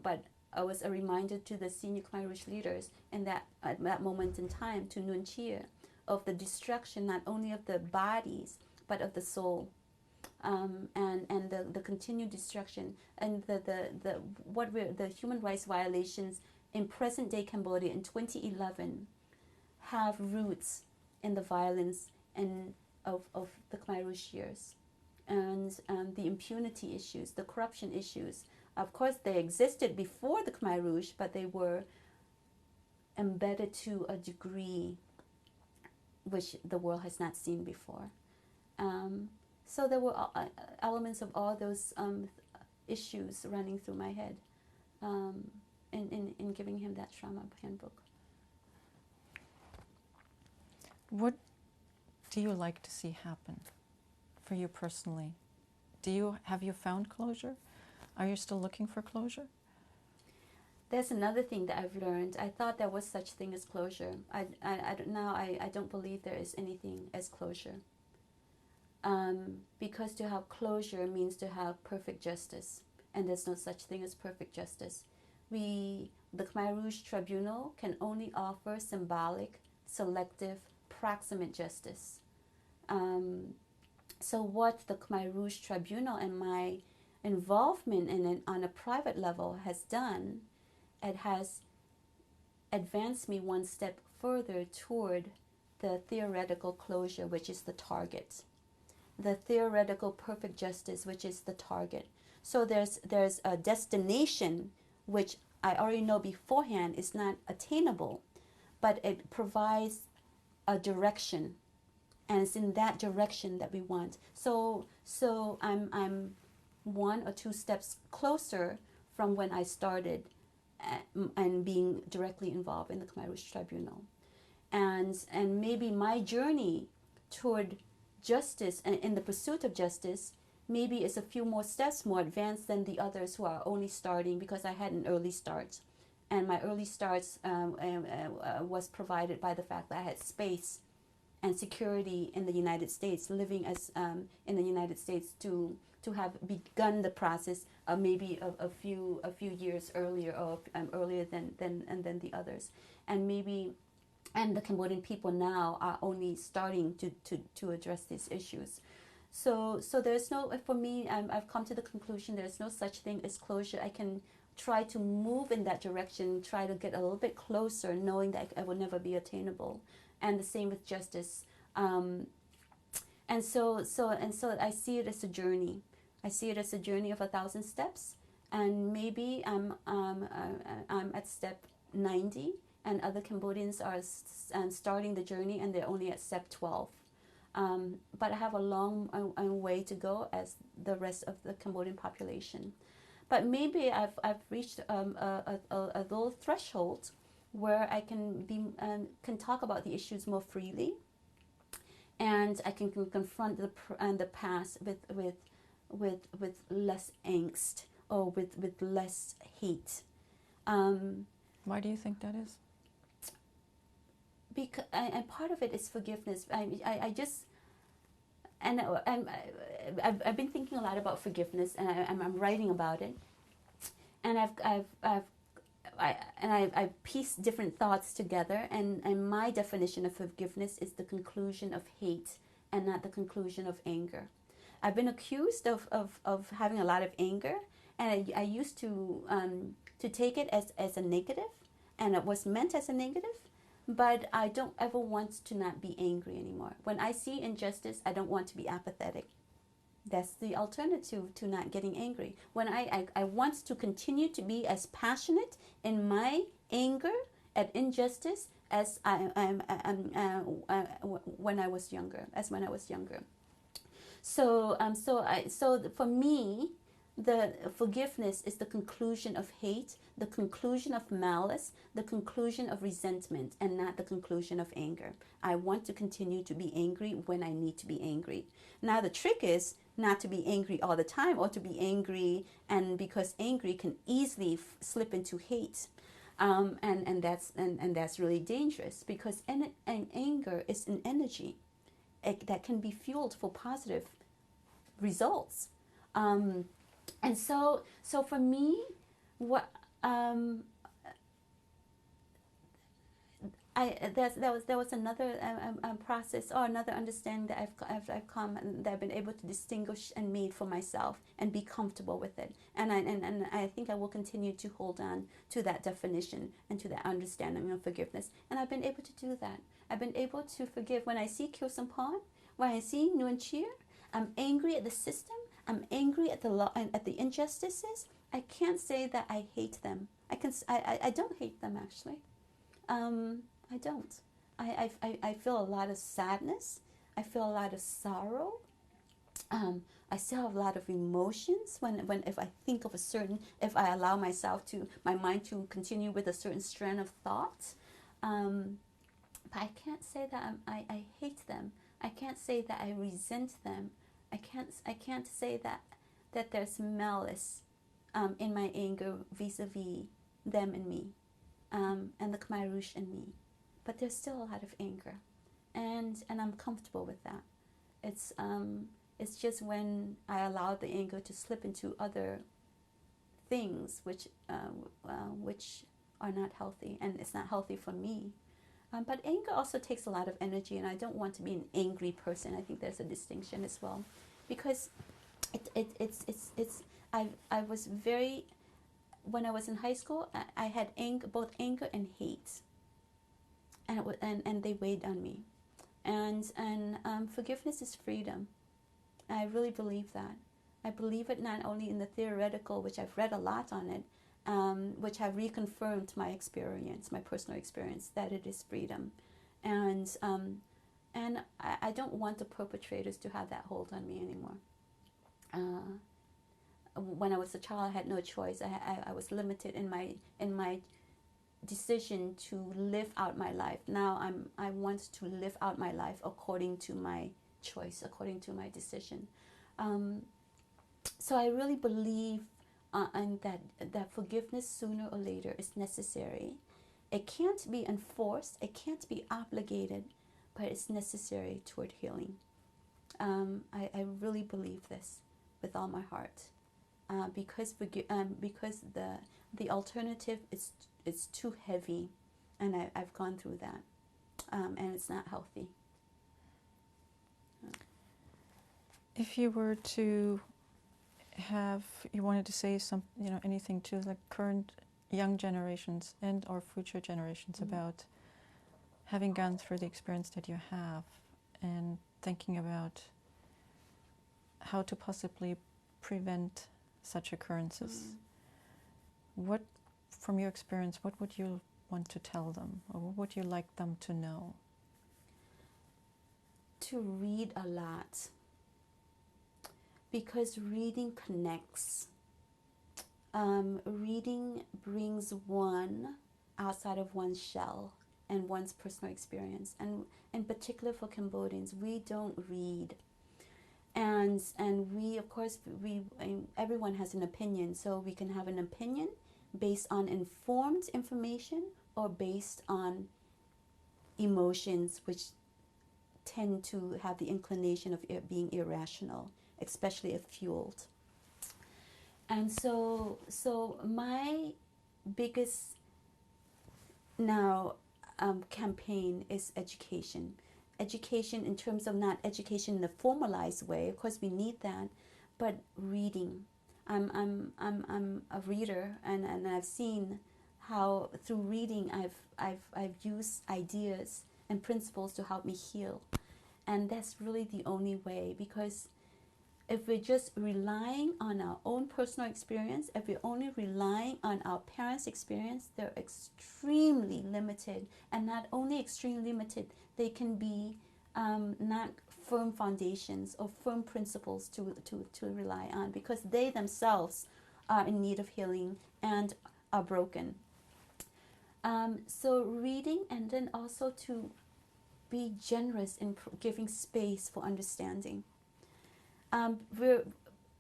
but it was a reminder to the senior Khmer Rouge leaders at that moment in time, to Nuon Chea, of the destruction not only of the bodies but of the soul, and the continued destruction and the human rights violations in present day Cambodia in 2011 have roots in the violence of the Khmer Rouge years, and the impunity issues, the corruption issues. Of course, they existed before the Khmer Rouge, but they were embedded to a degree which the world has not seen before. So there were elements of all those issues running through my head in giving him that trauma handbook. What do you like to see happen for you personally? Have you found closure? Are you still looking for closure? There's another thing that I've learned. I thought there was such thing as closure. I don't believe there is anything as closure. Because to have closure means to have perfect justice, and there's no such thing as perfect justice. The Khmer Rouge Tribunal can only offer symbolic, selective, proximate justice. So what the Khmer Rouge Tribunal and my involvement in it on a private level has done, it has advanced me one step further toward the theoretical closure, which is the target. The theoretical perfect justice, which is the target. So there's a destination which I already know beforehand is not attainable, but it provides a direction, and it's in that direction that we want. So I'm 1 or 2 steps closer from when I started and being directly involved in the Khmer Rouge Tribunal, and maybe my journey toward justice and in the pursuit of justice maybe is a few more steps more advanced than the others who are only starting, because I had an early start, and my early starts was provided by the fact that I had space and security in the United States, living as in the United States to have begun the process maybe a few years earlier, or earlier than the others, and the Cambodian people now are only starting to address these issues. So there's no, for me, I've come to the conclusion there's no such thing as closure. I can try to move in that direction, try to get a little bit closer, knowing that it will never be attainable. And the same with justice. And so I see it as a journey. I see it as a journey of 1,000 steps. and maybe I'm at step 90, and other Cambodians are starting the journey and they're only at step 12. But I have a long way to go as the rest of the Cambodian population. But maybe I've reached a little threshold where I can talk about the issues more freely, and I can confront the past with less angst, or with less hate. Why do you think that is? Because and part of it is forgiveness. I just and I've been thinking a lot about forgiveness, and I'm writing about it, and I've pieced different thoughts together, and my definition of forgiveness is the conclusion of hate and not the conclusion of anger. I've been accused of having a lot of anger, and I used to take it as a negative, and it was meant as a negative, but I don't ever want to not be angry anymore. When I see injustice, I don't want to be apathetic. That's the alternative to not getting angry. When I want to continue to be as passionate in my anger at injustice as when I was younger. So for me, the forgiveness is the conclusion of hate, the conclusion of malice, the conclusion of resentment, and not the conclusion of anger. I want to continue to be angry when I need to be angry. Now the trick is not to be angry all the time, or to be angry, and because angry can easily slip into hate. And that's really dangerous, because anger is an energy that can be fueled for positive results. And so for me, what there was another process, or another understanding that I've come, and that I've been able to distinguish and made for myself and be comfortable with it. And I think I will continue to hold on to that definition and to that understanding of forgiveness. And I've been able to do that. I've been able to forgive when I see Kyo Samphan, when I see Nuon Chea. I'm angry at the system. I'm angry at the law and at the injustices. I can't say that I hate them. I don't hate them, actually. I don't. I feel a lot of sadness. I feel a lot of sorrow. I still have a lot of emotions if I think of if I allow my mind to continue with a certain strand of thought. But I can't say that I hate them. I can't say that I resent them. I can't say that there's malice in my anger vis-a-vis them and me, and the Khmer Rouge and me. But there's still a lot of anger, and I'm comfortable with that. It's just when I allow the anger to slip into other things which are not healthy, and it's not healthy for me. But anger also takes a lot of energy, and I don't want to be an angry person. I think there's a distinction as well, because I was very, when I was in high school, I had both anger and hate, and they weighed on me, and forgiveness is freedom. I really believe that. I believe it not only in the theoretical, which I've read a lot on it, which have reconfirmed my experience, my personal experience, that it is freedom. And I don't want the perpetrators to have that hold on me anymore. When I was a child, I had no choice. I was limited in my decision to live out my life. Now I want to live out my life according to my choice, according to my decision. So I really believe and that forgiveness sooner or later is necessary. It can't be enforced, it can't be obligated, but it's necessary toward healing. I really believe this with all my heart, because the alternative is too heavy, and I've gone through that, and it's not healthy. If you were to you wanted to say anything to the current young generations and or future generations about having gone through the experience that you have, and thinking about how to possibly prevent such occurrences, what, from your experience, what would you want to tell them, or what would you like them to know? To read a lot, because reading connects. Reading brings one outside of one's shell and one's personal experience. And in particular for Cambodians, we don't read. And we, of course, everyone has an opinion, so we can have an opinion based on informed information or based on emotions, which tend to have the inclination of being irrational, especially if fueled. And so my biggest now campaign is education. Education in terms of not education in a formalized way, of course we need that, but reading. I'm a reader, and I've seen how through reading I've used ideas and principles to help me heal. And that's really the only way, because if we're just relying on our own personal experience, if we're only relying on our parents' experience, they're extremely limited. And not only extremely limited, they can be not firm foundations or firm principles to rely on, because they themselves are in need of healing and are broken. So reading, and then also to be generous in giving space for understanding.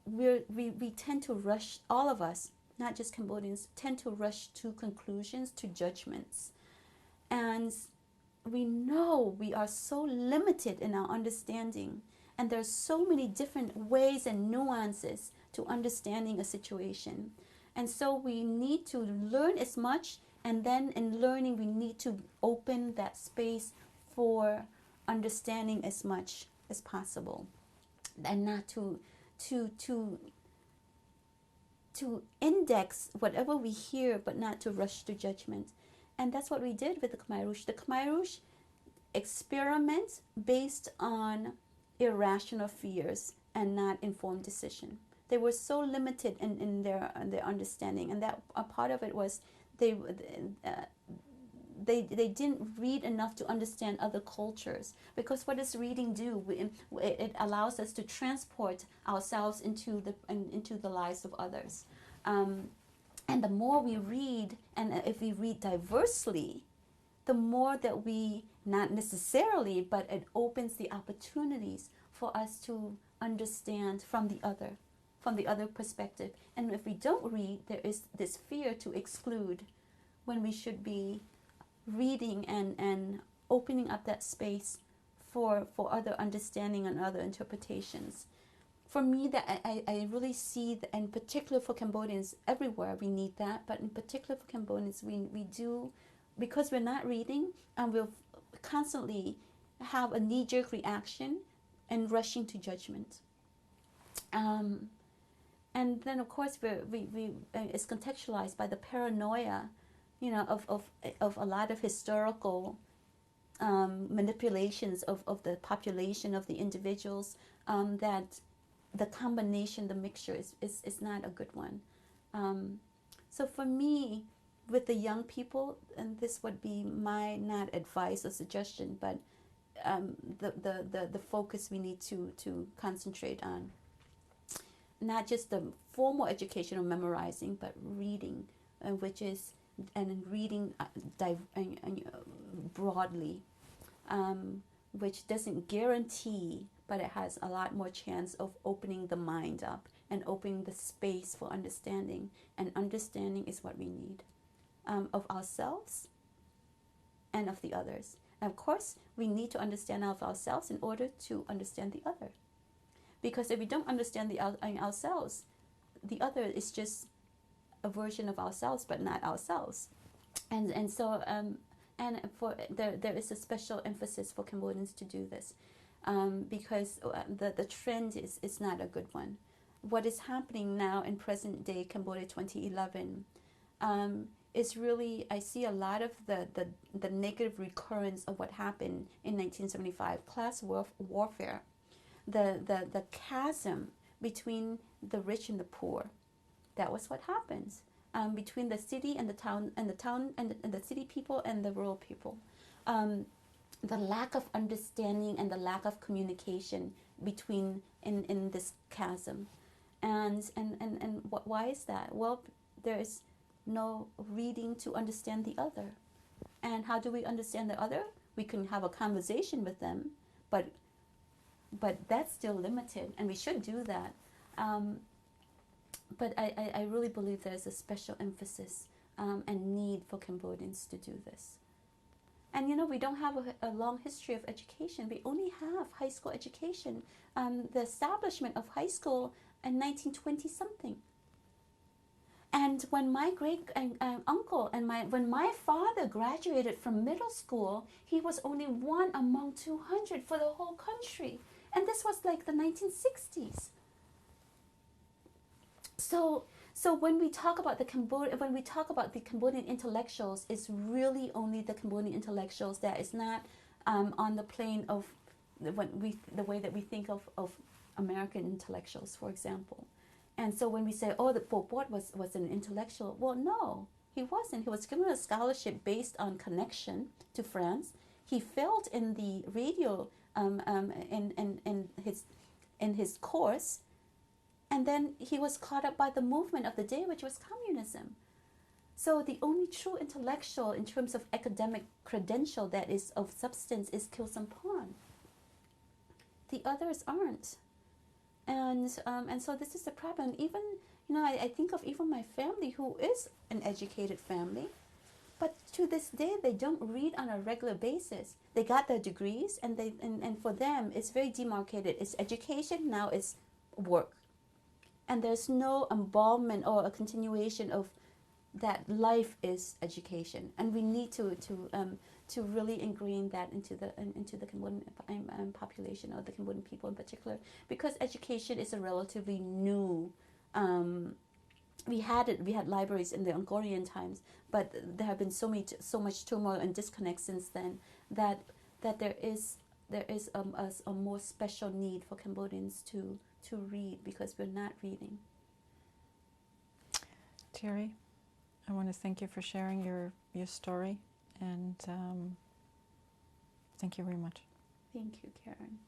We tend to rush, all of us, not just Cambodians, tend to rush to conclusions, to judgments. And we know we are so limited in our understanding, and there's so many different ways and nuances to understanding a situation. And so we need to learn as much, and then in learning we need to open that space for understanding as much as possible. And not to index whatever we hear, but not to rush to judgment. And that's what we did with the Khmer Rouge. The Khmer Rouge experiment based on irrational fears and not informed decision. They were so limited in their understanding, and that a part of it was they didn't read enough to understand other cultures. Because what does reading do? It allows us to transport ourselves into the lives of others. And the more we read, and if we read diversely, the more that we, not necessarily, but it opens the opportunities for us to understand from the other perspective. And if we don't read, there is this fear to exclude, when we should be reading and opening up that space for other understanding and other interpretations. For me, that I really see, in particular for Cambodians, everywhere we need that, but in particular for Cambodians, we do, because we're not reading, and we'll constantly have a knee-jerk reaction and rushing to judgment. And then, of course, it's contextualized by the paranoia, of a lot of historical manipulations of the population, of the individuals, that the combination, the mixture is not a good one. So for me, with the young people, and this would be my, not advice or suggestion, but the focus we need to concentrate on. Not just the formal education of memorizing, but reading, which is, and reading broadly, which doesn't guarantee, but it has a lot more chance of opening the mind up and opening the space for understanding. And understanding is what we need, of ourselves and of the others. And of course, we need to understand of ourselves in order to understand the other. Because if we don't understand ourselves, the other is just a version of ourselves, but not ourselves. And so there is a special emphasis for Cambodians to do this, because the trend is not a good one. What is happening now in present day Cambodia 2011 is really, I see a lot of the negative recurrence of what happened in 1975, class warfare, the chasm between the rich and the poor. That was what happens. between the city and the town, and the city people and the rural people. The lack of understanding and the lack of communication between in this chasm. And why is that? Well, there is no reading to understand the other. And how do we understand the other? We can have a conversation with them, but that's still limited, and we should do that. But I really believe there's a special emphasis and need for Cambodians to do this. And you know, we don't have a long history of education. We only have high school education. The establishment of high school in 1920 something. And when my great uncle and when my father graduated from middle school, he was only one among 200 for the whole country. And this was like the 1960s. So when we talk about the Cambodian intellectuals, it's really only the Cambodian intellectuals that is not on the plane of the way that we think of American intellectuals, for example. And so when we say, oh, the Pol Pot was an intellectual, well, no, he wasn't. He was given a scholarship based on connection to France. He failed in the radio in his course. And then he was caught up by the movement of the day, which was communism. So the only true intellectual in terms of academic credential that is of substance is Khieu Samphan. The others aren't. And so this is the problem. Even, you know, I think of even my family, who is an educated family, but to this day they don't read on a regular basis. They got their degrees, and for them it's very demarcated. It's education, now it's work. And there's no involvement or a continuation of that life is education, and we need to really ingrain that into the Cambodian population, or the Cambodian people in particular, because education is a relatively new. We had libraries in the Angkorian times, but there have been so much turmoil and disconnect since then that there is a more special need for Cambodians to read, because we're not reading. Thierry, I want to thank you for sharing your story, and thank you very much. Thank you, Karen.